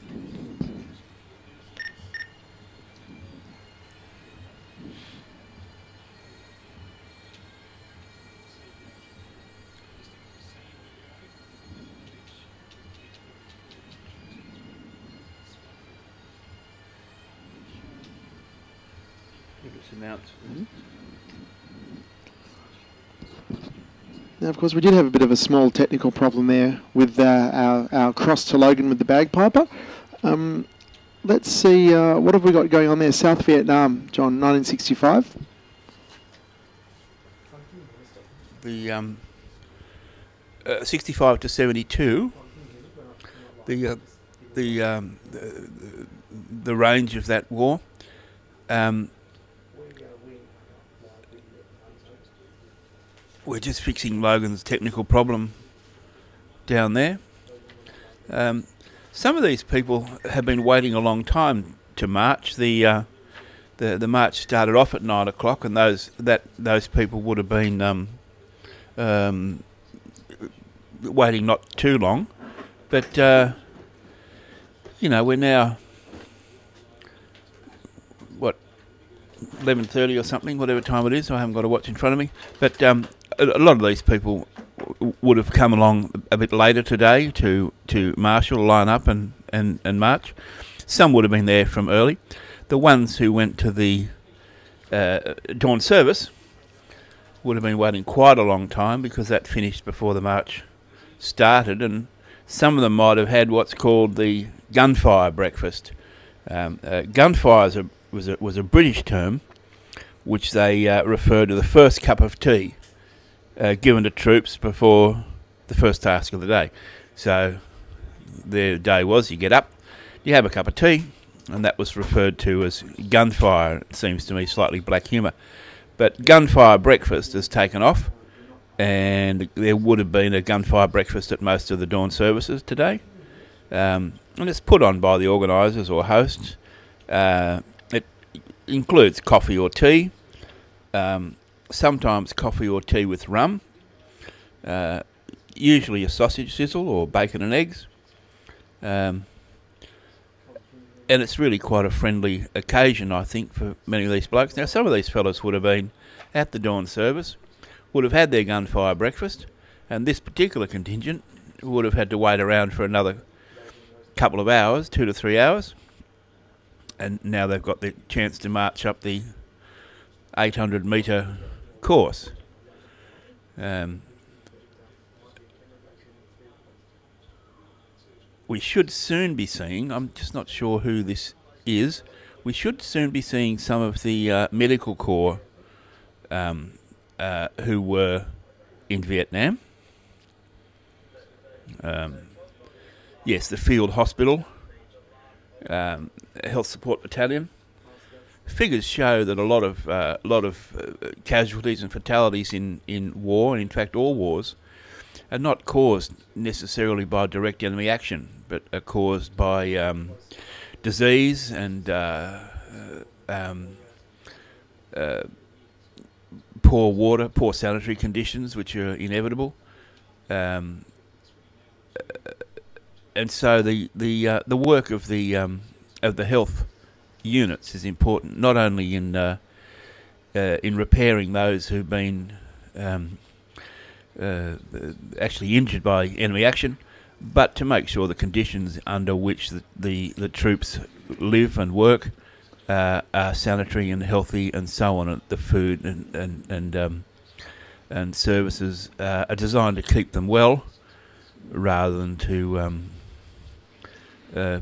Now, of course, we did have a bit of a small technical problem there with our cross to Logan with the bagpiper. Let's see, what have we got going on there? South Vietnam, John, 1965. The 65 to 72. The range of that war. We're just fixing Logan's technical problem down there. Some of these people have been waiting a long time to march. The march started off at 9 o'clock, and those people would have been waiting not too long. But you know, we're now 11:30 or something, whatever time it is. I haven't got a watch in front of me, but a lot of these people would have come along a bit later today to marshal, line up and march. Some would have been there from early. The ones who went to the dawn service would have been waiting quite a long time, because that finished before the march started, and some of them might have had what's called the gunfire breakfast. Gunfire was a British term, which they referred to the first cup of tea given to troops before the first task of the day. So their day was, you get up, you have a cup of tea, and that was referred to as gunfire. It seems to me slightly black humour. But gunfire breakfast has taken off, and there would have been a gunfire breakfast at most of the dawn services today. And it's put on by the organisers or hosts. It includes coffee or tea, sometimes coffee or tea with rum, usually a sausage sizzle or bacon and eggs. And it's really quite a friendly occasion, I think, for many of these blokes. Now, some of these fellas would have been at the dawn service, would have had their gunfire breakfast, and this particular contingent would have had to wait around for another couple of hours, 2 to 3 hours, and now they've got the chance to march up the 800-metre course. We should soon be seeing, I'm just not sure who this is, we should soon be seeing some of the medical corps who were in Vietnam. Yes, the field hospital, health support battalion. Figures show that a lot of casualties and fatalities in war, and in fact all wars, are not caused necessarily by direct enemy action, but are caused by disease and poor water, poor sanitary conditions, which are inevitable. And so the work of the health units is important, not only in repairing those who've been actually injured by enemy action, but to make sure the conditions under which the troops live and work are sanitary and healthy and so on, and the food and services are designed to keep them well rather than to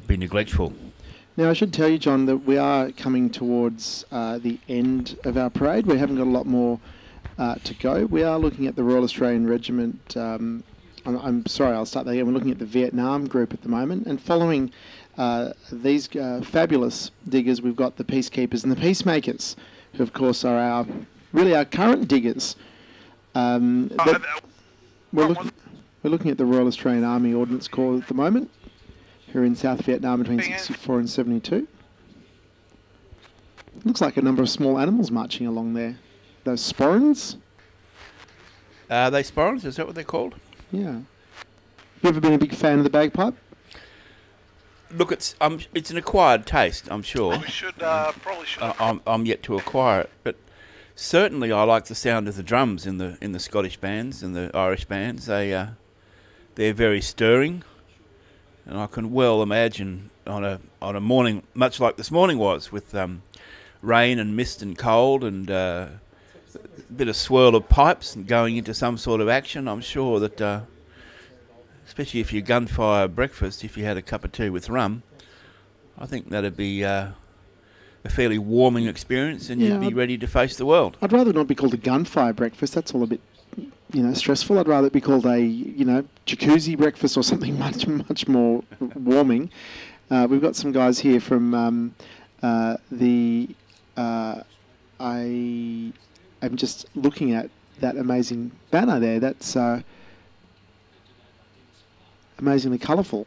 be neglectful. Now, I should tell you, John, that we are coming towards the end of our parade. We haven't got a lot more to go. We are looking at the Royal Australian Regiment. I'm sorry, I'll start that again. We're looking at the Vietnam group at the moment. And following these fabulous diggers, we've got the Peacekeepers and the Peacemakers, who, of course, are our current diggers. We're looking at the Royal Australian Army Ordnance Corps at the moment, who are in South Vietnam between 64 and 72. Looks like a number of small animals marching along there. Those sporrans? Are they sporrans? Is that what they're called? Yeah. You ever been a big fan of the bagpipe? Look, it's an acquired taste, I'm sure. We should probably should. I'm yet to acquire it, but certainly I like the sound of the drums in the Scottish bands and the Irish bands. They're very stirring, and I can well imagine on a morning much like this morning was, with rain and mist and cold and a bit of swirl of pipes and going into some sort of action. I'm sure that, especially if you gunfire breakfast, if you had a cup of tea with rum, I think that'd be a fairly warming experience, and you'd be ready to face the world. I'd rather not be called a gunfire breakfast. That's all a bit, stressful. I'd rather it be called a, jacuzzi breakfast or something much more warming. We've got some guys here from I'm just looking at that amazing banner there. That's amazingly colourful.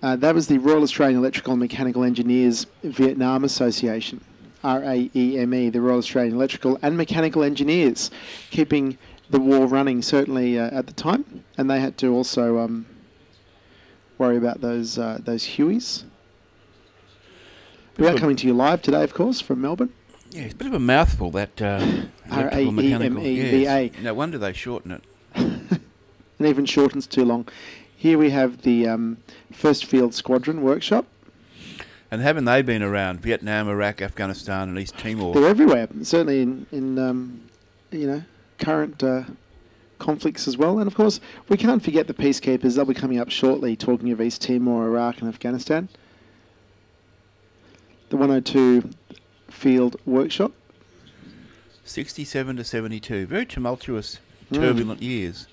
That was the Royal Australian Electrical and Mechanical Engineers Vietnam Association, RAEME, the Royal Australian Electrical and Mechanical Engineers, keeping the war running, certainly at the time. And they had to also worry about those Hueys. We are coming to you live today, of course, from Melbourne. Yeah, it's a bit of a mouthful, that electrical mechanical. RAEMEVA. Yes. No wonder they shorten it. And even shortens too long. Here we have the 1st Field Squadron Workshop. And haven't they been around Vietnam, Iraq, Afghanistan and East Timor? They're everywhere, certainly in current conflicts as well. And of course, we can't forget the Peacekeepers. They'll be coming up shortly, talking of East Timor, Iraq and Afghanistan. The 102 Field Workshop. 67 to 72. Very tumultuous, turbulent years.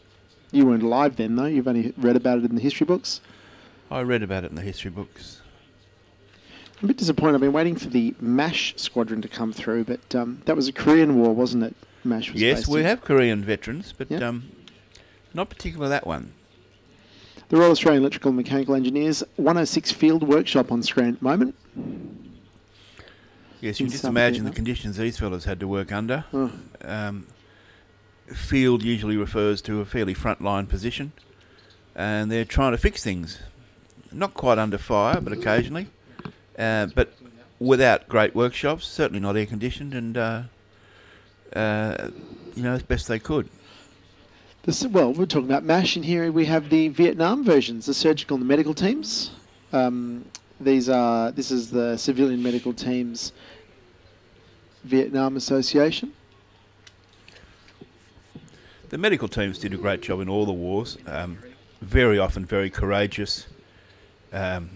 You weren't alive then, though. You've only read about it in the history books. I read about it in the history books. I'm a bit disappointed. I've been waiting for the MASH squadron to come through, but that was a Korean war, wasn't it? MASH was yes, we have Korean veterans, but not particularly that one. The Royal Australian Electrical and Mechanical Engineers 106 Field Workshop on screen at the moment. Yes, you can just imagine the conditions these fellas had to work under. Field usually refers to a fairly frontline position, and they're trying to fix things. Not quite under fire, but occasionally. But without great workshops, certainly not air conditioned, and as best they could. Well, we're talking about MASH, and here we have the Vietnam versions, the surgical and the medical teams. This is the Civilian Medical Teams Vietnam Association. The medical teams did a great job in all the wars. Very often, very courageous, and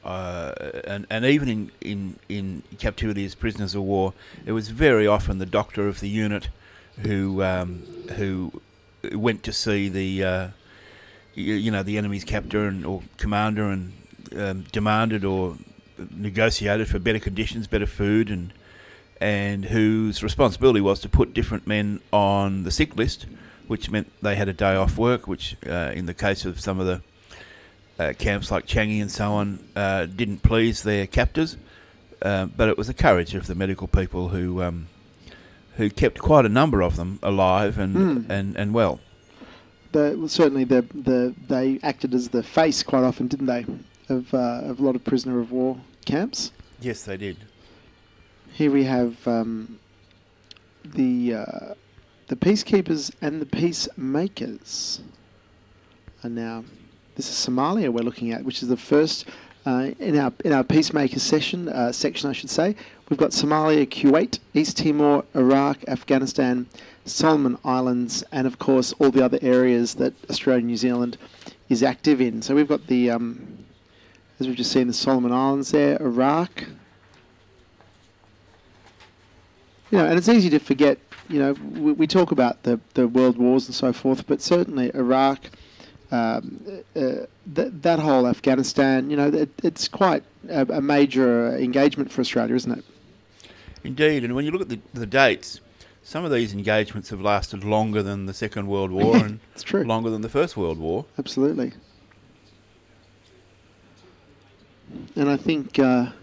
even in captivity as prisoners of war, it was very often the doctor of the unit who went to see the the enemy's captor or commander and demanded or negotiated for better conditions, better food, and whose responsibility was to put different men on the sick list, which meant they had a day off work, which in the case of some of the camps like Changi and so on didn't please their captors, but it was the courage of the medical people who kept quite a number of them alive and well. Certainly they acted as the face quite often, didn't they, of a lot of prisoner of war camps? Yes, they did. Here we have the peacekeepers and the peacemakers. And now, this is Somalia we're looking at, which is the first in our peacemaker section I should say. We've got Somalia, Kuwait, East Timor, Iraq, Afghanistan, Solomon Islands, and of course all the other areas that Australia and New Zealand is active in. So we've got the, as we've just seen, the Solomon Islands there, Iraq. And it's easy to forget, we talk about the world wars and so forth, but certainly Iraq, that whole Afghanistan, it's quite a major engagement for Australia, isn't it? Indeed, and when you look at the dates, some of these engagements have lasted longer than the Second World War and it's true. Longer than the First World War. Absolutely. And I think, it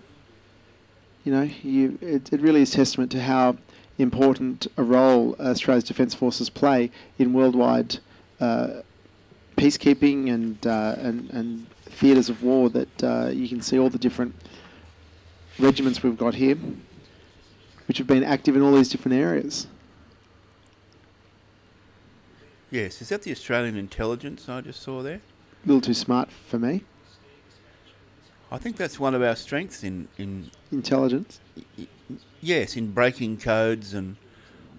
really is testament to how important a role Australia's Defence Forces play in worldwide peacekeeping and theatres of war, that you can see all the different regiments we've got here, which have been active in all these different areas. Yes, is that the Australian intelligence I just saw there? A little too smart for me. I think that's one of our strengths in intelligence. Yes, in breaking codes and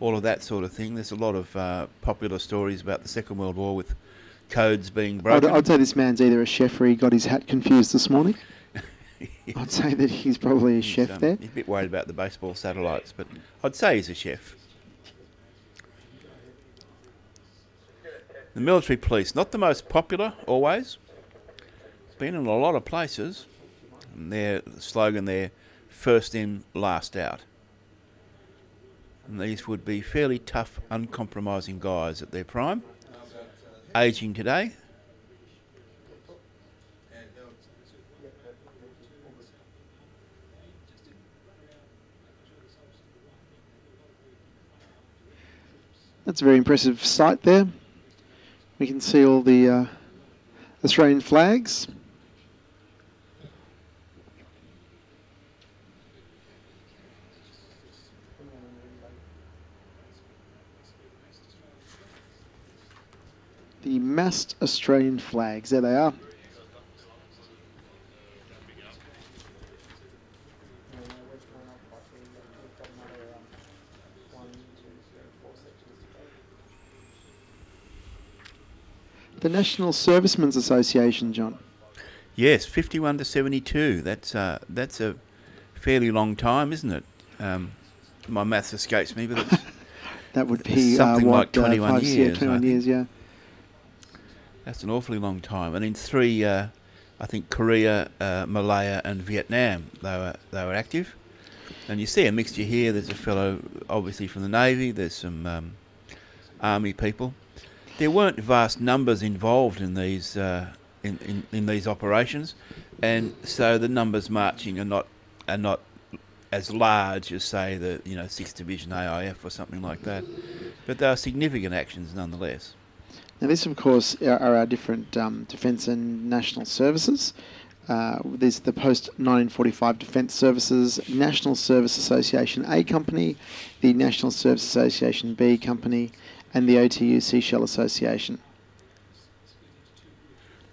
all of that sort of thing. There's a lot of popular stories about the Second World War with codes being broken. I'd say this man's either a chef or he got his hat confused this morning. Yeah. I'd say that he's probably a chef there. He's a bit worried about the baseball satellites, but I'd say he's a chef. The military police, not the most popular always. Been in a lot of places. And their slogan there, first in, last out. And these would be fairly tough, uncompromising guys at their prime. Ageing today. That's a very impressive sight there. We can see all the Australian flags. The massed Australian flags, there they are. The National Servicemen's Association, John. Yes, 51 to 72. That's a fairly long time, isn't it? My maths escapes me, but it's that would be something like 21 years. 21 years, yeah. That's an awfully long time. And in three, I think Korea, Malaya, and Vietnam, they were active. And you see a mixture here. There's a fellow, obviously from the Navy. There's some Army people. There weren't vast numbers involved in these in these operations, and so the numbers marching are not as large as, say, the 6th Division AIF or something like that. But they are significant actions nonetheless. Now this, of course, are our different defence and national services. There's the post-1945 Defence Services, National Service Association A Company, the National Service Association B Company, and the OTU Seashell Association.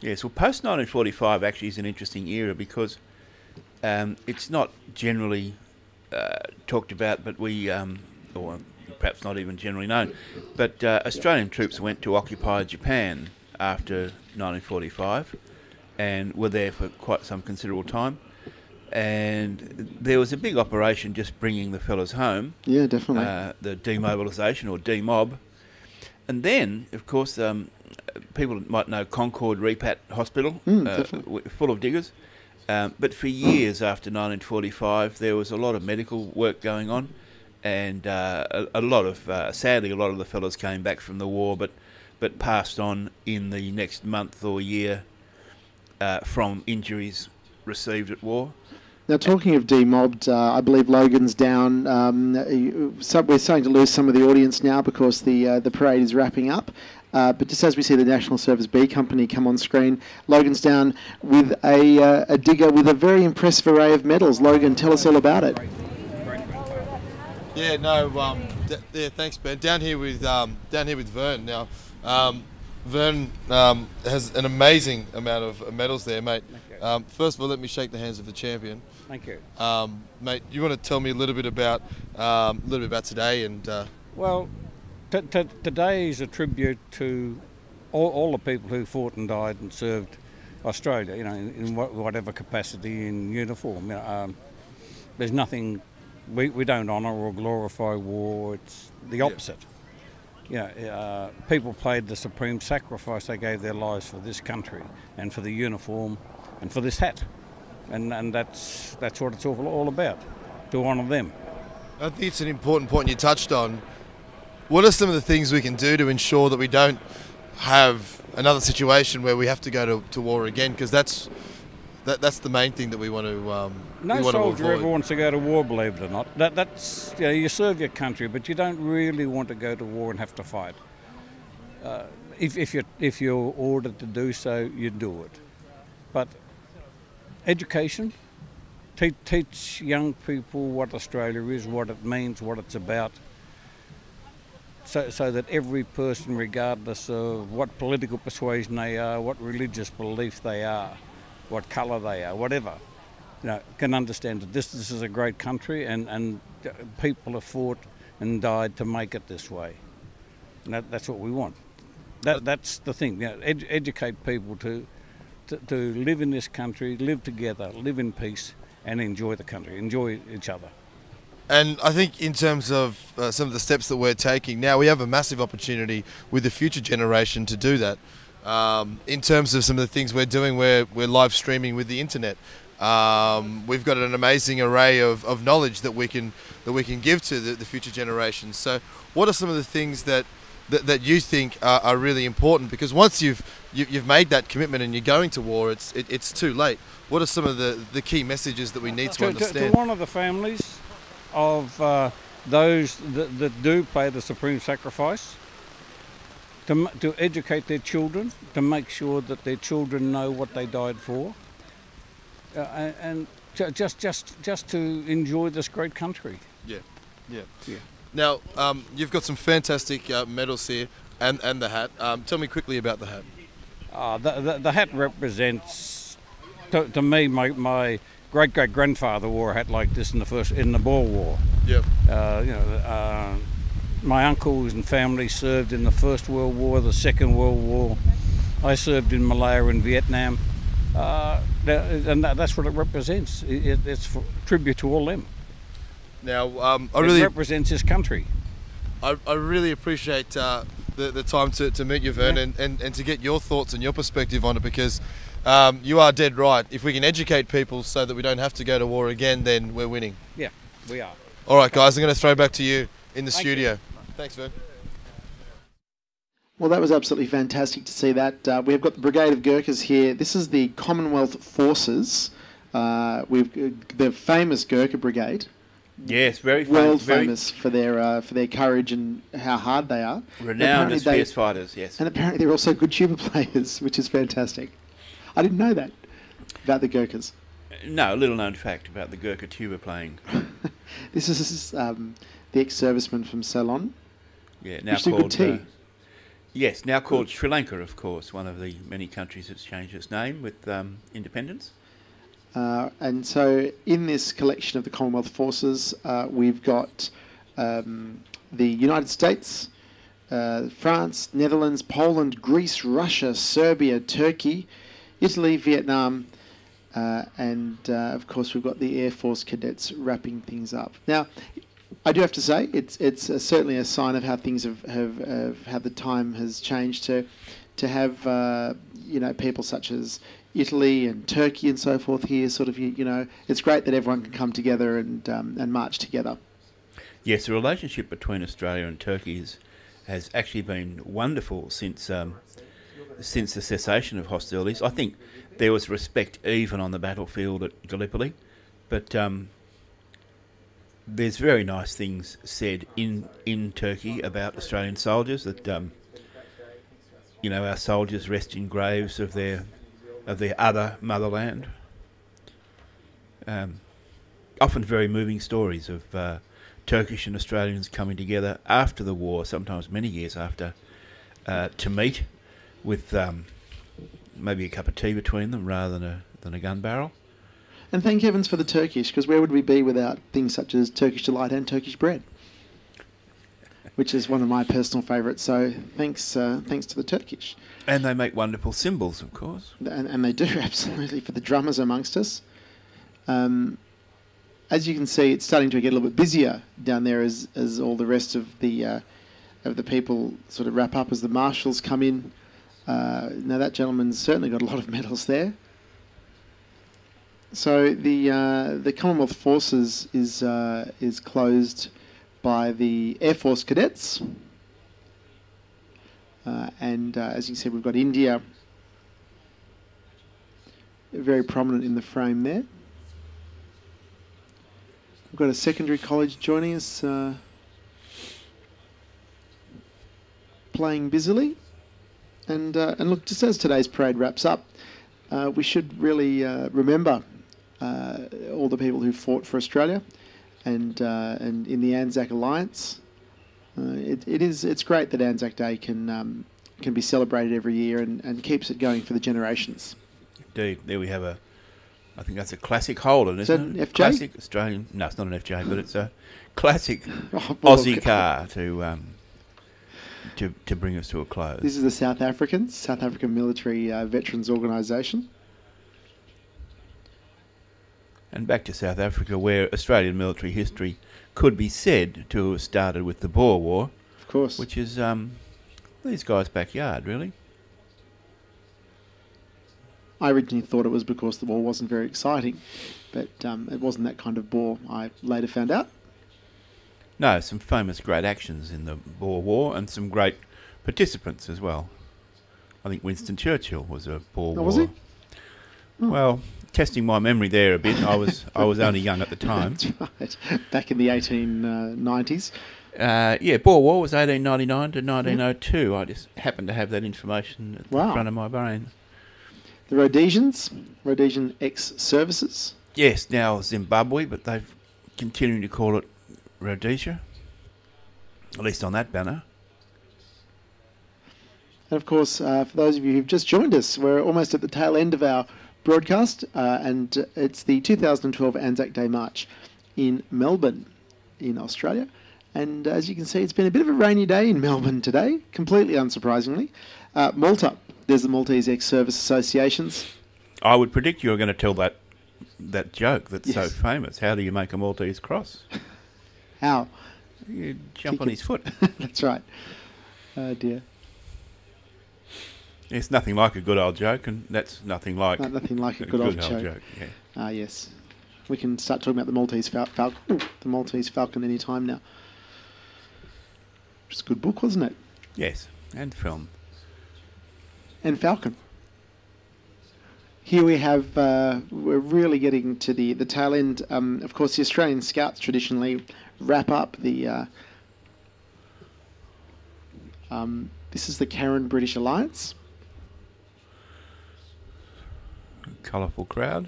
Yes, well, post-1945 actually is an interesting era because it's not generally talked about, but or perhaps not even generally known, but Australian troops went to occupy Japan after 1945 and were there for quite some considerable time. And there was a big operation just bringing the fellas home. Yeah, definitely. The demobilisation or demob. And then, of course, people might know Concord Repat Hospital, full of diggers. But for years after 1945, there was a lot of medical work going on. And a lot of, sadly, a lot of the fellas came back from the war, but passed on in the next month or year from injuries received at war. Now, talking of demobbed, I believe Logan's down. We're starting to lose some of the audience now because the parade is wrapping up. But just as we see the National Service B Company come on screen, Logan's down with a digger with a very impressive array of medals. Logan, tell us all about it. Yeah, no, yeah, thanks, Ben. Down here with Vern now. Vern has an amazing amount of medals there, mate. First of all, let me shake the hands of the champion. Thank you, mate. You want to tell me a little bit about today and? Well, today is a tribute to all the people who fought and died and served Australia. You know, in whatever capacity in uniform. There's nothing. We don't honour or glorify war. It's the opposite. People paid the supreme sacrifice. They gave their lives for this country and for the uniform and for this hat, and that's what it's all about, to honour them. I think it's an important point you touched on. What are some of the things we can do to ensure that we don't have another situation where we have to go to war again? Because that's the main thing that we want to. No soldier ever wants to go to war, believe it or not. That's you serve your country, but you don't really want to go to war and have to fight. If you're ordered to do so, you do it. But education, teach young people what Australia is, what it means, what it's about, so that every person, regardless of what political persuasion they are, what religious belief they are, what colour they are, whatever, can understand that this is a great country and people have fought and died to make it this way. And that's what we want. That's the thing. Educate people to live in this country, live together, live in peace, and enjoy the country, enjoy each other. And I think in terms of some of the steps that we're taking now, we have a massive opportunity with the future generation to do that. In terms of some of the things we're doing, we're live streaming with the internet. We've got an amazing array of knowledge that we can give to the future generations. So, what are some of the things that you think are really important? Because once you've made that commitment and you're going to war, it's too late. What are some of the key messages that we need to understand? To one of the families of those that do pay the supreme sacrifice, to educate their children, to make sure that their children know what they died for, and just to enjoy this great country. Yeah. Now, you've got some fantastic medals here and the hat. Tell me quickly about the hat. The hat represents, to me, my great-great-grandfather wore a hat like this in the Boer War. Yep. My uncles and family served in the First World War, the Second World War. I served in Malaya and Vietnam, and that's what it represents. It's a tribute to all them. Now, it represents this country. I really appreciate the time to meet you, Vern, and to get your thoughts and your perspective on it, because you are dead right. If we can educate people so that we don't have to go to war again, then we're winning. Yeah, we are. All right, guys, I'm going to throw back to you in the studio. Thanks, Vern. Well, that was absolutely fantastic to see that. We've got the Brigade of Gurkhas here. This is the Commonwealth Forces. The famous Gurkha Brigade. Yes, very world famous for their courage and how hard they are. Renowned as fierce fighters, yes. And apparently they're also good tuba players, which is fantastic. I didn't know that about the Gurkhas. No, a little known fact about the Gurkha tuba playing. This is the ex-serviceman from Ceylon. Yeah, now Which is a good called tea. yes, now called Sri Lanka, of course, one of the many countries that's changed its name with independence. And so in this collection of the Commonwealth forces, we've got the United States, France, Netherlands, Poland, Greece, Russia, Serbia, Turkey, Italy, Vietnam, and of course we've got the Air Force cadets wrapping things up. Now, I do have to say it's certainly a sign of how things have how the time has changed to have people such as Italy and Turkey and so forth here. Sort of it's great that everyone can come together and march together. Yes, the relationship between Australia and Turkey has actually been wonderful since the cessation of hostilities. I think there was respect even on the battlefield at Gallipoli, but there's very nice things said in Turkey about Australian soldiers, that our soldiers rest in graves of their other motherland. Often very moving stories of Turkish and Australians coming together after the war, sometimes many years after, to meet with maybe a cup of tea between them rather than a gun barrel. And thank heavens for the Turkish, because where would we be without things such as Turkish delight and Turkish bread, which is one of my personal favourites. So thanks to the Turkish. And they make wonderful cymbals, of course. And they do, absolutely, for the drummers amongst us. As you can see, it's starting to get a little bit busier down there as all the rest of the people sort of wrap up as the marshals come in. Now that gentleman's certainly got a lot of medals there. So the Commonwealth Forces is closed by the Air Force cadets, and as you can see, we've got India very prominent in the frame there. We've got a secondary college joining us, playing busily. And look, just as today's parade wraps up, we should really remember all the people who fought for Australia, and in the Anzac Alliance. It's great that Anzac Day can be celebrated every year and keeps it going for the generations. Indeed, there we have I think that's a classic Holden, isn't it? FJ? Classic Australian. No, it's not an FJ, but it's a classic Aussie car to bring us to a close. This is the South African Military Veterans Organisation. And back to South Africa, where Australian military history could be said to have started with the Boer War. Of course. Which is these guys' backyard, really. I originally thought it was because the war wasn't very exciting, but it wasn't that kind of Boer, I later found out. No, some famous great actions in the Boer War and some great participants as well. I think Winston Churchill was a Boer War. Was he? Oh. Well, testing my memory there a bit. I was only young at the time. That's right. Back in the 1890s. Yeah, Boer War was 1899 to 1902. I just happened to have that information at the front of my brain. The Rhodesian ex-services. Yes, now Zimbabwe, but they've continuing to call it Rhodesia, at least on that banner. And of course, for those of you who've just joined us, we're almost at the tail end of our broadcast, and it's the 2012 Anzac Day March in Melbourne, in Australia. And as you can see, it's been a bit of a rainy day in Melbourne today, completely unsurprisingly. Malta, there's the Maltese Ex-Service Associations. I would predict you were going to tell that joke that's so famous. How do you make a Maltese cross? How? You jump on his foot. That's right. Oh dear. It's nothing like a good old joke, and that's nothing like a good old joke. Yeah. Ah, yes. We can start talking about the Maltese Falcon any time now. It's a good book, wasn't it? Yes, and film. And Falcon. Here we have, we're really getting to the tail end. Of course, the Australian Scouts traditionally wrap up the, this is the Karen British Alliance. Colourful crowd.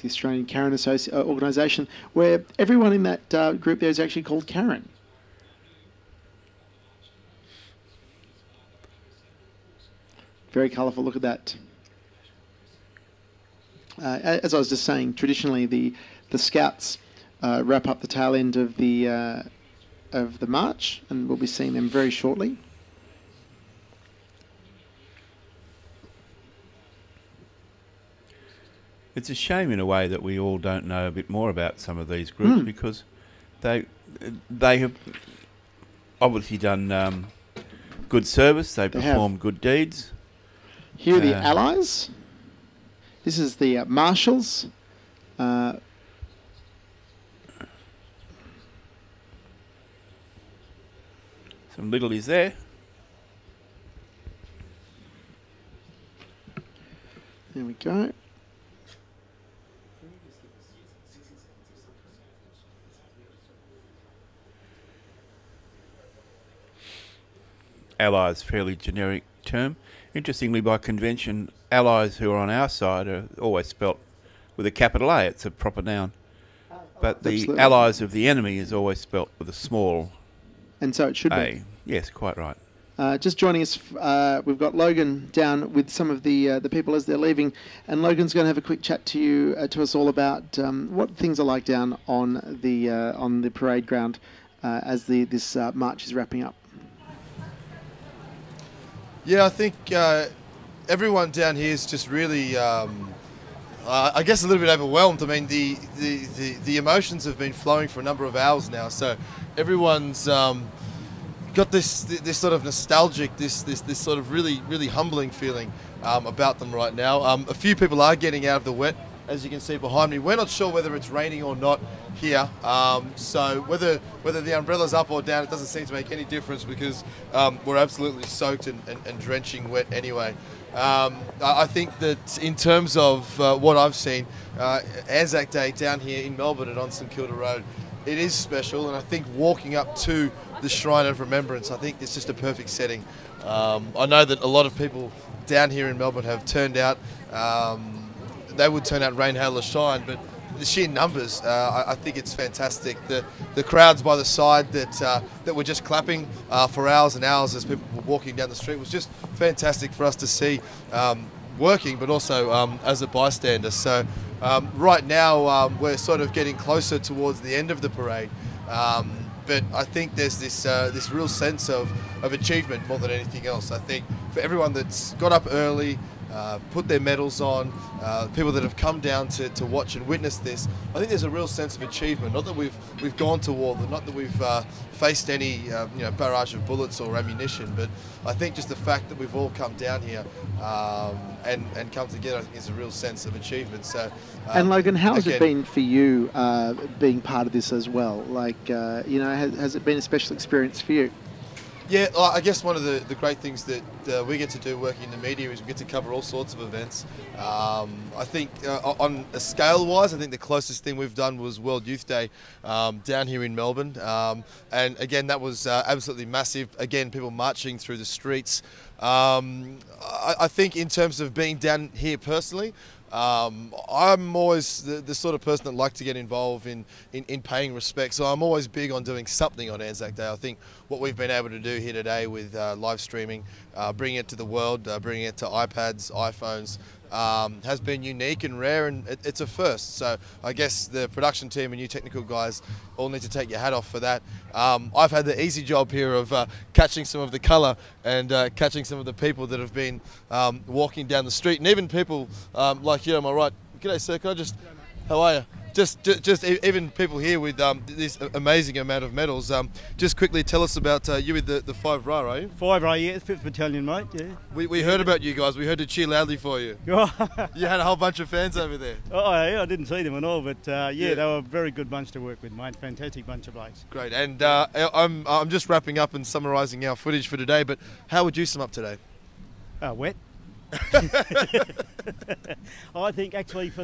the Australian Karen organisation, where everyone in that group there is actually called Karen. Very colourful. Look at that. As I was just saying, traditionally the Scouts wrap up the tail end of the march, and we'll be seeing them very shortly. It's a shame in a way that we all don't know a bit more about some of these groups because they have obviously done good service. They performed good deeds. Here are the Allies. This is the Marshals. Some littlies there. There we go. Allies, fairly generic term. Interestingly, by convention, allies who are on our side are always spelt with a capital A. It's a proper noun. But the Absolutely. allies of the enemy is always spelt with a small And so it should A. be. Yes, quite right. Just joining us, we've got Logan down with some of the people as they're leaving, and Logan's going to have a quick chat to you, to us all about what things are like down on the parade ground as this march is wrapping up. Yeah, I think everyone down here is just really, I guess, a little bit overwhelmed. I mean, the emotions have been flowing for a number of hours now, so everyone's got this sort of nostalgic, this sort of really humbling feeling about them right now. A few people are getting out of the wet, as you can see behind me. We're not sure whether it's raining or not here, so whether the umbrella's up or down, it doesn't seem to make any difference because we're absolutely soaked and drenching wet anyway. I think that in terms of what I've seen, Anzac Day down here in Melbourne and on St Kilda Road, it is special, and I think walking up to the Shrine of Remembrance, I think it's just a perfect setting. I know that a lot of people down here in Melbourne have turned out. They would turn out rain, hail or shine, but the sheer numbers, I think it's fantastic. The crowds by the side that were just clapping for hours and hours as people were walking down the street was just fantastic for us to see, working, but also as a bystander. So right now we're sort of getting closer towards the end of the parade, but I think there's this real sense of achievement more than anything else. I think for everyone that's got up early, put their medals on, people that have come down to watch and witness this, I think there's a real sense of achievement. Not that we've gone to war, not that we've faced any barrage of bullets or ammunition, but I think just the fact that we've all come down here and come together, I think is a real sense of achievement. So, and Logan, how has it been for you being part of this as well? Like, has it been a special experience for you? Yeah, I guess one of the great things that we get to do working in the media is we get to cover all sorts of events. I think on a scale-wise, I think the closest thing we've done was World Youth Day down here in Melbourne. And again, that was absolutely massive. Again, people marching through the streets. I think in terms of being down here personally, I'm always the sort of person that like to get involved in paying respect, so I'm always big on doing something on Anzac Day. I think what we've been able to do here today with live streaming, bringing it to the world, bringing it to iPads, iPhones, has been unique and rare, and it's a first. So I guess the production team and you technical guys all need to take your hat off for that. I've had the easy job here of catching some of the colour and catching some of the people that have been walking down the street, and even people like you on my right. G'day sir, can I just, how are you? Just even people here with this amazing amount of medals. Just quickly tell us about you with the 5 Ra, are you? 5 Ra, yeah, 5th Battalion, mate, yeah. We heard about you guys. We heard you cheer loudly for you. You had a whole bunch of fans over there. Oh, yeah, I didn't see them at all, but yeah, they were a very good bunch to work with, mate. Fantastic bunch of blokes. Great, and I'm just wrapping up and summarising our footage for today, but how would you sum up today? Wet. I think actually for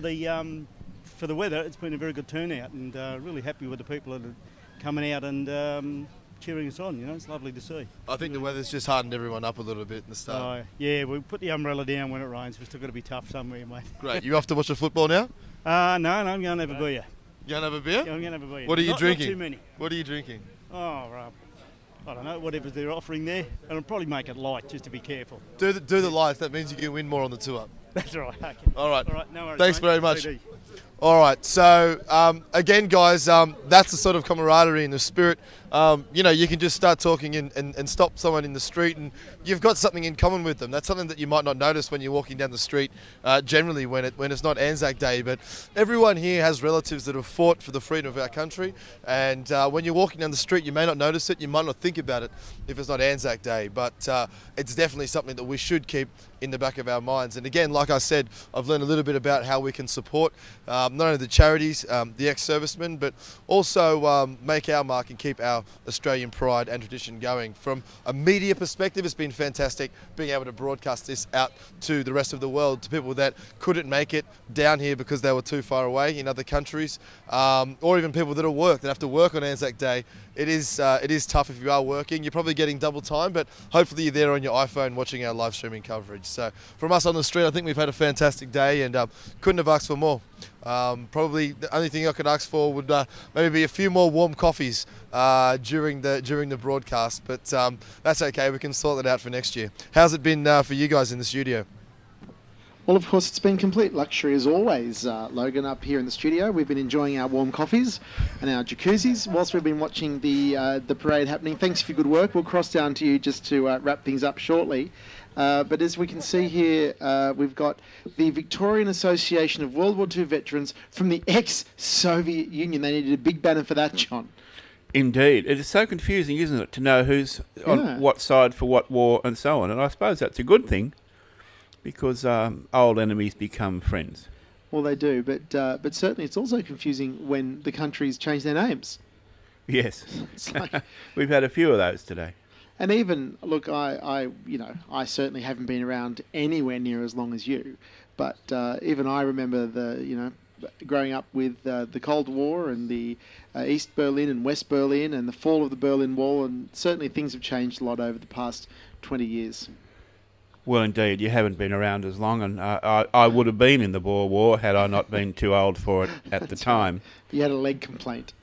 the weather, it's been a very good turnout, and really happy with the people that are coming out and cheering us on. You know, it's lovely to see. I think the weather's just hardened everyone up a little bit in the start. Yeah, we put the umbrella down when it rains. We've still got to be tough somewhere, mate. Great. You off to watch the football now? No, I'm going to have a beer. You going to have a beer? Yeah, I'm going to have a beer. What are you drinking? Not too many. What are you drinking? I don't know, whatever they're offering there. And I'll probably make it light just to be careful. Do the lights. That means you can win more on the tour. That's right. Okay. All right. All right, no worries, Thanks mate. very much. CD. All right. So, again, guys, that's the sort of camaraderie and the spirit. You know, you can just start talking and stop someone in the street and you've got something in common with them. That's something that you might not notice when you're walking down the street, generally when it's not Anzac Day. But everyone here has relatives that have fought for the freedom of our country. And when you're walking down the street, you may not notice it. You might not think about it if it's not Anzac Day. But it's definitely something that we should keep in the back of our minds. And again, like I said, I've learned a little bit about how we can support not only the charities, the ex-servicemen, but also make our mark and keep our Australian pride and tradition going. From a media perspective, it's been fantastic being able to broadcast this out to the rest of the world, to people that couldn't make it down here because they were too far away in other countries, or even people that have to work on Anzac Day. It is tough if you are working. You're probably getting double time, but hopefully you're there on your iPhone watching our live streaming coverage. So from us on the street, I think we've had a fantastic day and couldn't have asked for more. Probably the only thing I could ask for would maybe be a few more warm coffees during the broadcast, but that's okay. We can sort that out for next year. How's it been for you guys in the studio? Well, of course, it's been complete luxury as always, Logan, up here in the studio. We've been enjoying our warm coffees and our jacuzzis whilst we've been watching the parade happening. Thanks for your good work. We'll cross down to you just to wrap things up shortly. But as we can see here, we've got the Victorian Association of World War II Veterans from the ex-Soviet Union. They needed a big banner for that, John. Indeed. It is so confusing, isn't it, to know who's on what side for what war and so on. And I suppose that's a good thing, because old enemies become friends. Well, they do, but certainly it's also confusing when the countries change their names. Yes. It's like, we've had a few of those today. And even, look, I certainly haven't been around anywhere near as long as you, but even I remember growing up with the Cold War and the East Berlin and West Berlin and the fall of the Berlin Wall, and certainly things have changed a lot over the past 20 years. Well, indeed, you haven't been around as long, and I would have been in the Boer War had I not been too old for it at the time. Right. You had a leg complaint.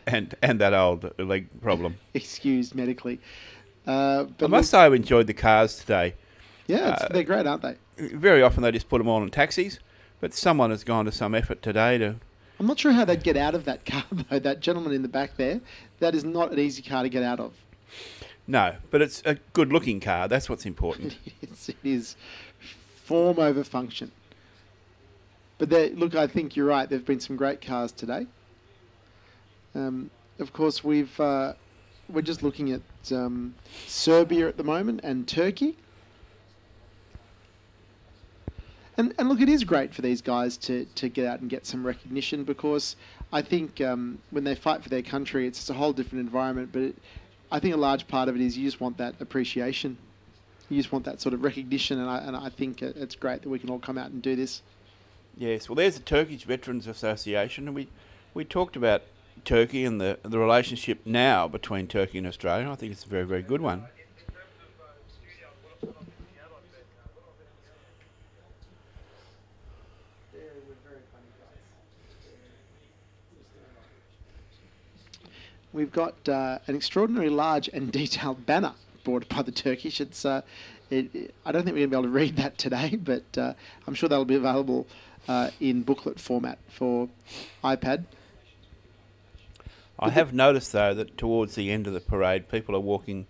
And that old leg problem. Excused medically. I must say I enjoyed the cars today. Yeah, they're great, aren't they? Very often they just put them on in taxis, but someone has gone to some effort today to... I'm not sure how they'd get out of that car, though. That gentleman in the back there, that is not an easy car to get out of. No, but it's a good-looking car. That's what's important. It is form over function. But look, I think you're right. There have been some great cars today. Of course, we're just looking at Serbia at the moment and Turkey. And look, it is great for these guys to get out and get some recognition, because I think when they fight for their country, it's a whole different environment. But I think a large part of it is you just want that appreciation. You just want that sort of recognition, and I think it's great that we can all come out and do this. Yes, well, there's the Turkish Veterans Association, and we talked about Turkey and the relationship now between Turkey and Australia. I think it's a very, very good one. We've got an extraordinarily large and detailed banner brought by the Turkish. I don't think we're going to be able to read that today, but I'm sure that'll be available in booklet format for iPad. I have noticed, though, that towards the end of the parade, people are walking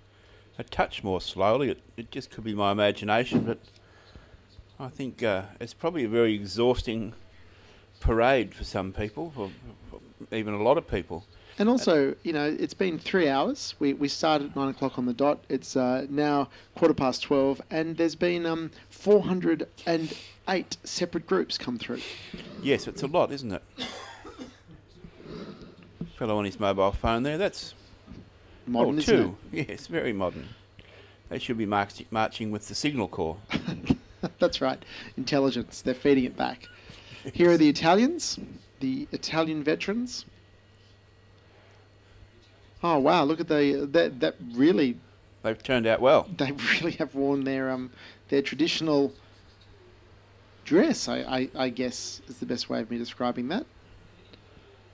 a touch more slowly. It just could be my imagination, but I think it's probably a very exhausting parade for some people, for even a lot of people. And also, it's been 3 hours. We started at 9 o'clock on the dot. It's now 12:15, and there's been 408 separate groups come through. Yes, it's a lot, isn't it? Fellow on his mobile phone there, that's modern, isn't it? Yes, very modern. They should be marching with the Signal Corps. That's right. Intelligence. They're feeding it back. Here are the Italians, the Italian veterans. Oh wow! Look at that really. They've turned out well. They really have worn their traditional dress. I guess is the best way of me describing that.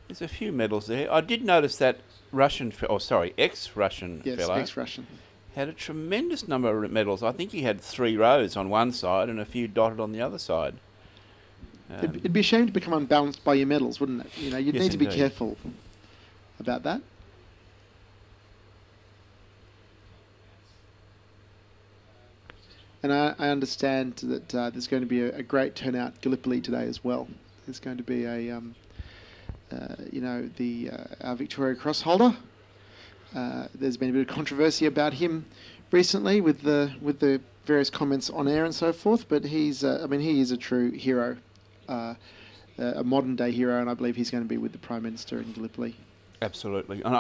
There's a few medals there. I did notice that ex-Russian yes, fellow. Ex-Russian. Had a tremendous number of medals. I think he had 3 rows on one side and a few dotted on the other side. It'd be a shame to become unbalanced by your medals, wouldn't it? You know, you'd Yes, need to be indeed. careful about that. And I understand that there's going to be a great turnout at Gallipoli today as well. There's going to be our Victoria Cross holder. There's been a bit of controversy about him recently with the various comments on air and so forth, but he is a true hero, a modern day hero, and I believe he's going to be with the Prime Minister in Gallipoli. Absolutely. And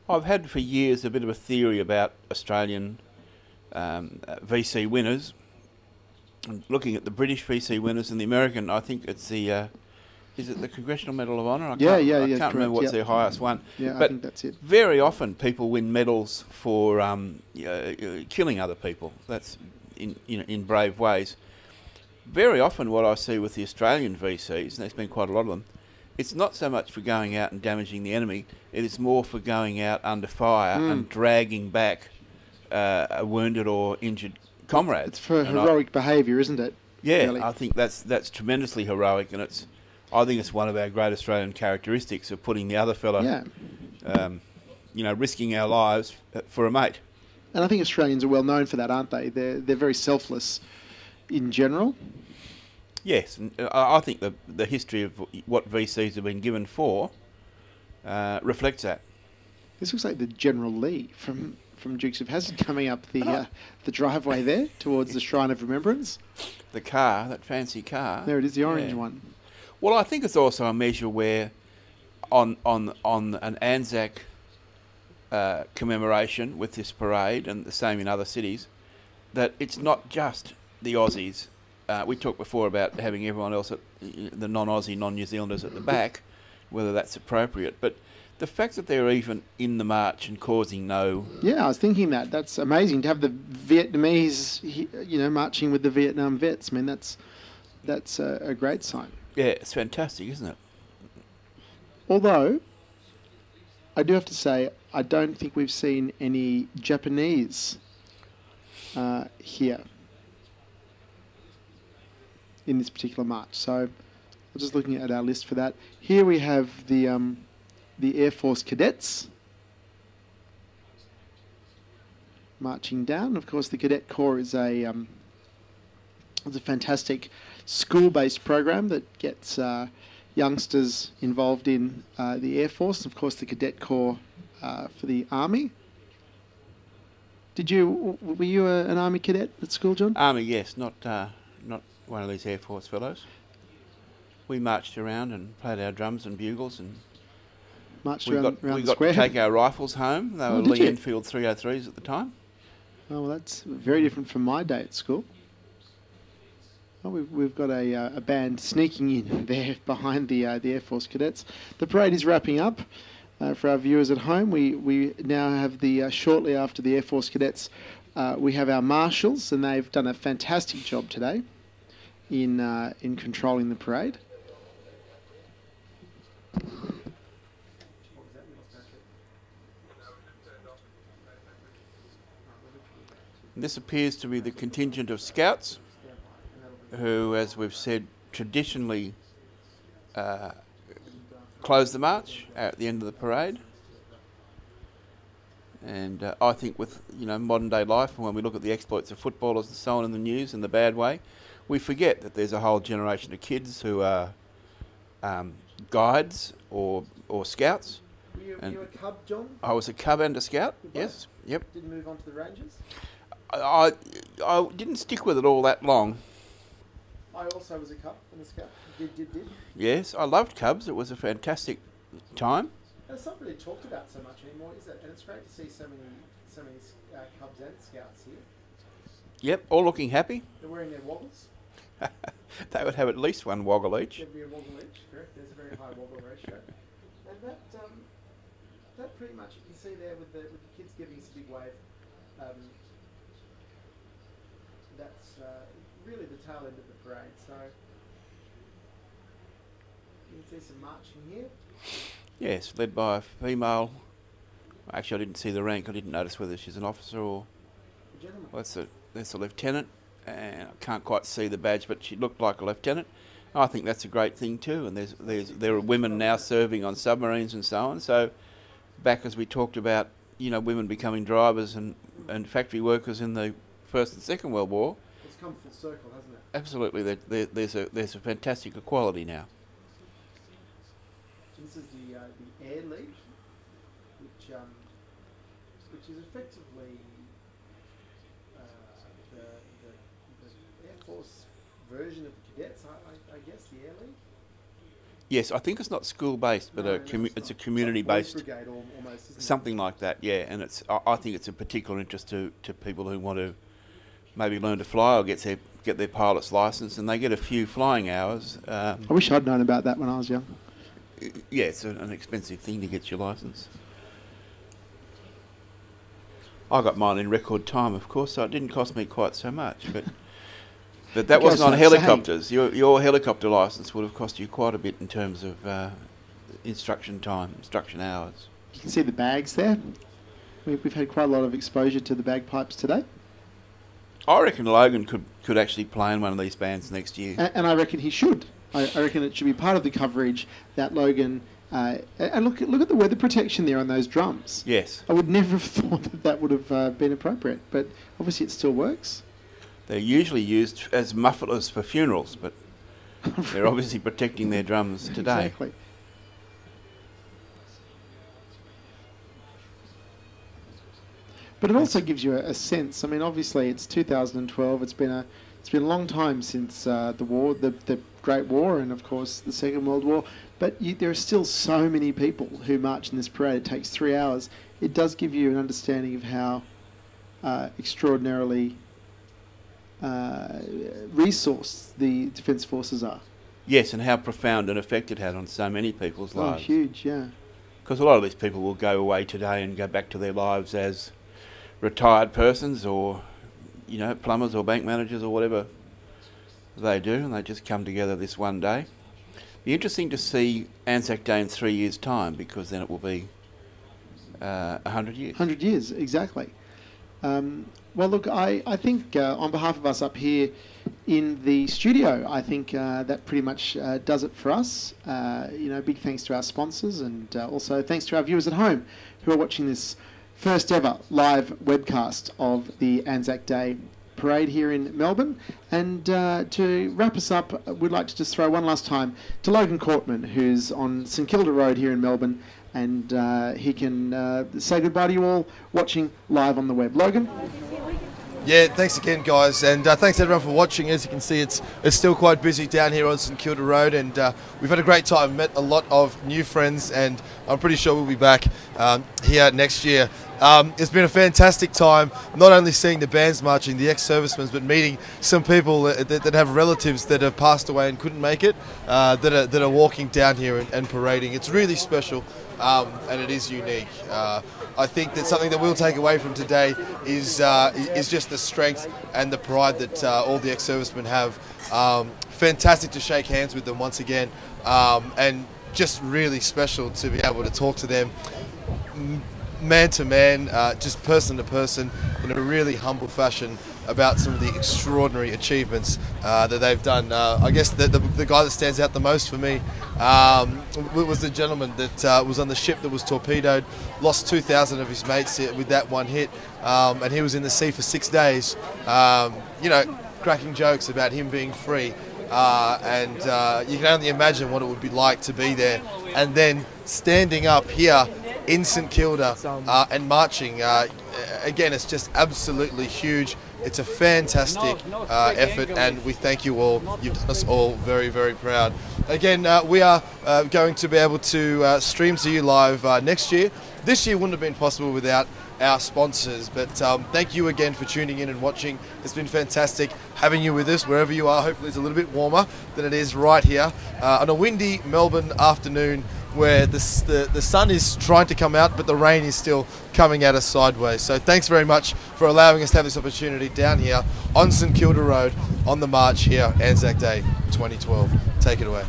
I've had for years a bit of a theory about Australian VC winners. And looking at the British VC winners and the American, I think it's the is it the Congressional Medal of Honour? I can't remember what's their highest one. Yeah, but I think that's it. Very often people win medals for killing other people. That's in brave ways. Very often what I see with the Australian VCs, and there's been quite a lot of them, it's not so much for going out and damaging the enemy, it is more for going out under fire and dragging back a wounded or injured comrade. It's for heroic behaviour, isn't it? Yeah, really? I think that's tremendously heroic, and I think it's one of our great Australian characteristics of putting the other fellow, risking our lives for a mate. And I think Australians are well known for that, aren't they? They're very selfless in general. Yes, and I think the history of what VCs have been given for reflects that. This looks like the General Lee from Dukes of Hazzard coming up the driveway there towards the Shrine of Remembrance. The car, that fancy car. There it is, the orange one. Well, I think it's also a measure where on an Anzac commemoration with this parade, and the same in other cities, that it's not just the Aussies. We talked before about having everyone else, the non-Aussie, non-New Zealanders at the back, whether that's appropriate. But the fact that they're even in the march and causing no... Yeah, I was thinking that's amazing to have the Vietnamese, marching with the Vietnam vets. I mean, that's a great sign. Yeah, it's fantastic, isn't it? Although, I do have to say, I don't think we've seen any Japanese here in this particular march. So, I'm just looking at our list for that. Here we have the Air Force cadets marching down. Of course, the Cadet Corps is a fantastic school-based program that gets youngsters involved in the Air Force, and of course the Cadet Corps for the Army. Were you an Army cadet at school, John? Army, yes, not one of these Air Force fellows. We marched around and played our drums and bugles, and we got to take our rifles home. They were Lee Enfield 303s at the time. Oh, well, that's very different from my day at school. Well, we've got a band sneaking in there behind the Air Force cadets. The parade is wrapping up. For our viewers at home, we now have shortly after the Air Force cadets, we have our marshals, and they've done a fantastic job today in controlling the parade. This appears to be the contingent of scouts who, as we've said, traditionally close the march at the end of the parade. And I think with modern day life, and when we look at the exploits of footballers and so on in the news in the bad way, we forget that there's a whole generation of kids who are guides or scouts. Were you a cub, John? I was a cub and a scout. Yes. Yep. Didn't move on to the Rangers? I didn't stick with it all that long. I also was a cub and a scout. Did. Yes, I loved Cubs. It was a fantastic time. It's not really talked about so much anymore, is it? And it's great to see so many Cubs and scouts here. Yep, all looking happy. They're wearing their woggles. They would have at least one woggle each. There'd be a woggle each, correct? There's a very high woggle ratio. And that pretty much, you can see there with the kids giving us a big wave. That's really the tail end of the parade. So you can see some marching here. Yes, led by a female. Actually, I didn't see the rank. I didn't notice whether she's an officer or. Well, that's a lieutenant, and I can't quite see the badge, but she looked like a lieutenant. I think that's a great thing too. And there are women now serving on submarines and so on. So, back as we talked about, women becoming drivers and factory workers in the First and Second World War. It's come full circle, hasn't it? Absolutely, there's a fantastic equality now. This is the Air League, which is effectively the Air Force version of the cadets, I guess, the Air League. Yes, I think it's not school-based, but it's a community-based, brigade almost, isn't something like that. Yeah, and I think it's a particular interest to people who want to maybe learn to fly or get their pilot's license, and they get a few flying hours. I wish I'd known about that when I was young. Yeah, it's an expensive thing to get your license. I got mine in record time, of course, so it didn't cost me quite so much. But that wasn't on helicopters. Your helicopter license would have cost you quite a bit in terms of instruction hours. You can see the bags there. We've had quite a lot of exposure to the bagpipes today. I reckon Logan could actually play in one of these bands next year. And I reckon he should. I reckon it should be part of the coverage that Logan... and look at the weather protection there on those drums. Yes. I would never have thought that would have been appropriate, but obviously it still works. They're usually used as mufflers for funerals, but they're obviously protecting their drums today. Exactly. But it also gives you a sense. I mean, obviously it's 2012. It's been a long time since the war, the Great War, and of course the Second World War. But there are still so many people who march in this parade. It takes 3 hours. It does give you an understanding of how extraordinarily resourced the Defence Forces are. Yes, and how profound an effect it had on so many people's lives. Oh, huge, yeah. Because a lot of these people will go away today and go back to their lives as retired persons or, plumbers or bank managers or whatever they do, and they just come together this one day. Be interesting to see Anzac Day in 3 years' time, because then it will be 100 years. 100 years, exactly. Well, look, I think on behalf of us up here in the studio, I think that pretty much does it for us. Big thanks to our sponsors, and also thanks to our viewers at home who are watching this first ever live webcast of the Anzac Day parade here in Melbourne. And to wrap us up, we'd like to just throw one last time to Logan Courtman, who's on St Kilda Road here in Melbourne, and he can say goodbye to you all watching live on the web. Logan? Yeah, thanks again, guys, and thanks everyone for watching. As you can see, it's still quite busy down here on St Kilda Road, and we've had a great time, met a lot of new friends, and I'm pretty sure we'll be back here next year. It's been a fantastic time, not only seeing the bands marching, the ex-servicemen, but meeting some people that have relatives that have passed away and couldn't make it, that are walking down here and parading. It's really special, and it is unique. I think that something that we'll take away from today is just the strength and the pride that all the ex-servicemen have. Fantastic to shake hands with them once again, and just really special to be able to talk to them man to man, just person to person, in a really humble fashion about some of the extraordinary achievements that they've done. I guess the guy that stands out the most for me was the gentleman that was on the ship that was torpedoed, lost 2,000 of his mates with that one hit, and he was in the sea for 6 days, cracking jokes about him being free. And you can only imagine what it would be like to be there, and then standing up here in St Kilda and marching. Again, it's just absolutely huge. It's a fantastic effort, and we thank you all. You've done us all very, very proud. Again, we are going to be able to stream to you live next year. This year wouldn't have been possible without our sponsors, but thank you again for tuning in and watching. It's been fantastic having you with us wherever you are. Hopefully it's a little bit warmer than it is right here on a windy Melbourne afternoon where the sun is trying to come out, but the rain is still coming at us sideways. So thanks very much for allowing us to have this opportunity down here on St Kilda Road on the march here, Anzac Day 2012. Take it away.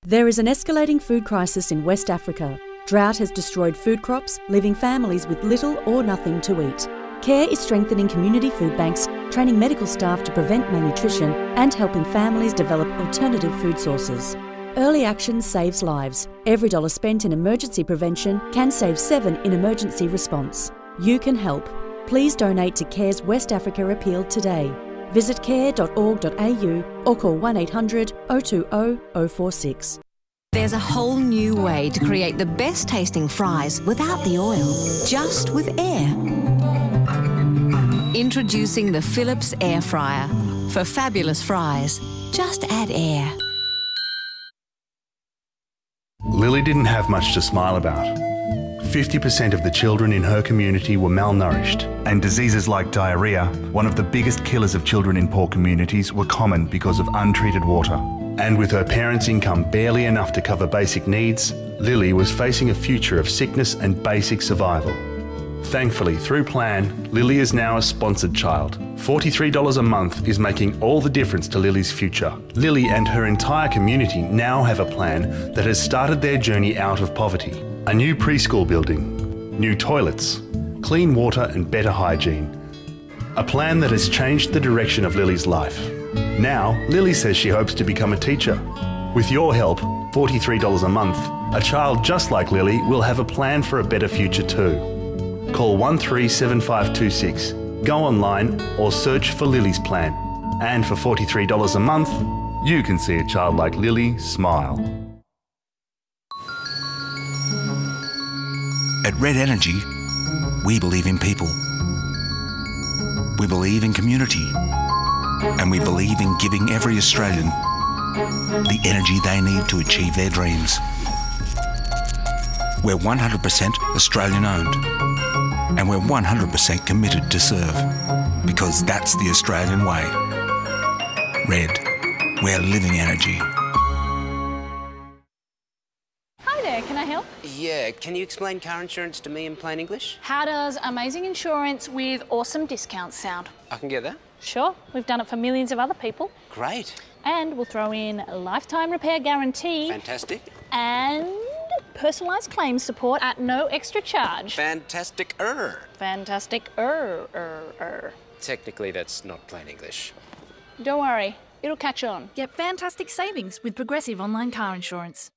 There is an escalating food crisis in West Africa. Drought has destroyed food crops, leaving families with little or nothing to eat. CARE is strengthening community food banks, training medical staff to prevent malnutrition and helping families develop alternative food sources. Early action saves lives. Every dollar spent in emergency prevention can save 7 in emergency response. You can help. Please donate to CARE's West Africa Appeal today. Visit care.org.au or call 1800 020 046. There's a whole new way to create the best tasting fries without the oil, just with air. Introducing the Philips Air Fryer. For fabulous fries, just add air. Lily didn't have much to smile about. 50% of the children in her community were malnourished, and diseases like diarrhoea, one of the biggest killers of children in poor communities, were common because of untreated water. And with her parents' income barely enough to cover basic needs, Lily was facing a future of sickness and basic survival. Thankfully, through Plan, Lily is now a sponsored child. $43 a month is making all the difference to Lily's future. Lily and her entire community now have a plan that has started their journey out of poverty. A new preschool building, new toilets, clean water and better hygiene. A plan that has changed the direction of Lily's life. Now, Lily says she hopes to become a teacher. With your help, $43 a month, a child just like Lily will have a plan for a better future too. Call 137526, go online or search for Lily's plan. And for $43 a month, you can see a child like Lily smile. At Red Energy, we believe in people. We believe in community. And we believe in giving every Australian the energy they need to achieve their dreams. We're 100% Australian owned. And we're 100% committed to serve. Because that's the Australian way. Red, we're living energy. Hi there, can I help? Yeah, can you explain car insurance to me in plain English? How does amazing insurance with awesome discounts sound? I can get that. Sure, we've done it for millions of other people. Great. And we'll throw in a lifetime repair guarantee. Fantastic. And personalised claims support at no extra charge. Fantastic-er. Fantastic-er. Technically, that's not plain English. Don't worry, it'll catch on. Get fantastic savings with Progressive Online Car Insurance.